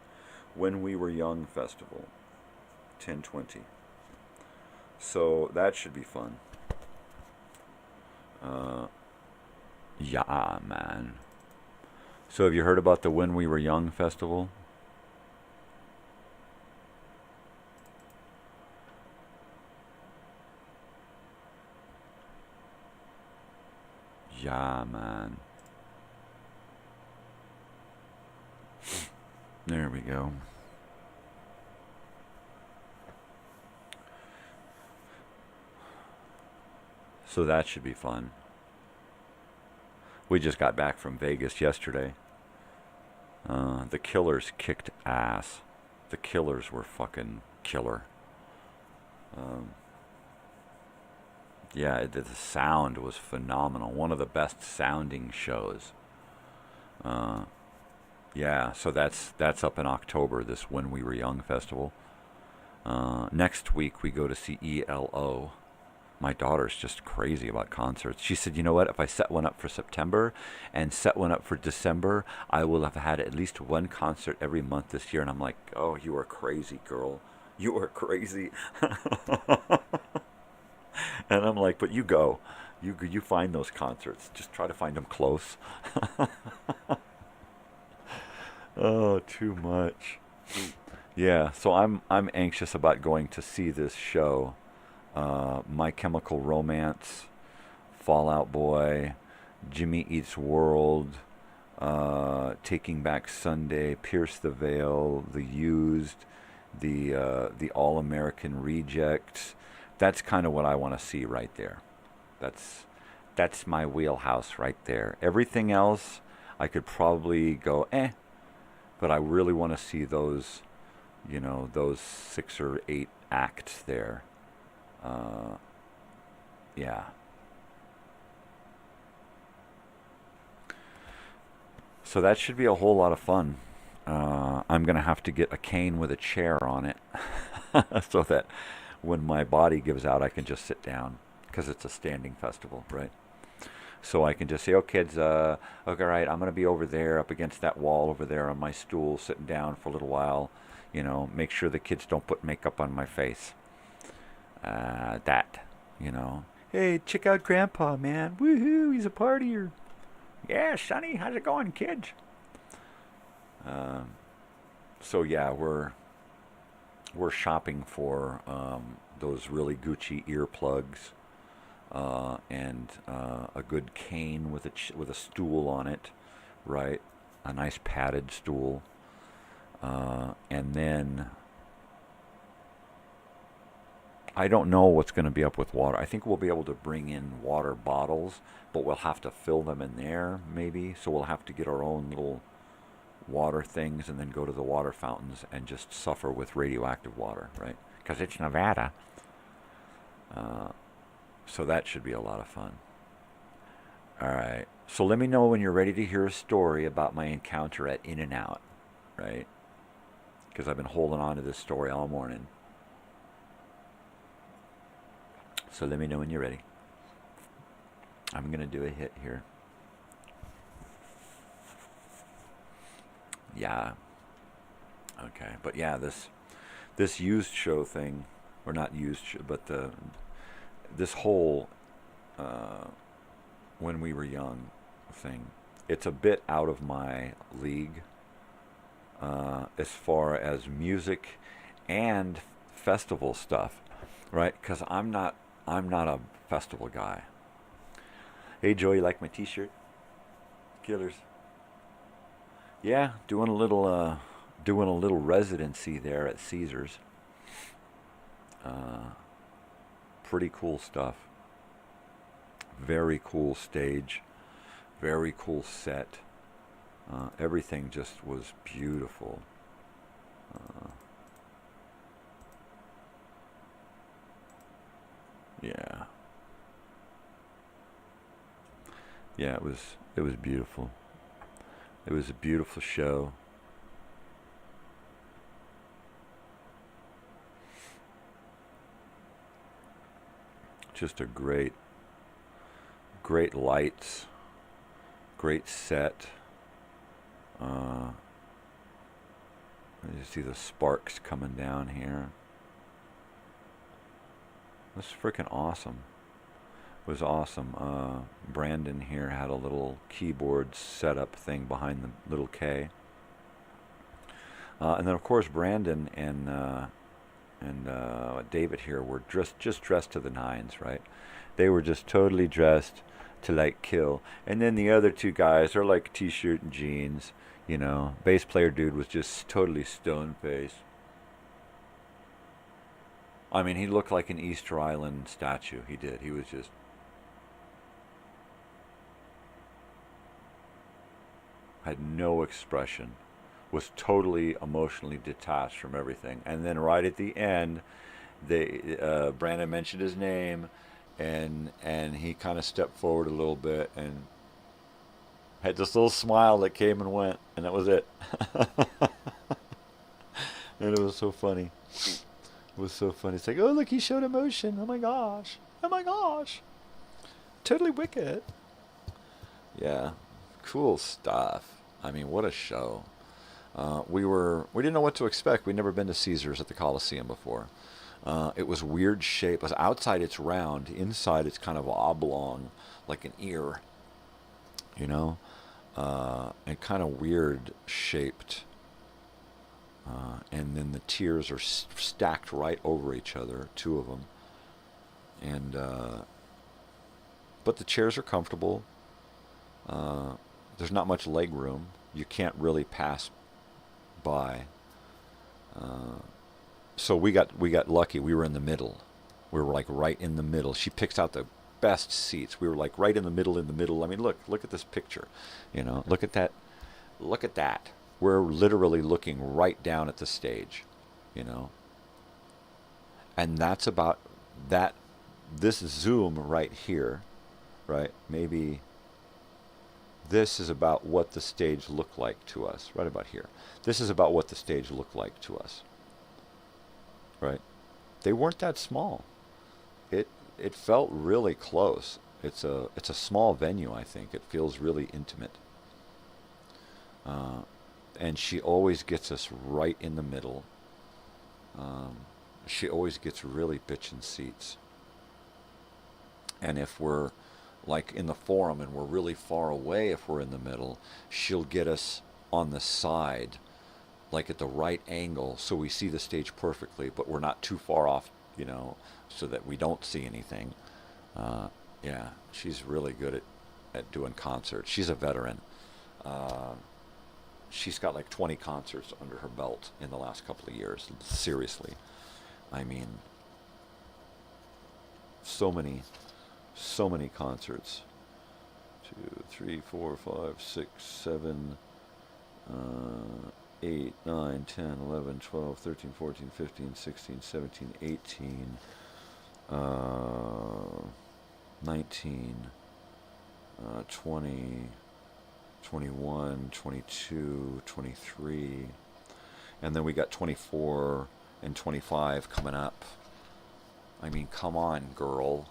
When We Were Young Festival, 10/20. So that should be fun. Yeah, man. So have you heard about the When We Were Young Festival? Yeah, man. There we go. So that should be fun. We just got back from Vegas yesterday. The Killers kicked ass. The Killers were fucking killer. Yeah, the sound was phenomenal. One of the best sounding shows. Yeah, so that's up in October, this When We Were Young festival. Next week we go to see ELO. My daughter's just crazy about concerts. She said, you know what, if I set one up for September and set one up for December, I will have had at least one concert every month this year. And I'm like, oh, you are crazy, girl. You are crazy. And I'm like, but you go. You find those concerts. Just try to find them close. Oh, too much. Yeah, so I'm anxious about going to see this show. My Chemical Romance, Fall Out Boy, Jimmy Eats World, Taking Back Sunday, Pierce the Veil, The Used, the All American Rejects. That's kind of what I want to see right there. That's my wheelhouse right there. Everything else, I could probably go, but I really want to see those, those 6 or 8 acts there. Yeah. So that should be a whole lot of fun. I'm going to have to get a cane with a chair on it so that when my body gives out, I can just sit down, because it's a standing festival, right? So I can just say, oh, kids, okay, right, I'm going to be over there up against that wall over there on my stool, sitting down for a little while, make sure the kids don't put makeup on my face. Hey, check out Grandpa, man. Woohoo, he's a partier. Yeah, Sonny, how's it going, kids? So yeah, we're shopping for those really Gucci earplugs, and a good cane with a stool on it, right? A nice padded stool, and then I don't know what's going to be up with water. I think we'll be able to bring in water bottles, but we'll have to fill them in there, maybe. So we'll have to get our own little water things and then go to the water fountains and just suffer with radioactive water, right? Because it's Nevada. So that should be a lot of fun. All right. So let me know when you're ready to hear a story about my encounter at In-N-Out, right? Because I've been holding on to this story all morning. So let me know when you're ready. I'm going to do a hit here. Yeah. Okay. But yeah, this used show thing, or not used show, but this whole When We Were Young thing, it's a bit out of my league as far as music and festival stuff, right? Because I'm not a festival guy. Hey Joe, you like my t-shirt? Killers. Yeah, doing a little residency there at Caesars. Pretty cool stuff. Very cool stage. Very cool set. Everything just was beautiful. Yeah. Yeah, it was beautiful. It was a beautiful show. Just a great lights, great set. You see the sparks coming down here. This is freaking awesome. It was awesome. Brandon here had a little keyboard setup thing behind the little K. And then, of course, Brandon and David here were just dressed to the nines, right? They were just totally dressed to, like, kill. And then the other two guys are like t-shirt and jeans, you know. Bass player dude was just totally stone-faced. I mean, he looked like an Easter Island statue. He did. He was just... had no expression. Was totally emotionally detached from everything. And then right at the end, Brandon mentioned his name, and he kind of stepped forward a little bit and had this little smile that came and went, and that was it. And it was so funny. It was so funny. It's like, oh, look, he showed emotion. Oh my gosh. Oh my gosh. Totally wicked. Yeah. Cool stuff. I mean, what a show. We didn't know what to expect. We'd never been to Caesars at the Coliseum before. It was weird shape. Outside it's round. Inside it's kind of oblong, like an ear. You know? And kind of weird shaped. And then the tiers are stacked right over each other, two of them. And but the chairs are comfortable. There's not much leg room. You can't really pass by. So we got lucky. We were in the middle. We were like right in the middle. She picks out the best seats. We were like right in the middle. I mean, look at this picture. You know, look at that. Look at that. We're literally looking right down at the stage, you know. And that's about that. This zoom right here, right? Maybe this is about what the stage looked like to us, right about here. This is about what the stage looked like to us, right? They weren't that small. It felt really close. It's a small venue, I think. It feels really intimate. And she always gets us right in the middle. She always gets really bitchin' seats. And if we're like in the forum and we're really far away, if we're in the middle, she'll get us on the side, like at the right angle, so we see the stage perfectly, but we're not too far off, you know, so that we don't see anything. Yeah, she's really good at doing concerts. She's a veteran. She's got like 20 concerts under her belt in the last couple of years. Seriously. I mean, so many concerts. 2, 3, 4, 5, 6, 7, 8, 9, 10, 11, 12, 13, 14, 15, 16, 17, 18, 19, 20, 21, 22, 23, and then we got 24 and 25 coming up. I mean, come on, girl.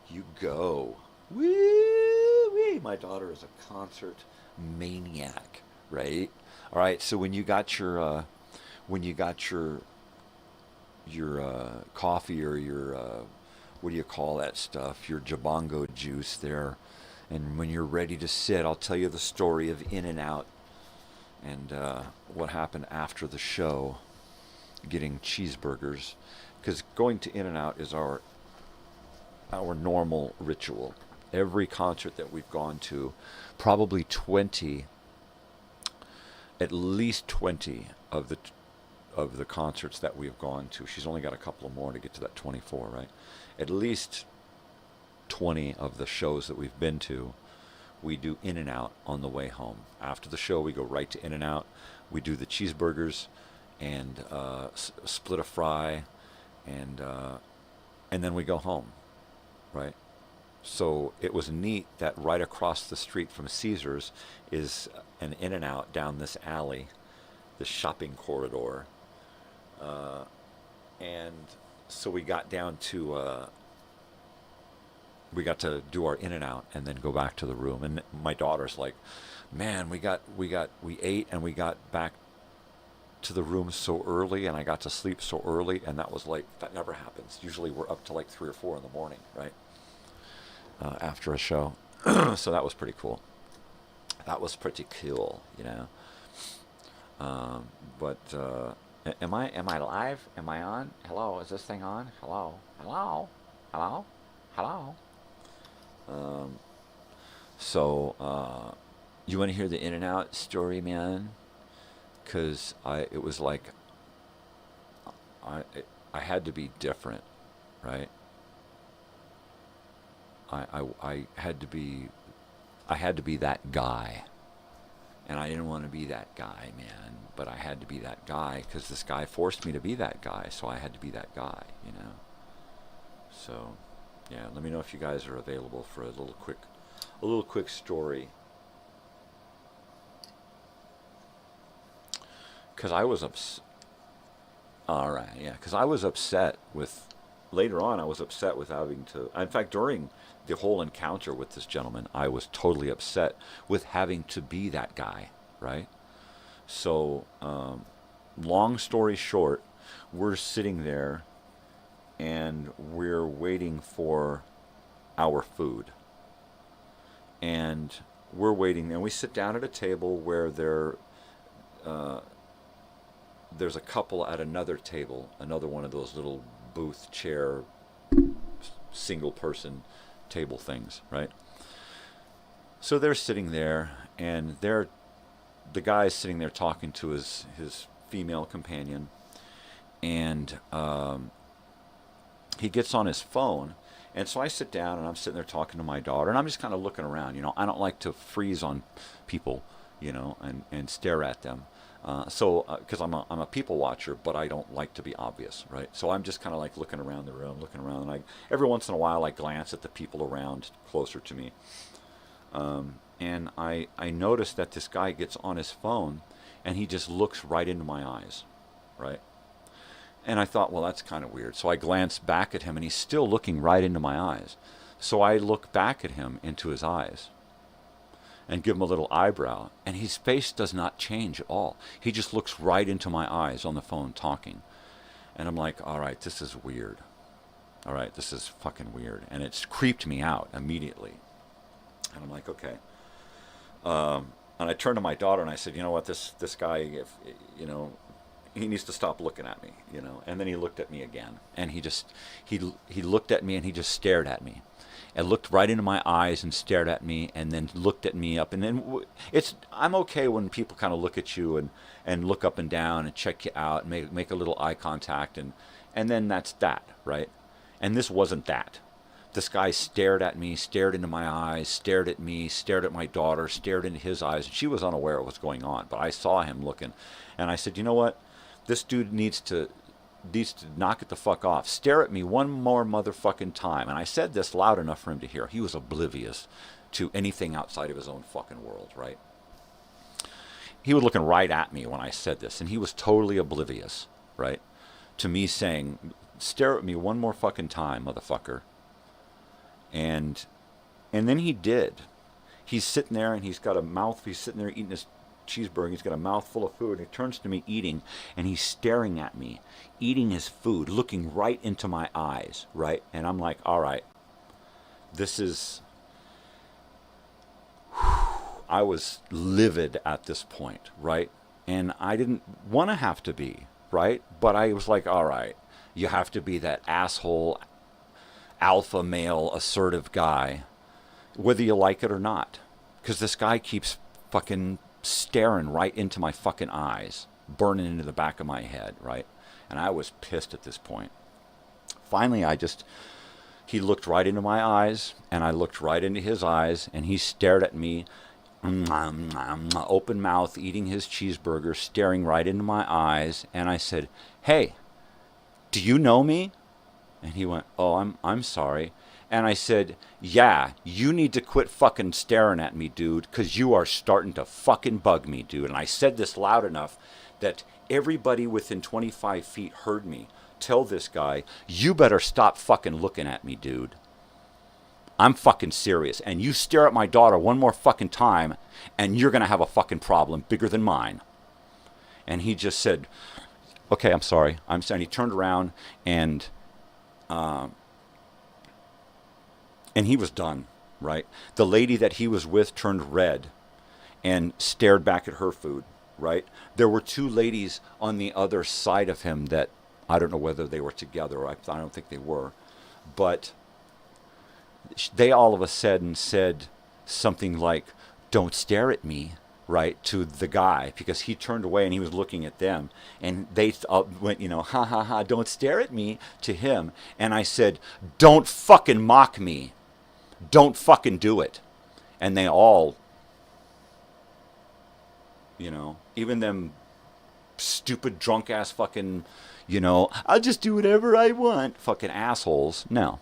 You go. Woo-wee. My daughter is a concert maniac, right? All right, so when you got your coffee or your what do you call that stuff? Your Jabongo juice there. And when you're ready to sit, I'll tell you the story of In-N-Out and what happened after the show, getting cheeseburgers. Because going to In-N-Out is our normal ritual. Every concert that we've gone to, probably 20, at least 20 of the concerts that we've gone to. She's only got a couple of more to get to that 24, right? At least 20 of the shows that we've been to, we do In-N-Out on the way home. After the show, we go right to In-N-Out. We do the cheeseburgers and split a fry, and then we go home, right? So it was neat that right across the street from Caesars is an In-N-Out down this alley, this shopping corridor, and so we got down to we got to do our in and out and then go back to the room. And my daughter's like, man, we ate and we got back to the room so early, and I got to sleep so early, and that was like, that never happens. Usually we're up to like 3 or 4 in the morning, right? After a show. So that was pretty cool. That was pretty cool, you know. But am I live? Am I on? Hello, is this thing on? Hello? Hello? Hello? Hello? So you want to hear the in and out story, man? Because it was like I had to be different, right? I had to be that guy, and I didn't want to be that guy, man. But I had to be that guy because this guy forced me to be that guy, so I had to be that guy, you know. So, yeah, let me know if you guys are available for a little quick story. Because I was upset. All right, yeah. Because I was upset with. Later on, I was upset with having to. In fact, during the whole encounter with this gentleman, I was totally upset with having to be that guy, right? So, long story short, we're sitting there, and we're waiting for our food. And we're waiting, and we sit down at a table where there's a couple at another table, another one of those little booth chair, single person table things, right? So they're sitting there, and the guy's sitting there talking to his female companion, and he gets on his phone. And so I sit down, and I'm sitting there talking to my daughter, and I'm just kind of looking around. You know, I don't like to freeze on people, you know, and stare at them. Because I'm a people watcher, but I don't like to be obvious, right? So I'm just kind of like looking around the room, and every once in a while I glance at the people around closer to me. And I notice that this guy gets on his phone, and he just looks right into my eyes, right? And I thought, well, that's kind of weird. So I glanced back at him, and he's still looking right into my eyes. So I look back at him into his eyes and give him a little eyebrow, and his face does not change at all. He just looks right into my eyes on the phone talking. And I'm like, all right, this is weird. All right, this is fucking weird. And it's creeped me out immediately. And I'm like, okay. And I turned to my daughter, and I said, you know what, this guy, he needs to stop looking at me, you know. And then he looked at me again, and he looked at me, and he just stared at me. And looked right into my eyes and stared at me, and then looked at me up. And then I'm okay when people kind of look at you and look up and down and check you out and make a little eye contact, and then that's that, right? And this wasn't that. This guy stared at me, stared into my eyes, stared at me, stared at my daughter, stared into his eyes. And she was unaware of what's going on, but I saw him looking, and I said, you know what? This dude needs to knock it the fuck off. Stare at me one more motherfucking time. And I said this loud enough for him to hear. He was oblivious to anything outside of his own fucking world, right? He was looking right at me when I said this, and he was totally oblivious, right, to me saying, stare at me one more fucking time, motherfucker. And then he did. He's sitting there, and he's sitting there eating his cheeseburger. He's got a mouthful of food. He turns to me eating, and he's staring at me, eating his food, looking right into my eyes, right? And I'm like, all right, this is... I was livid at this point, right? And I didn't want to have to be, right? But I was like, all right, you have to be that asshole, alpha male, assertive guy, whether you like it or not. Because this guy keeps fucking staring right into my fucking eyes, burning into the back of my head, right? And I was pissed at this point. Finally, he looked right into my eyes, and I looked right into his eyes, and he stared at me, open mouth, eating his cheeseburger, staring right into my eyes, and I said, hey, do you know me? And he went, oh, I'm sorry. And I said, yeah, you need to quit fucking staring at me, dude, because you are starting to fucking bug me, dude. And I said this loud enough that everybody within 25 feet heard me tell this guy, you better stop fucking looking at me, dude. I'm fucking serious. And you stare at my daughter one more fucking time, and you're going to have a fucking problem bigger than mine. And he just said, okay, I'm sorry. I'm sorry. And he turned around, and he was done, right? The lady that he was with turned red and stared back at her food, right? There were two ladies on the other side of him that I don't know whether they were together. Or I don't think they were. But they all of a sudden said something like, don't stare at me, right, to the guy, because he turned away and he was looking at them. And they went, ha, ha, ha, don't stare at me, to him. And I said, don't fucking mock me. Don't fucking do it. And they all, even them stupid, drunk-ass fucking, I'll just do whatever I want, fucking assholes. No.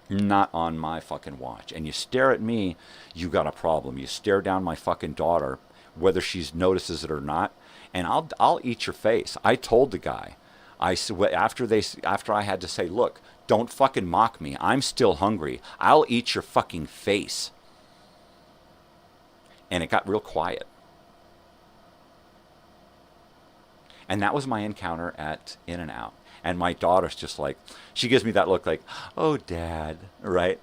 Not on my fucking watch. And you stare at me, you got a problem. You stare down my fucking daughter, whether she notices it or not, and I'll eat your face. I told the guy, after I had to say, look, don't fucking mock me. I'm still hungry. I'll eat your fucking face. And it got real quiet. And that was my encounter at In-N-Out. And my daughter's just like, she gives me that look like, oh, Dad, right?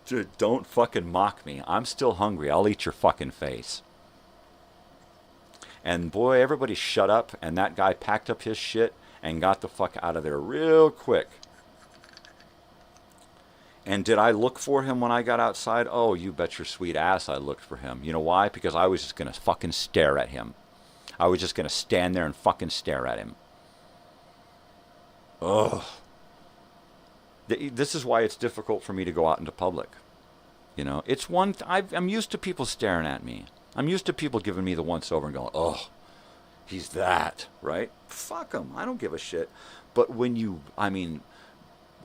Dude, don't fucking mock me. I'm still hungry. I'll eat your fucking face. And boy, everybody shut up, and that guy packed up his shit and got the fuck out of there real quick. And did I look for him when I got outside? Oh, you bet your sweet ass I looked for him. You know why? Because I was just going to fucking stare at him. I was just going to stand there and fucking stare at him. Ugh. This is why it's difficult for me to go out into public. It's I'm used to people staring at me. I'm used to people giving me the once-over and going, oh, he's that, right? Fuck him. I don't give a shit. But when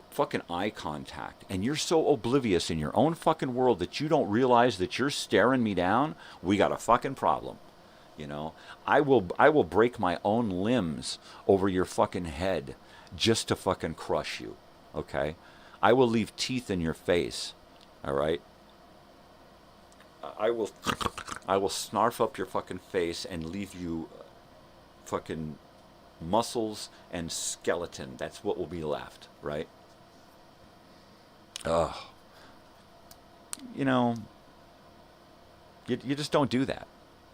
fucking eye contact, and you're so oblivious in your own fucking world that you don't realize that you're staring me down, we got a fucking problem. I will break my own limbs over your fucking head just to fucking crush you, okay? I will leave teeth in your face, all right? I will snarf up your fucking face and leave you fucking muscles and skeleton. That's what will be left, right? Ugh. You just don't do that.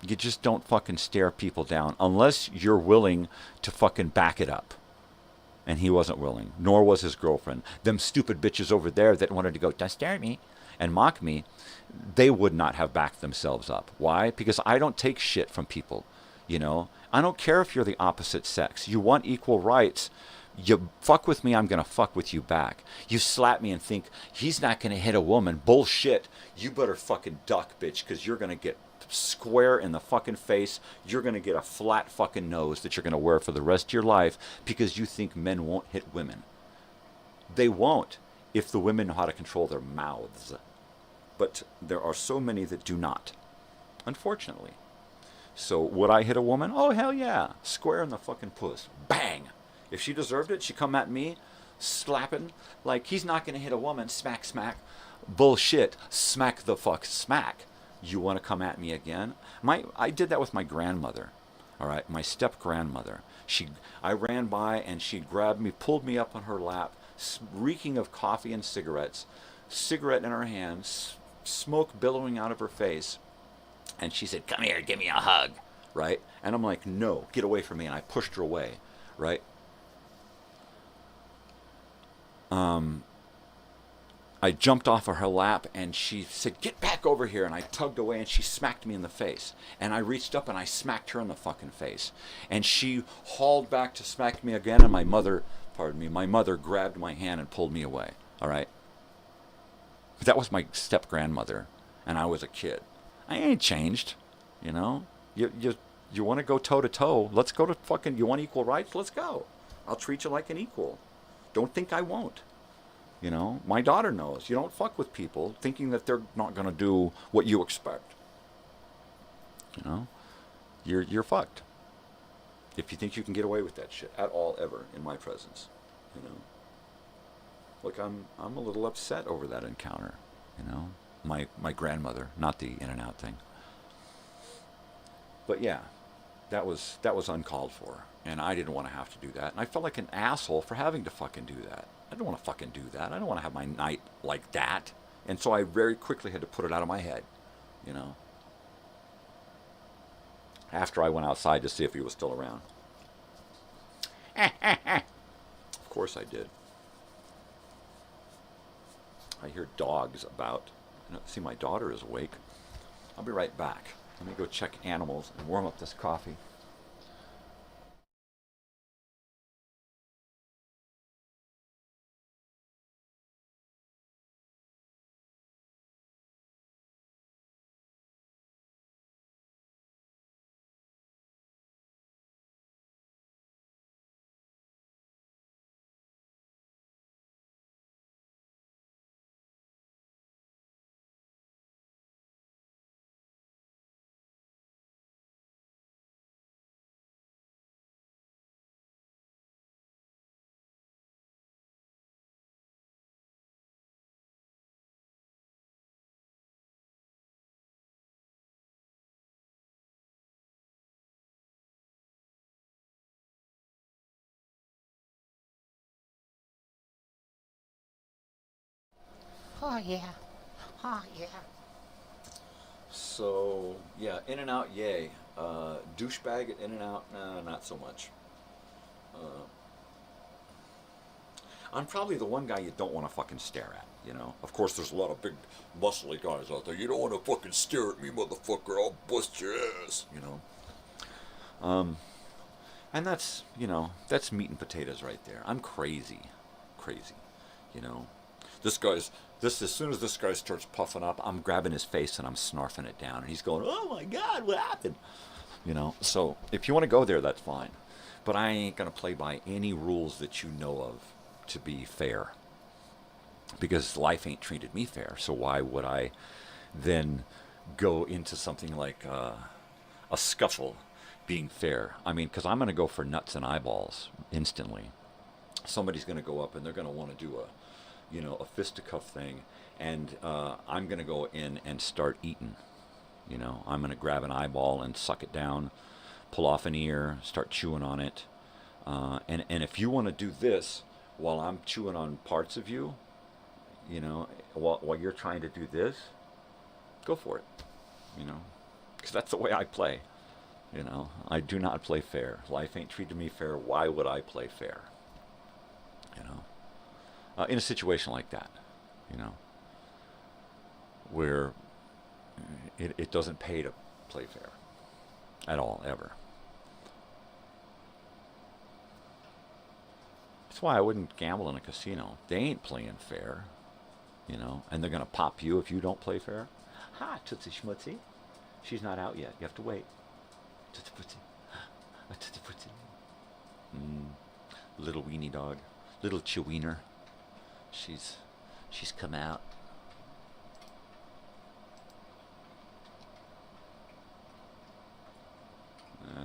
You just don't fucking stare people down unless you're willing to fucking back it up. And he wasn't willing, nor was his girlfriend. Them stupid bitches over there that wanted to go, don't stare at me, and mock me, they would not have backed themselves up. Why? Because I don't take shit from people, I don't care if you're the opposite sex. You want equal rights. You fuck with me, I'm going to fuck with you back. You slap me and think, he's not going to hit a woman. Bullshit. You better fucking duck, bitch, because you're going to get square in the fucking face. You're going to get a flat fucking nose that you're going to wear for the rest of your life because you think men won't hit women. They won't if the women know how to control their mouths. But there are so many that do not, unfortunately. So would I hit a woman? Oh, hell yeah. Square in the fucking puss. Bang. If she deserved it, she'd come at me, slapping, like he's not going to hit a woman, smack, smack. Bullshit, smack the fuck, smack. You want to come at me again? I did that with my grandmother, all right, my step-grandmother. I ran by and she grabbed me, pulled me up on her lap, reeking of coffee and cigarettes, cigarette in her hand, smoke billowing out of her face. And she said, come here, give me a hug, right? And I'm like, no, get away from me. And I pushed her away, right? I jumped off of her lap and she said, get back over here. And I tugged away and she smacked me in the face. And I reached up and I smacked her in the fucking face. And she hauled back to smack me again. And my mother grabbed my hand and pulled me away. All right. That was my step-grandmother. And I was a kid. I ain't changed. You want to go toe-to-toe. Let's go to fucking, you want equal rights? Let's go. I'll treat you like an equal. Don't think I won't. My daughter knows. You don't fuck with people thinking that they're not going to do what you expect. You're fucked. If you think you can get away with that shit at all, ever, in my presence, you know. Look, I'm a little upset over that encounter, you know. My grandmother, not the In-N-Out thing. But yeah, that was uncalled for, and I didn't want to have to do that, and I felt like an asshole for having to fucking do that. I don't want to fucking do that. I don't want to have my night like that. And so I very quickly had to put it out of my head, you know. After I went outside to see if he was still around. Of course I did. I hear dogs about. See, my daughter is awake. I'll be right back. Let me go check animals and warm up this coffee. Oh, yeah. Oh, yeah. So, yeah, In-N-Out, yay. Douchebag at In-N-Out, nah, not so much. I'm probably the one guy you don't want to fucking stare at, you know. Of course, there's a lot of big, muscly guys out there. You don't want to fucking stare at me, motherfucker. I'll bust your ass, you know. And that's, you know, that's meat and potatoes right there. I'm crazy, you know. As soon as this guy starts puffing up, I'm grabbing his face and I'm snarfing it down. And he's going, oh my God, what happened? You know, so if you want to go there, that's fine. But I ain't going to play by any rules that you know of to be fair. Because life ain't treated me fair. So why would I then go into something like a scuffle being fair? I mean, because I'm going to go for nuts and eyeballs instantly. Somebody's going to go up and they're going to want to do a fisticuff thing, and I'm going to go in and start eating. You know, I'm going to grab an eyeball and suck it down, pull off an ear, start chewing on it. And if you want to do this while I'm chewing on parts of you, you know, while you're trying to do this, go for it, you know, because that's the way I play. You know, I do not play fair. Life ain't treated me fair. Why would I play fair? You know, in a situation like that, you know, where it doesn't pay to play fair at all, ever. That's why I wouldn't gamble in a casino. They ain't playing fair, you know, and they're going to pop you if you don't play fair. Ha, Tootsie Schmutzie. She's not out yet. You have to wait. Tootsie Putzie. Tootsie Putzie. Little weenie dog. Little Cheweener. She's come out.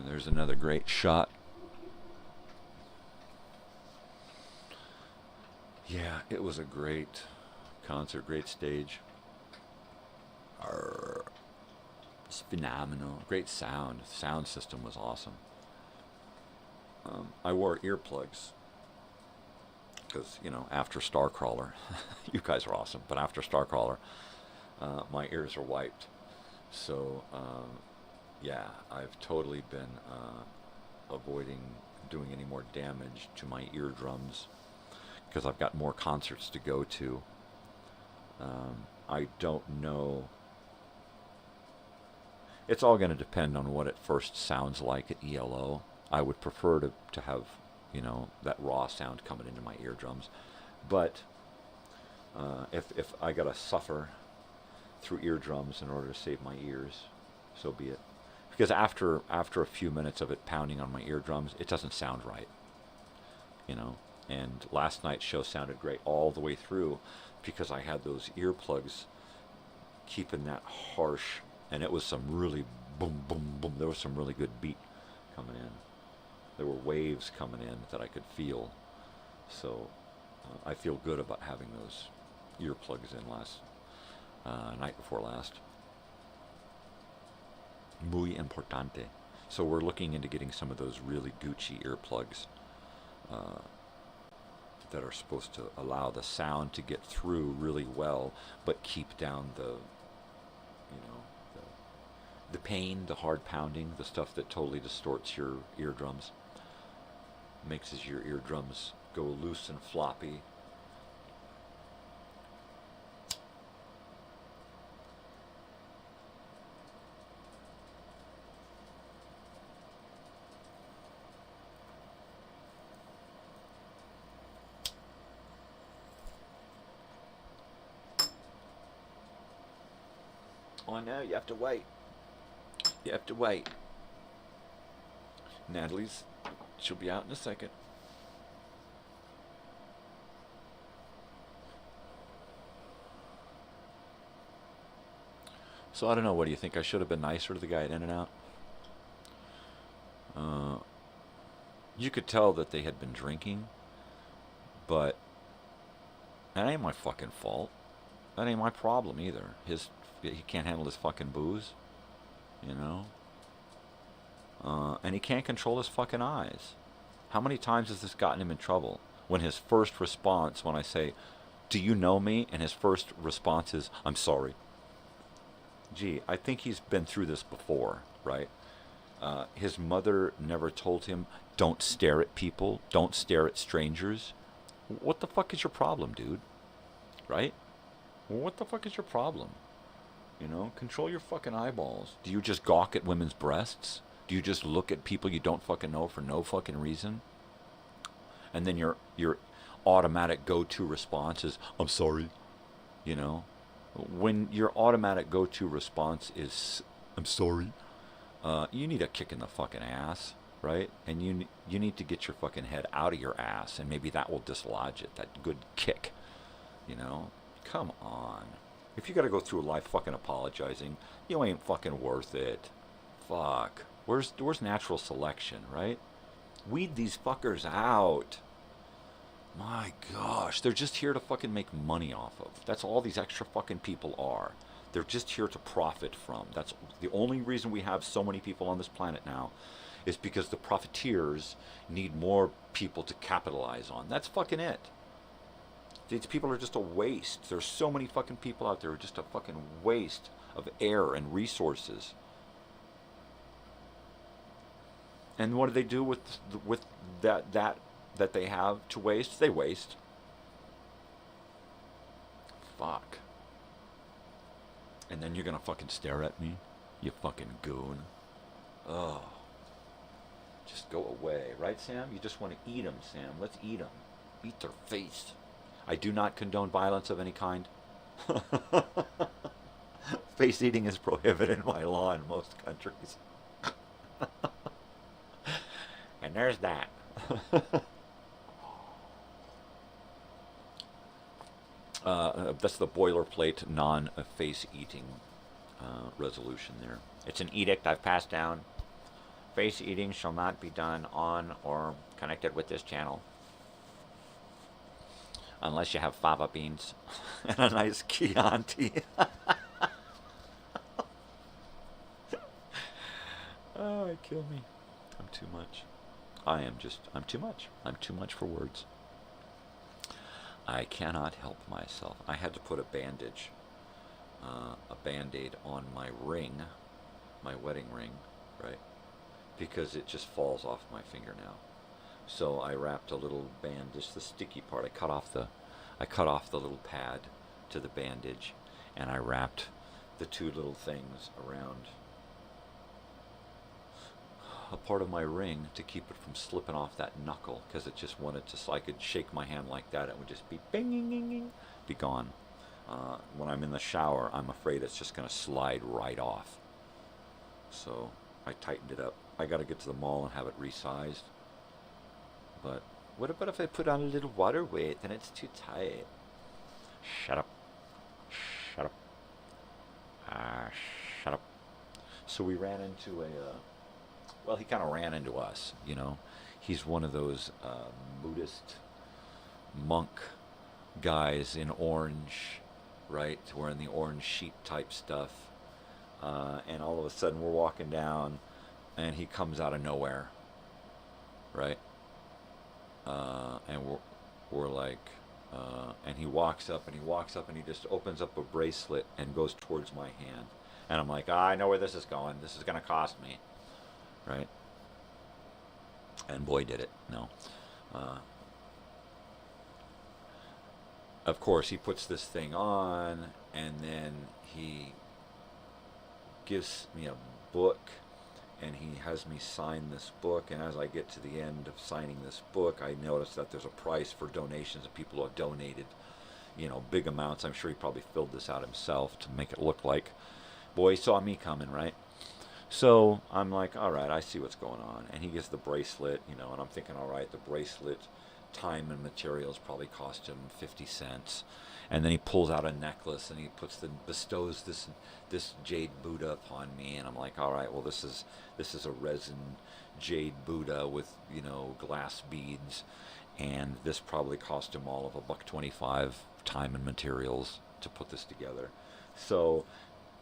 There's another great shot. Yeah, it was a great concert, great stage. It's phenomenal. Great sound. The sound system was awesome. I wore earplugs because, you know, after Starcrawler, you guys are awesome, but after Starcrawler, my ears are wiped. So, yeah, I've totally been avoiding doing any more damage to my eardrums because I've got more concerts to go to. I don't know. It's all going to depend on what it first sounds like at ELO. I would prefer to have, you know, that raw sound coming into my eardrums. But if I got to suffer through eardrums in order to save my ears, so be it. Because after a few minutes of it pounding on my eardrums, it doesn't sound right, you know. And last night's show sounded great all the way through because I had those earplugs keeping that harsh, and it was some really boom, boom, boom. There was some really good beat coming in. There were waves coming in that I could feel. So I feel good about having those earplugs in last night before last. Muy importante. So we're looking into getting some of those really Gucci earplugs that are supposed to allow the sound to get through really well, but keep down the pain, the hard pounding, the stuff that totally distorts your eardrums, makes your eardrums go loose and floppy. Oh, I know, you have to wait. You have to wait. Natalie's, she'll be out in a second. So I don't know, what do you think? I should have been nicer to the guy at In-N-Out? You could tell that they had been drinking, but that ain't my fucking fault. That ain't my problem either. He can't handle his fucking booze, you know? And he can't control his fucking eyes. How many times has this gotten him in trouble? When his first response, when I say, "Do you know me?" and his first response is, "I'm sorry." Gee, I think he's been through this before, right? His mother never told him, "Don't stare at people, don't stare at strangers." What the fuck is your problem, dude? Right? What the fuck is your problem? You know, control your fucking eyeballs. Do you just gawk at women's breasts? Do you just look at people you don't fucking know for no fucking reason? And then your automatic go-to response is, "I'm sorry." You know? When your automatic go-to response is, "I'm sorry," you need a kick in the fucking ass, right? And you need to get your fucking head out of your ass, and maybe that will dislodge it, that good kick, you know? Come on. If you gotta go through life fucking apologizing, you ain't fucking worth it. Fuck. Where's natural selection, right? Weed these fuckers out. My gosh, they're just here to fucking make money off of. That's all these extra fucking people are. They're just here to profit from. That's the only reason we have so many people on this planet now, is because the profiteers need more people to capitalize on. That's fucking it. These people are just a waste. There's so many fucking people out there who are just a fucking waste of air and resources. And what do they do with that they have to waste? They waste. Fuck. And then you're gonna fucking stare at me, you fucking goon. Oh. Just go away, right, Sam? You just want to eat them, Sam. Let's eat them. Eat their face. I do not condone violence of any kind. Face eating is prohibited by law in most countries. And there's that. That's the boilerplate non-face eating resolution there. It's an edict I've passed down. Face eating shall not be done on or connected with this channel. Unless you have fava beans and a nice Chianti. Oh, it kill me. I'm too much. I'm too much. I'm too much for words. I cannot help myself. I had to put a bandage, a Band-Aid on my ring, my wedding ring, right? Because it just falls off my finger now. So I wrapped a little bandage, the sticky part. I cut off the little pad to the bandage, and I wrapped the two little things around a part of my ring to keep it from slipping off that knuckle, because it just wanted to, so I could shake my hand like that, it would just be bing, be gone. When I'm in the shower, I'm afraid it's just going to slide right off. So I tightened it up. I got to get to the mall and have it resized. But what about if I put on a little water weight, then it's too tight? Shut up. Shut up. Shut up. So we ran into well, he kind of ran into us, you know. he's one of those Buddhist monk guys in orange, right? Wearing the orange sheet type stuff. And all of a sudden we're walking down and he comes out of nowhere, right? And we're like, and he walks up and he just opens up a bracelet and goes towards my hand. And I'm like, I know where this is going. This is going to cost me, right? And boy, did it. No. Of course, he puts this thing on, and then he gives me a book, and he has me sign this book. And as I get to the end of signing this book, I notice that there's a price for donations of people who have donated, you know, big amounts. I'm sure he probably filled this out himself to make it look like, boy, he saw me coming, right? So I'm like, all right, I see what's going on. And he gets the bracelet, you know, and I'm thinking, all right, the bracelet, time and materials probably cost him 50 cents. And then he pulls out a necklace and he bestows this jade Buddha upon me. And I'm like, all right, well, this is a resin jade Buddha with, you know, glass beads. And this probably cost him all of $1.25 time and materials to put this together. So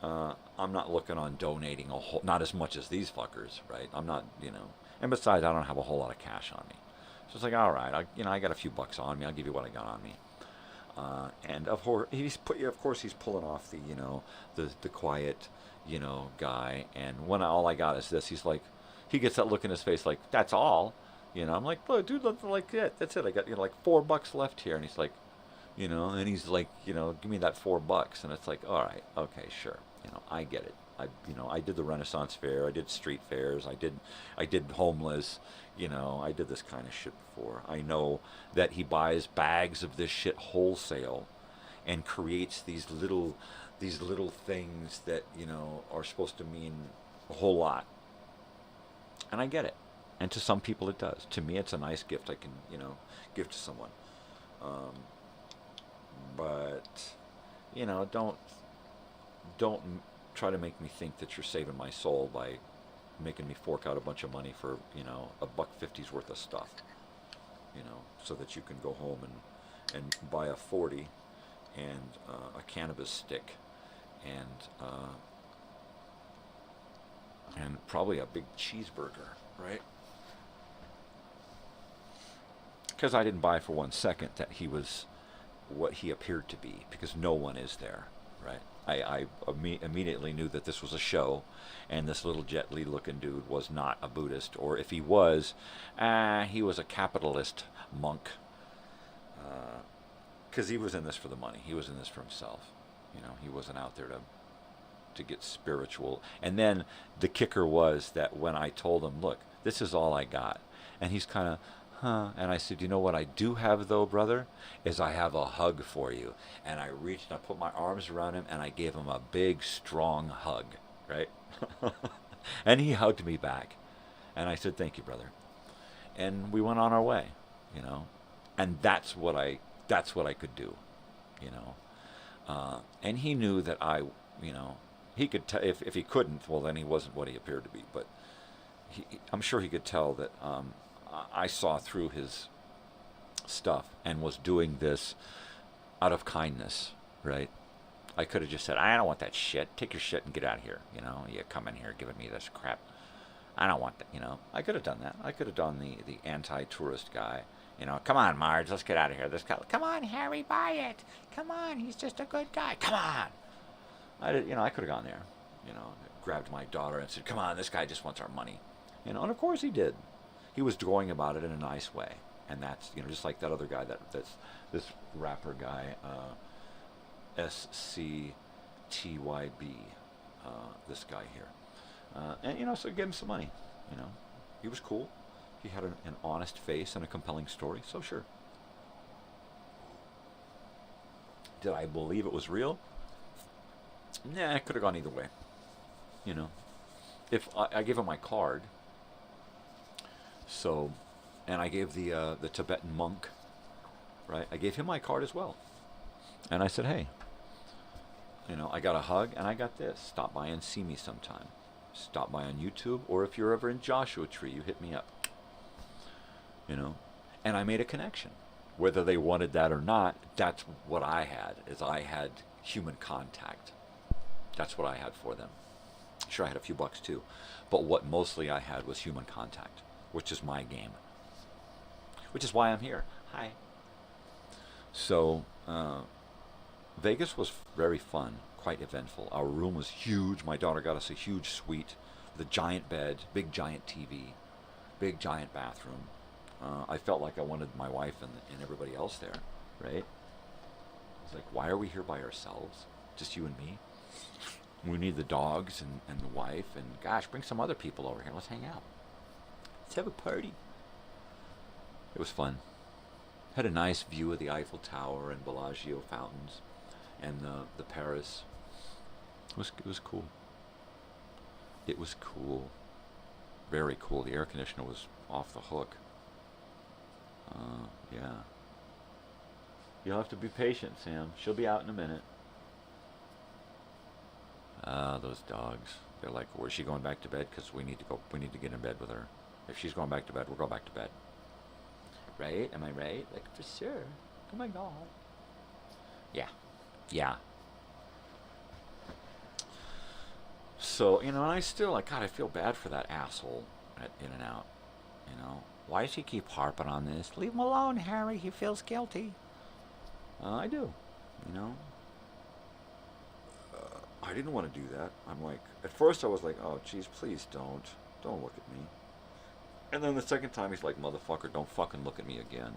I'm not looking on donating not as much as these fuckers, right? I'm not, you know, and besides, I don't have a whole lot of cash on me. So it's like, all right, I got a few bucks on me. I'll give you what I got on me. And of course, he's pulling off the, you know, the quiet, you know, guy. And when all I got is this, he's like, he gets that look in his face, like, that's all, you know. I'm like, look, dude, like, yeah, that's it. I got, you know, like $4 left here. And he's like, you know, and he's like, you know, give me that $4. And it's like, all right, okay, sure, you know, I get it. I did the Renaissance Fair, I did street fairs, I did homeless, you know, I did this kind of shit before. I know that he buys bags of this shit wholesale and creates these little things that, you know, are supposed to mean a whole lot. And I get it. And to some people it does. To me, it's a nice gift I can, you know, give to someone. But, you know, don't try to make me think that you're saving my soul by making me fork out a bunch of money for, you know, $1.50's worth of stuff, you know, so that you can go home and buy a 40 and a cannabis stick and probably a big cheeseburger, right? Because I didn't buy for 1 second that he was what he appeared to be, because no one is there, right? I immediately knew that this was a show, and this little Jet Li looking dude was not a Buddhist, or if he was a capitalist monk, because he was in this for the money. He was in this for himself. You know, he wasn't out there to get spiritual. And then the kicker was that when I told him, look, this is all I got, and he's kind of, and I said, you know what I do have, though, brother, is I have a hug for you. And I reached and I put my arms around him and I gave him a big, strong hug, right? And he hugged me back. And I said, thank you, brother. And we went on our way, you know. And that's what I could do, you know. And he knew that you know, he could tell, if he couldn't, well, then he wasn't what he appeared to be. But I'm sure he could tell that I saw through his stuff and was doing this out of kindness, right? I could have just said, I don't want that shit. Take your shit and get out of here. You know, you come in here giving me this crap. I don't want that, you know. I could have done that. I could have done the anti-tourist guy. You know, come on, Marge, let's get out of here. This guy, come on, Harry, buy it. Come on, he's just a good guy. Come on. I could have gone there. You know, grabbed my daughter and said, come on, this guy just wants our money. You know, and of course he did. He was going about it in a nice way, and that's, you know, just like that other guy, that's this rapper guy, SCTYB, this guy here, and you know, so I gave him some money. You know, he was cool. He had an honest face and a compelling story. So sure. Did I believe it was real? Nah, it could have gone either way. You know, if I gave him my card. So, and I gave the Tibetan monk, right? I gave him my card as well. And I said, hey, you know, I got a hug and I got this. Stop by and see me sometime. Stop by on YouTube, or if you're ever in Joshua Tree, you hit me up. you know, and I made a connection. Whether they wanted that or not, that's what I had, is I had human contact. That's what I had for them. Sure, I had a few bucks too, but what mostly I had was human contact, which is my game, which is why I'm here. Hi. So, Vegas was very fun, quite eventful. Our room was huge. My daughter got us a huge suite with a giant bed, big giant TV, big giant bathroom. I felt like I wanted my wife and everybody else there, right? It's like, why are we here by ourselves? Just you and me? We need the dogs and the wife, and gosh, bring some other people over here. Let's hang out. Let's have a party. It was fun. Had a nice view of the Eiffel Tower and Bellagio fountains and the Paris. It was cool. It was cool. Very cool. The air conditioner was off the hook. Yeah. You'll have to be patient, Sam. She'll be out in a minute. Those dogs. They're like, where's she going back to bed? Because we need to get in bed with her. If she's going back to bed, we'll go back to bed. Right? Am I right? Like, for sure. Oh my God. Yeah. Yeah. So, you know, and I still, like, God, I feel bad for that asshole at In-N-Out. You know, why does he keep harping on this? Leave him alone, Harry. He feels guilty. I do. You know. I didn't want to do that. I'm like, at first I was like, oh, geez, please don't look at me. And then the second time he's like, motherfucker, don't fucking look at me again.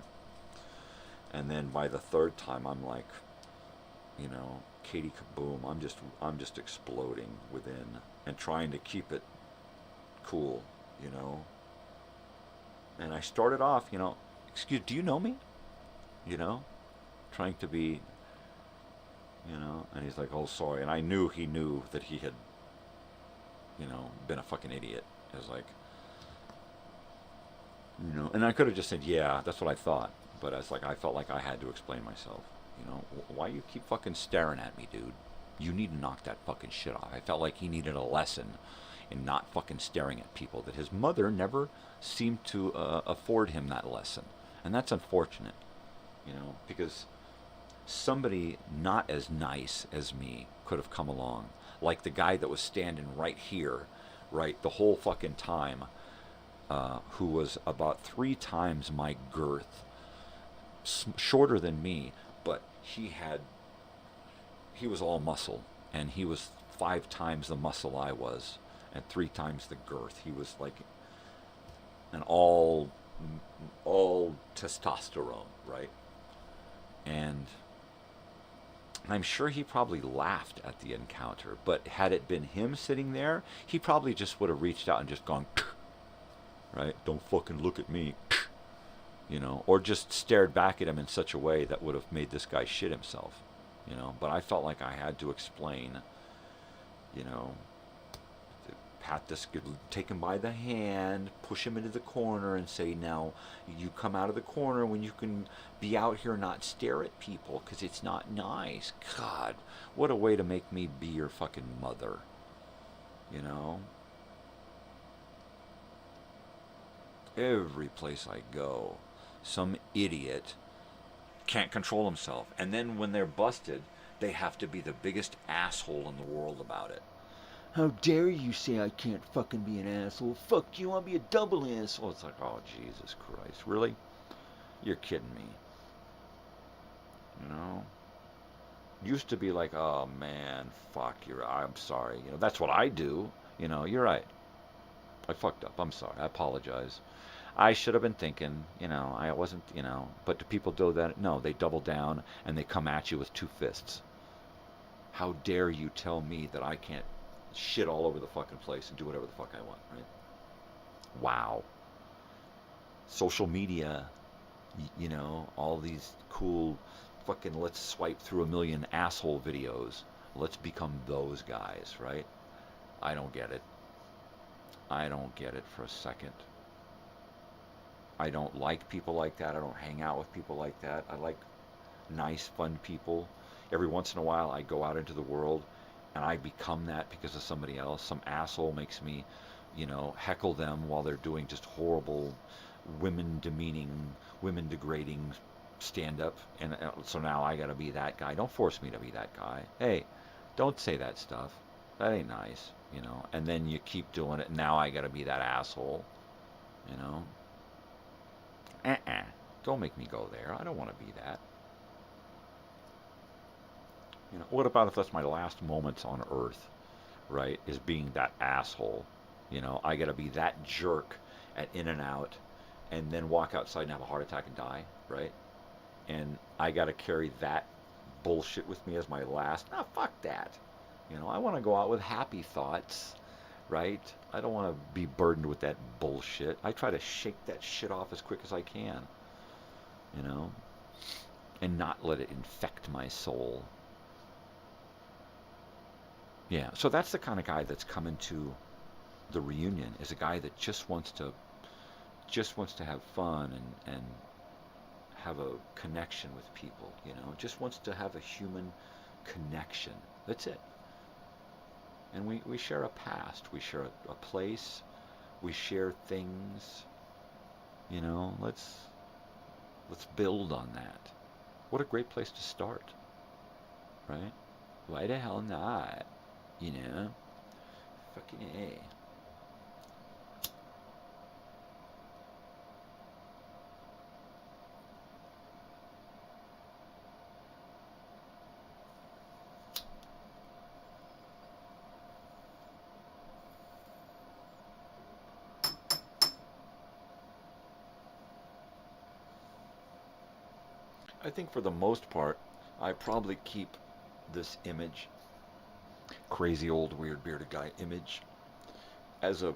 And then by the third time I'm like, you know, Katie kaboom, I'm just exploding within and trying to keep it cool, you know. And I started off, you know, excuse, do you know me? You know, trying to be, you know, and he's like, oh, sorry. And I knew he knew that he had, you know, been a fucking idiot. It was like, you know, and I could have just said, yeah, that's what I thought. But it's like, I felt like I had to explain myself. You know, why you keep fucking staring at me, dude? You need to knock that fucking shit off. I felt like he needed a lesson in not fucking staring at people, that his mother never seemed to afford him that lesson. And that's unfortunate, you know, because somebody not as nice as me could have come along. Like the guy that was standing right here, right, the whole fucking time, who was about 3 times my girth, shorter than me, but he was all muscle, and he was 5 times the muscle I was, and 3 times the girth. He was like an all testosterone, right? And I'm sure he probably laughed at the encounter, but had it been him sitting there, he probably just would have reached out and just gone, right? Don't fucking look at me, you know, or just stared back at him in such a way that would have made this guy shit himself, you know. But I felt like I had to explain, you know, to pat this, take him by the hand, push him into the corner and say, now, you come out of the corner when you can be out here and not stare at people, because it's not nice. God, what a way to make me be your fucking mother, you know. Every place I go, some idiot can't control himself. And then when they're busted, they have to be the biggest asshole in the world about it. How dare you say I can't fucking be an asshole? Fuck you, I'll be a double asshole. It's like, oh, Jesus Christ. Really? You're kidding me. You know? Used to be like, oh, man, fuck, I'm sorry. You know, that's what I do. You know, you're right. I fucked up. I'm sorry. I apologize. I should have been thinking, you know, I wasn't, you know, but do people do that? No, they double down and they come at you with 2 fists. How dare you tell me that I can't shit all over the fucking place and do whatever the fuck I want, right? Wow. Social media, you know, all these cool fucking let's swipe through 1 million asshole videos. Let's become those guys, right? I don't get it. I don't get it for a second. I don't like people like that. I don't hang out with people like that. I like nice, fun people. Every once in a while, I go out into the world and I become that because of somebody else. Some asshole makes me, you know, heckle them while they're doing just horrible, women demeaning, women degrading stand-up, and so now I got to be that guy. Don't force me to be that guy. Hey, don't say that stuff. That ain't nice, you know. And then you keep doing it, and now I got to be that asshole, you know. Don't make me go there. I don't want to be that. You know, what about if that's my last moments on Earth, right? Is being that asshole. You know, I got to be that jerk at In-N-Out and then walk outside and have a heart attack and die, right? And I got to carry that bullshit with me as my last. Nah, fuck that. You know, I want to go out with happy thoughts, right? I don't want to be burdened with that bullshit. I try to shake that shit off as quick as I can, you know, and not let it infect my soul. Yeah, so that's the kind of guy that's coming to the reunion, is a guy that just wants to have fun and have a connection with people, you know, just wants to have a human connection. That's it. And we share a past, we share a place, we share things, you know, let's build on that. What a great place to start, right? Why the hell not? You know? Fucking A. I think for the most part, I probably keep this image, crazy old weird bearded guy image, as a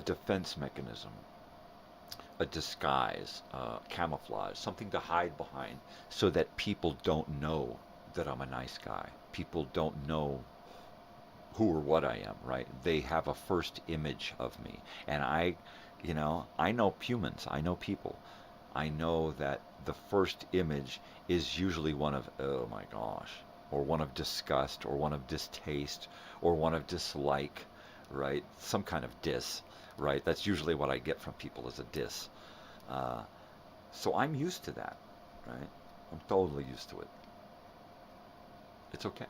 defense mechanism, a disguise, camouflage, something to hide behind so that people don't know that I'm a nice guy. People don't know who or what I am, right? They have a first image of me. And I know humans, I know people. I know that the first image is usually one of, oh my gosh, or one of disgust, or one of distaste, or one of dislike, right? Some kind of diss, right? That's usually what I get from people, is a diss. So I'm used to that, right? I'm totally used to it. It's okay,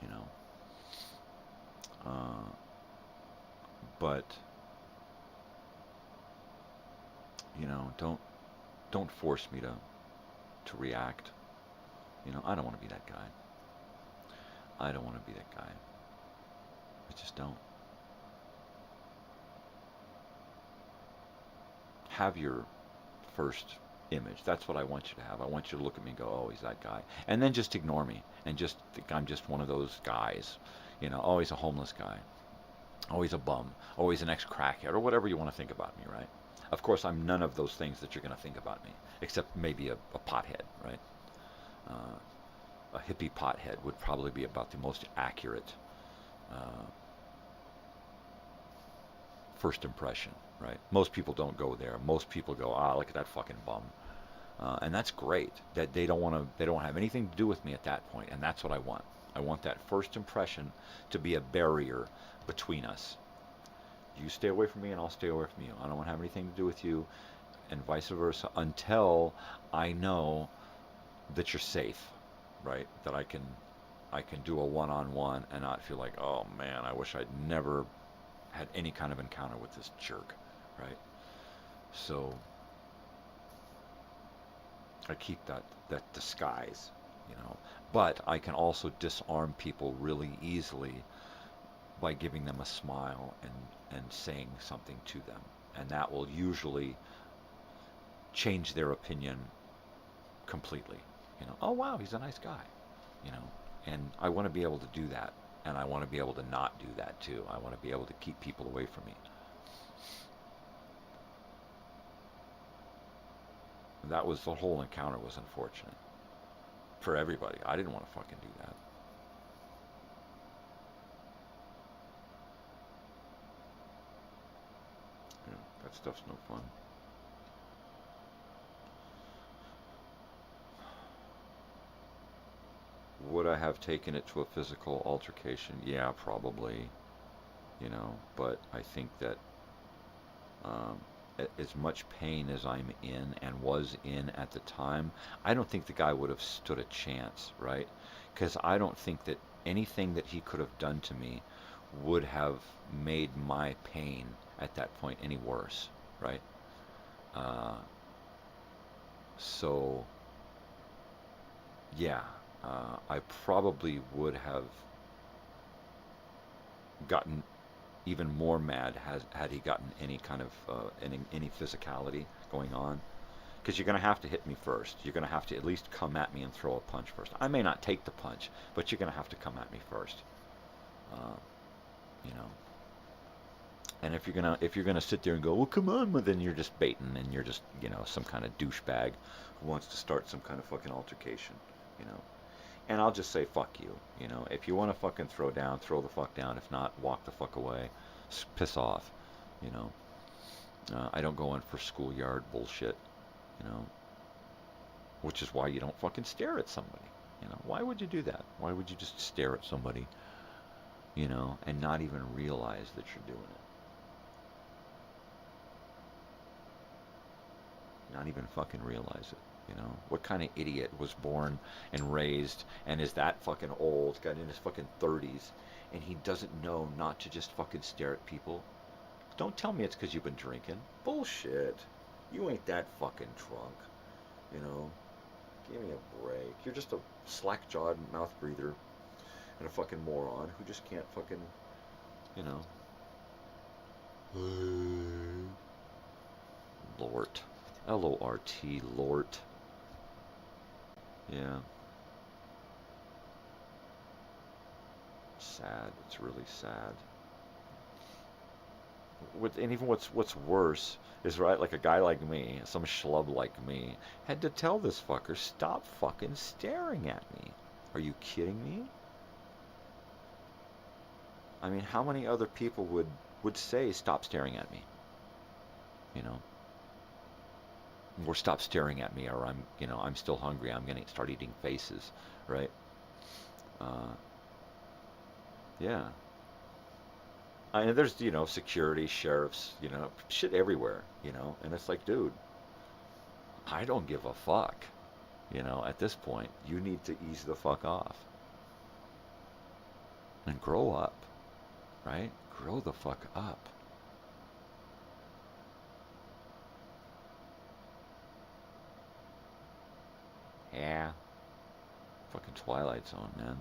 you know. But you know, don't force me to react. You know, I don't want to be that guy. I don't want to be that guy. I just don't. Have your first image. That's what I want you to have. I want you to look at me and go, oh, he's that guy. And then just ignore me and just think I'm just one of those guys. You know, always a homeless guy. Always a bum. Always an ex-crackhead, or whatever you want to think about me, right? Of course, I'm none of those things that you're going to think about me, except maybe a pothead, right? A hippie pothead would probably be about the most accurate first impression, right? Most people don't go there. Most people go, look at that fucking bum. And that's great. That they don't have anything to do with me at that point, and that's what I want. I want that first impression to be a barrier between us. You stay away from me and I'll stay away from you. I don't want to have anything to do with you, and vice versa, until I know that you're safe, right? That I can do a one-on-one and not feel like, oh man, I wish I'd never had any kind of encounter with this jerk, right? So I keep that disguise, you know. But I can also disarm people really easily by giving them a smile and saying something to them. And that will usually change their opinion completely. You know, oh wow, he's a nice guy. You know, and I want to be able to do that. And I want to be able to not do that too. I want to be able to keep people away from me. That was, the whole encounter was unfortunate. For everybody. I didn't want to fucking do that. Yeah, that stuff's no fun. Would I have taken it to a physical altercation? Yeah, probably. You know, but I think that as much pain as I'm in and was in at the time, I don't think the guy would have stood a chance, right? Because I don't think that anything that he could have done to me would have made my pain at that point any worse, right? So, yeah, I probably would have gotten even more mad had he gotten any kind of any physicality going on, because you're going to have to hit me first. You're going to have to at least come at me and throw a punch first. I may not take the punch, but you're going to have to come at me first. You know. And if you're gonna sit there and go, well, come on, well, then you're just baiting, and you're just, you know, some kind of douchebag who wants to start some kind of fucking altercation, you know. And I'll just say, fuck you, you know. If you want to fucking throw down, throw the fuck down. If not, walk the fuck away. Piss off, you know. I don't go in for schoolyard bullshit, you know. Which is why you don't fucking stare at somebody, you know. Why would you do that? Why would you just stare at somebody, you know, and not even realize that you're doing it? Not even fucking realize it, you know? What kind of idiot was born and raised and is that fucking old, got in his fucking 30s, and he doesn't know not to just fucking stare at people? Don't tell me it's because you've been drinking. Bullshit. You ain't that fucking drunk, you know? Give me a break. You're just a slack-jawed mouth breather and a fucking moron who just can't fucking, you know... Lort. L-O-R-T, Lort. Yeah. Sad. It's really sad. And even what's worse is, right, like a guy like me, some schlub like me, had to tell this fucker, stop fucking staring at me. Are you kidding me? I mean, how many other people would say, stop staring at me? You know? Or stop staring at me, or I'm still hungry, I'm going to start eating faces, right? Yeah. I mean, there's, you know, security, sheriffs, you know, shit everywhere, you know, and it's like, dude, I don't give a fuck, you know, at this point. You need to ease the fuck off. And grow up, right? Grow the fuck up. Yeah. Fucking Twilight Zone, man.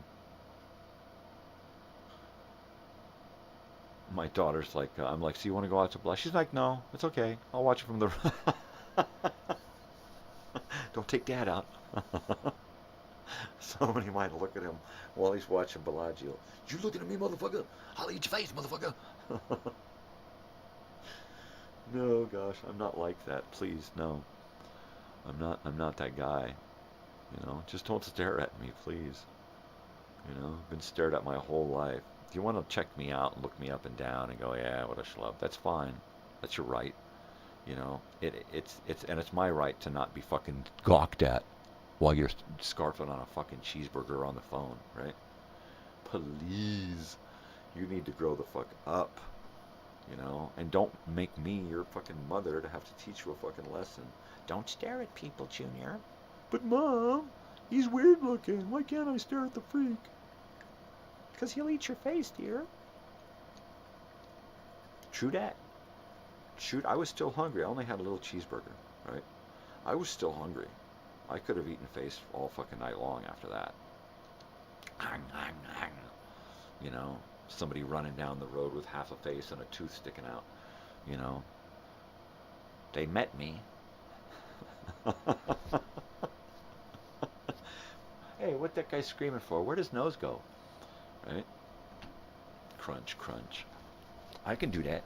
My daughter's like, I'm like, so you want to go out to Blush? She's like, no, it's okay. I'll watch it from the... Don't take Dad out. Somebody might look at him while he's watching Bellagio. You looking at me, motherfucker? I'll eat your face, motherfucker. No, gosh, I'm not like that. Please, no. I'm not that guy. You know, just don't stare at me, please. You know, I've been stared at my whole life. If you want to check me out and look me up and down and go, yeah, what a schlub, that's fine. That's your right. You know, it's my right to not be fucking gawked at while you're scarfing on a fucking cheeseburger on the phone, right? Please, you need to grow the fuck up, you know, and don't make me your fucking mother to have to teach you a fucking lesson. Don't stare at people, Junior. But Mom, he's weird looking. Why can't I stare at the freak? Because he'll eat your face, dear. True that. Shoot, I was still hungry. I only had a little cheeseburger, right? I was still hungry. I could have eaten face all fucking night long after that. You know, somebody running down the road with half a face and a tooth sticking out, you know. They met me. Hey, what that guy screaming for? Where'd his nose go? Right? Crunch, crunch. I can do that.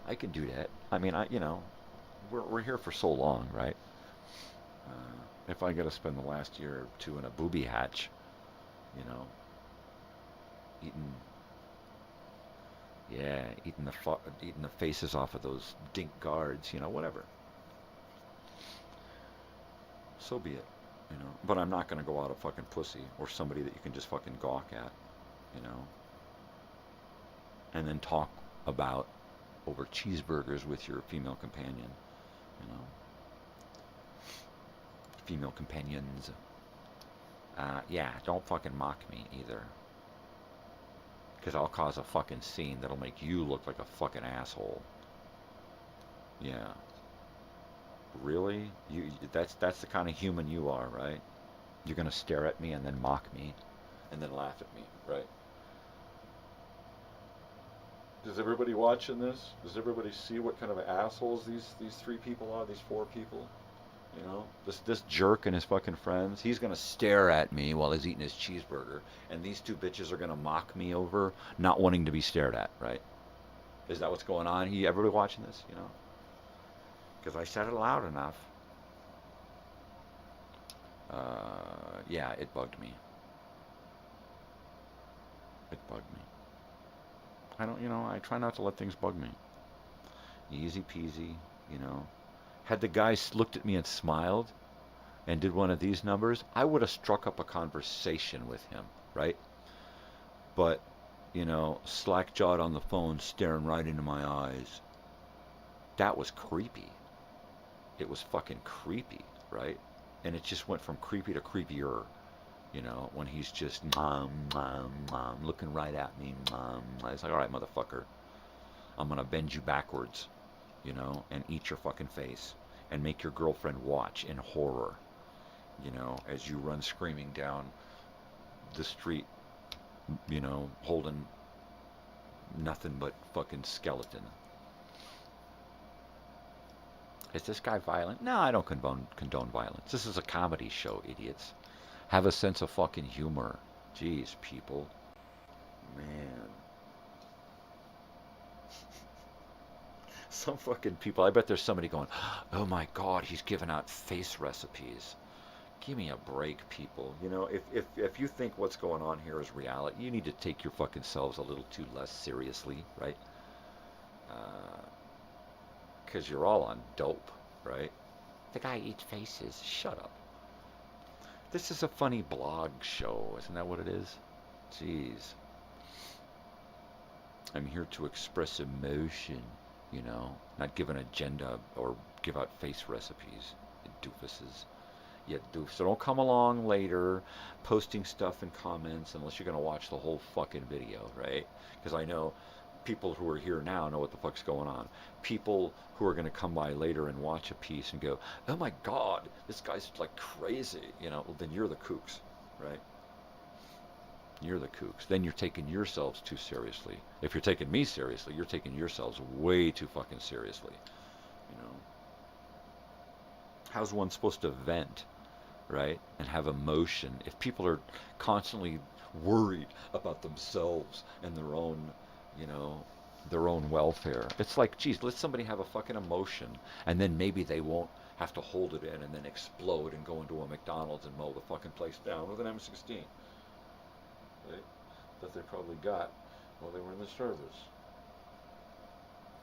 I can do that. I mean, you know, we're here for so long, right? If I got to spend the last year or two in a booby hatch, you know, eating the faces off of those dink guards, you know, whatever. So be it, you know. But I'm not going to go out a fucking pussy or somebody that you can just fucking gawk at, you know, and then talk about over cheeseburgers with your female companion. you know. Female companions. Yeah, don't fucking mock me either. Because I'll cause a fucking scene that'll make you look like a fucking asshole. Yeah. Really? That's the kind of human you are, right? You're gonna stare at me and then mock me and then laugh at me, right? Does everybody watching this? Does everybody see what kind of assholes these three people are? These four people? You know, this jerk and his fucking friends, he's going to stare at me while he's eating his cheeseburger, and these two bitches are going to mock me over not wanting to be stared at, right? Is that what's going on? Everybody watching this, you know? Because I said it loud enough. Yeah, it bugged me. It bugged me. I try not to let things bug me. Easy peasy, you know. Had the guy looked at me and smiled and did one of these numbers, I would have struck up a conversation with him, right? But, you know, slack-jawed on the phone, staring right into my eyes. That was creepy. It was fucking creepy, right? And it just went from creepy to creepier, you know, when he's just looking right at me. It's like, all right, motherfucker, I'm going to bend you backwards, you know, and eat your fucking face and make your girlfriend watch in horror, you know, as you run screaming down the street, you know, holding nothing but fucking skeleton. Is this guy violent? No, I don't condone violence. This is a comedy show, idiots. Have a sense of fucking humor. Jeez, people. Man. Some fucking people, I bet there's somebody going, oh my God, he's giving out face recipes. Give me a break, people. You know, if you think what's going on here is reality, you need to take your fucking selves a little too less seriously, right? Because you're all on dope, right? The guy eats faces. Shut up. This is a funny blog show, isn't that what it is? Jeez. I'm here to express emotion, you know, not give an agenda or give out face recipes, you doofuses. You doof. So don't come along later posting stuff in comments unless you're going to watch the whole fucking video, right? Because I know people who are here now know what the fuck's going on. People who are going to come by later and watch a piece and go, oh my God, this guy's like crazy, you know, well, then you're the kooks, right? You're the kooks. Then you're taking yourselves too seriously. If you're taking me seriously, you're taking yourselves way too fucking seriously, you know. How's one supposed to vent, right, and have emotion if people are constantly worried about themselves and their own, you know, their own welfare? It's like, geez, let somebody have a fucking emotion, and then maybe they won't have to hold it in and then explode and go into a McDonald's and mow the fucking place down with an M16, right? That they probably got while they were in the service.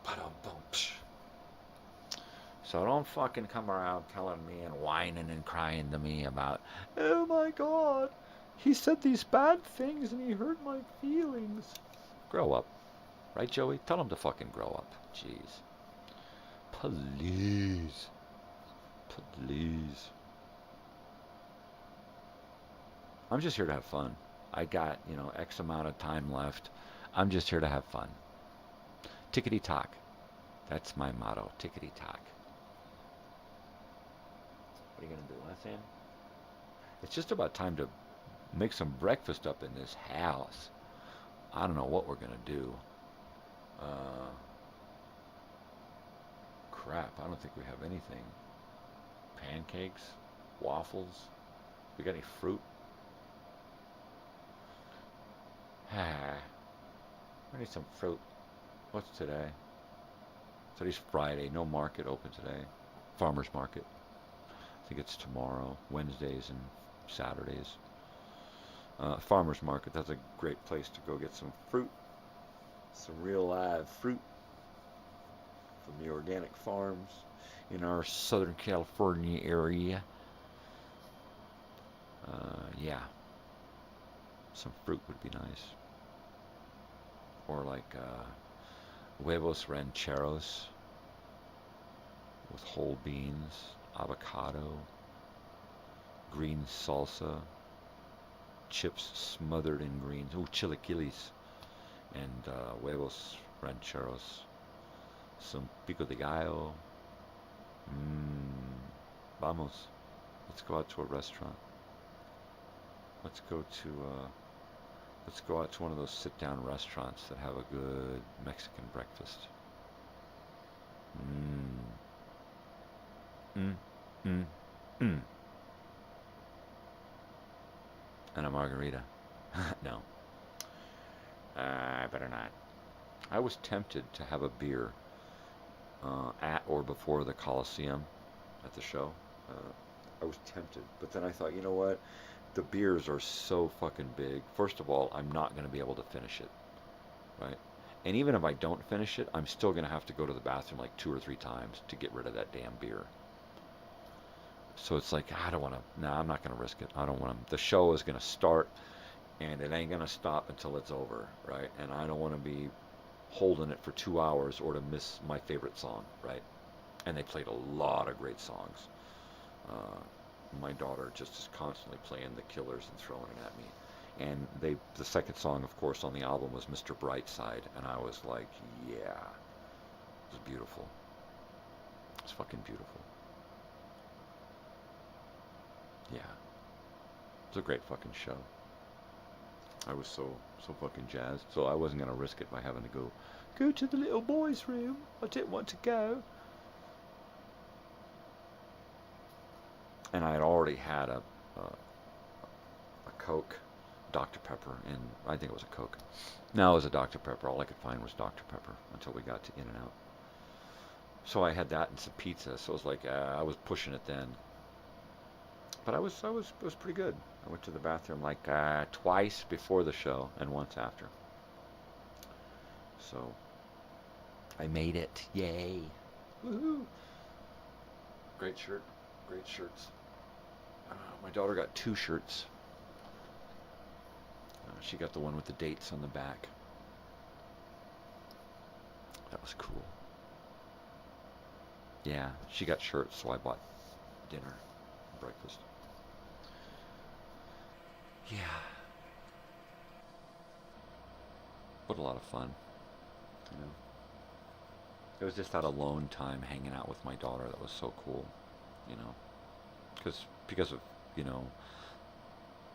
Ba-dum-bum. So don't fucking come around telling me and whining and crying to me about, oh my God, he said these bad things and he hurt my feelings. Grow up. Right, Joey? Tell him to fucking grow up. Jeez. Please. Please. I'm just here to have fun. I got, you know, X amount of time left. I'm just here to have fun. Tickety-tock. That's my motto. Tickety-tock. What are you going to do, huh, Sam? It's just about time to make some breakfast up in this house. I don't know what we're going to do. Crap, I don't think we have anything. Pancakes? Waffles? We got any fruit? I need some fruit. What's today? Today's Friday. No market open today. Farmer's market. I think it's tomorrow, Wednesdays and Saturdays. Farmer's market, that's a great place to go get some fruit. Some real live fruit from the organic farms in our Southern California area. Yeah. Some fruit would be nice. Or like huevos rancheros. with whole beans, avocado, green salsa, chips smothered in greens, chilaquiles, and huevos rancheros, some pico de gallo. Vamos. Let's go out to a restaurant. Let's go out to one of those sit-down restaurants that have a good Mexican breakfast. And a margarita. No. I better not. I was tempted to have a beer at or before the Coliseum at the show. I was tempted, but then I thought, you know what? The beers are so fucking big. First of all, I'm not going to be able to finish it, right? And even if I don't finish it, I'm still going to have to go to the bathroom like 2 or 3 times to get rid of that damn beer. So it's like, I don't want to, no, I'm not going to risk it. I don't want to. The show is going to start, and it ain't going to stop until it's over, right? And I don't want to be holding it for 2 hours or to miss my favorite song, right? And they played a lot of great songs. My daughter just is constantly playing The Killers and throwing it at me. And the second song, of course, on the album was Mr. Brightside, and I was like, yeah, it was beautiful. It's fucking beautiful. Yeah. It was a great fucking show. I was so fucking jazzed. So I wasn't going to risk it by having to go to the little boys' room. I didn't want to go. And I had already had a Coke, Dr. Pepper, and I think it was a Coke. No, it was a Dr. Pepper. All I could find was Dr. Pepper until we got to In-N-Out. So I had that and some pizza. So it was like I was pushing it then. But it was pretty good. I went to the bathroom like twice before the show and once after. So I made it. Yay. Woohoo. Great shirt. Great shirts. My daughter got 2 shirts. She got the one with the dates on the back. That was cool. Yeah, she got shirts, so I bought dinner, breakfast. Yeah. What a lot of fun, you know. It was just that alone time hanging out with my daughter that was so cool, you know. Because of, you know,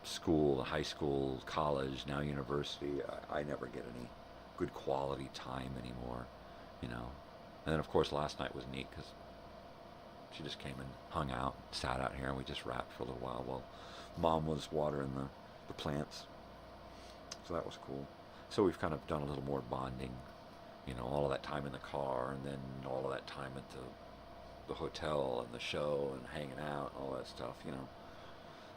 school, high school, college, now university, I never get any good quality time anymore, you know. And then, of course, last night was neat because she just came and hung out, sat out here, and we just rapped for a little while Mom was watering the plants. So that was cool. So we've kind of done a little more bonding, you know, all of that time in the car and then all of that time at the hotel and the show and hanging out and all that stuff, you know.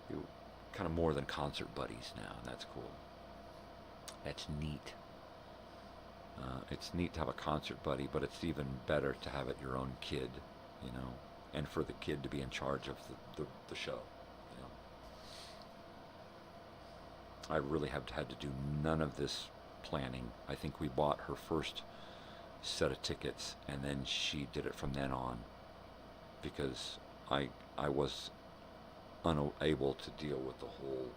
You kind of more than concert buddies now, and that's cool. That's neat. It's neat to have a concert buddy, but it's even better to have it your own kid, you know, and for the kid to be in charge of the show, you know. I really have had to do none of this planning. I think we bought her first set of tickets, and then she did it from then on, because I was unable to deal with the whole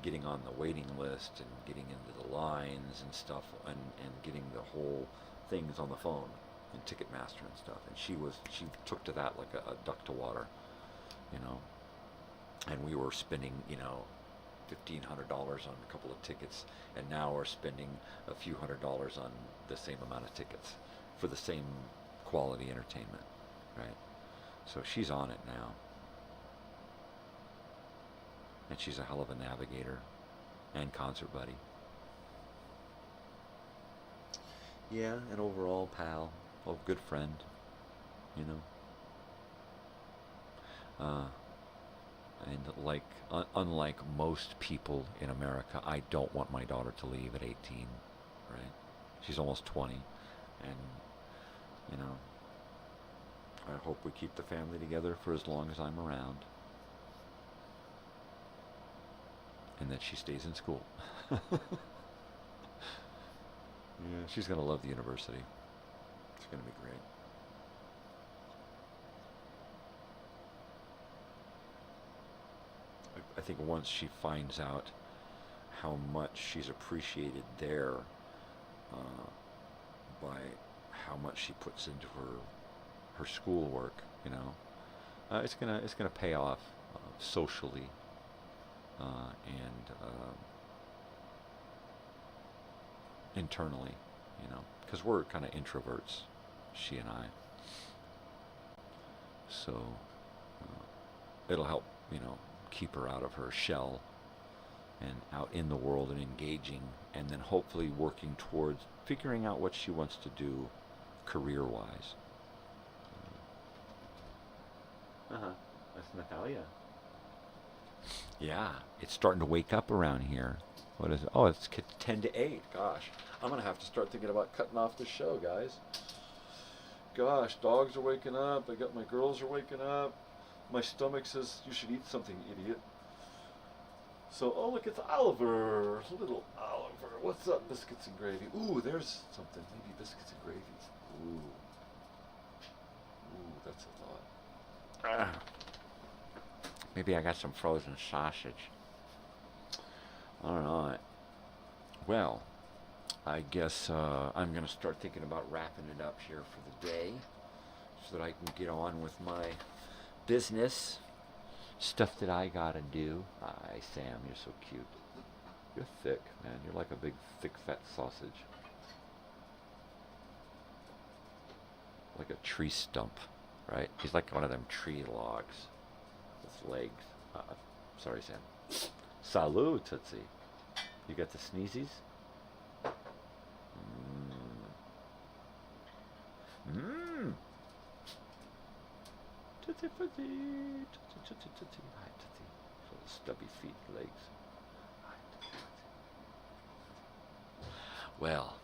getting on the waiting list and getting into the lines and stuff and getting the whole things on the phone and Ticketmaster and stuff. And she took to that like a duck to water, you know. And we were spending, you know, $1,500 on a couple of tickets, and now we're spending a few $100s on the same amount of tickets for the same quality entertainment, right? So she's on it now. And she's a hell of a navigator and concert buddy. Yeah, an overall pal, a good friend, you know. And like, unlike most people in America, I don't want my daughter to leave at 18, right? She's almost 20, and, you know, I hope we keep the family together for as long as I'm around. And that she stays in school. Yeah, she's going to love the university. It's going to be great. think once she finds out how much she's appreciated there, by how much she puts into her schoolwork, you know, it's gonna pay off socially and internally, you know, because we're kind of introverts, she and I. So it'll help, you know, keep her out of her shell and out in the world and engaging, and then hopefully working towards figuring out what she wants to do career-wise. That's Natalia. Yeah, it's starting to wake up around here. What is it? Oh, it's 10 to 8. Gosh, I'm going to have to start thinking about cutting off the show, guys. Gosh, dogs are waking up. I got my girls are waking up. My stomach says you should eat something, idiot. So, oh look, it's Oliver. Little Oliver. What's up, biscuits and gravy? Ooh, there's something. Maybe biscuits and gravies. Ooh. Ooh, that's a lot. Maybe I got some frozen sausage. Alright. Well, I guess I'm going to start thinking about wrapping it up here for the day so that I can get on with my business. Stuff that I gotta do. Hi, Sam, you're so cute. You're thick, man. You're like a big, thick, fat sausage. Like a tree stump, right? He's like one of them tree logs with legs. Sorry, Sam. Salud, Tootsie. You got the sneezies? Mmm. Tootsie fuzzy. Tootsie, tootsie, tootsie. Hi, Tootsie. Little stubby feet, legs. Hi, Tootsie, Tootsie. Well,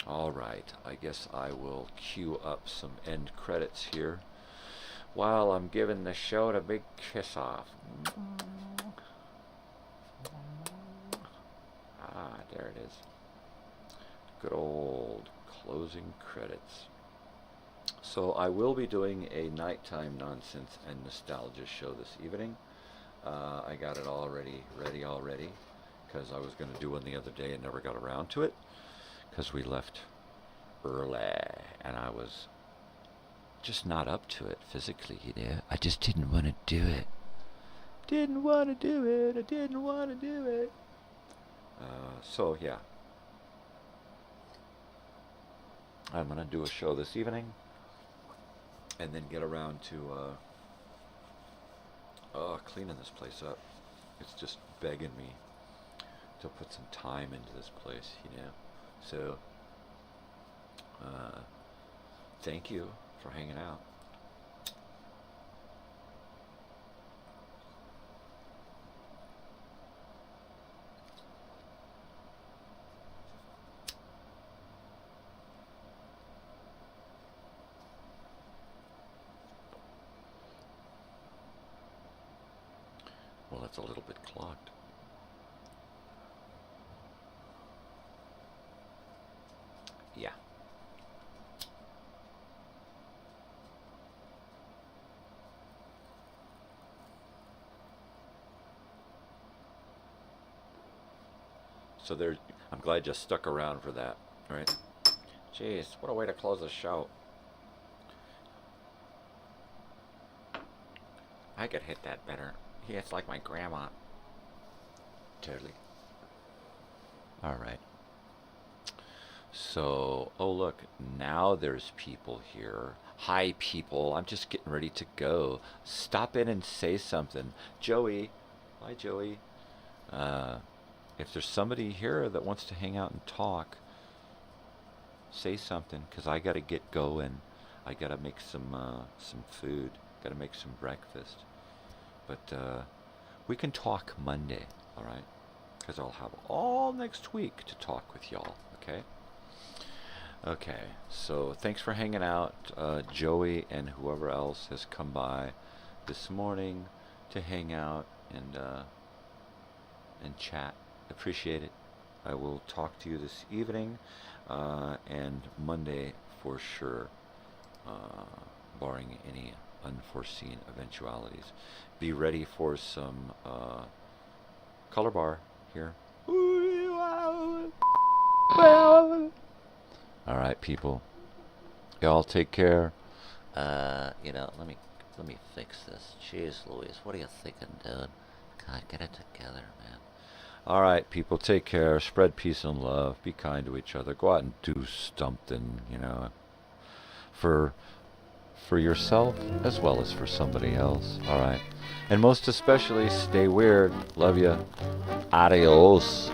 all right. I guess I will cue up some end credits here while I'm giving the show a big kiss off. Ah, there it is. Good old closing credits. So I will be doing a nighttime nonsense and nostalgia show this evening. I got it ready already, because I was going to do one the other day and never got around to it, because we left early and I was just not up to it physically, you know. I just didn't want to do it. I didn't want to do it. So yeah, I'm going to do a show this evening and then get around to cleaning this place up. It's just begging me to put some time into this place, you know. So thank you for hanging out. Well, that's a little bit clogged. Yeah. So there, I'm glad you stuck around for that, right? Jeez, what a way to close the show. I could hit that better. He hits like my grandma. Totally. All right. So, oh look, now there's people here. Hi, people. I'm just getting ready to go. Stop in and say something. Joey. Hi, Joey. If there's somebody here that wants to hang out and talk, say something, because I got to get going. I got to make some food. Got to make some breakfast. But we can talk Monday, all right? Because I'll have all next week to talk with y'all, okay? Okay, so thanks for hanging out. Joey and whoever else has come by this morning to hang out and chat. Appreciate it. I will talk to you this evening and Monday for sure, barring any unforeseen eventualities. Be ready for some color bar here. All right, people. Y'all take care. You know, let me fix this. Jeez, Louise, what are you thinking, dude? God, get it together, man. All right, people, take care. Spread peace and love. Be kind to each other. Go out and do something, you know, for yourself as well as for somebody else. All right. And most especially, stay weird. Love ya. Adios.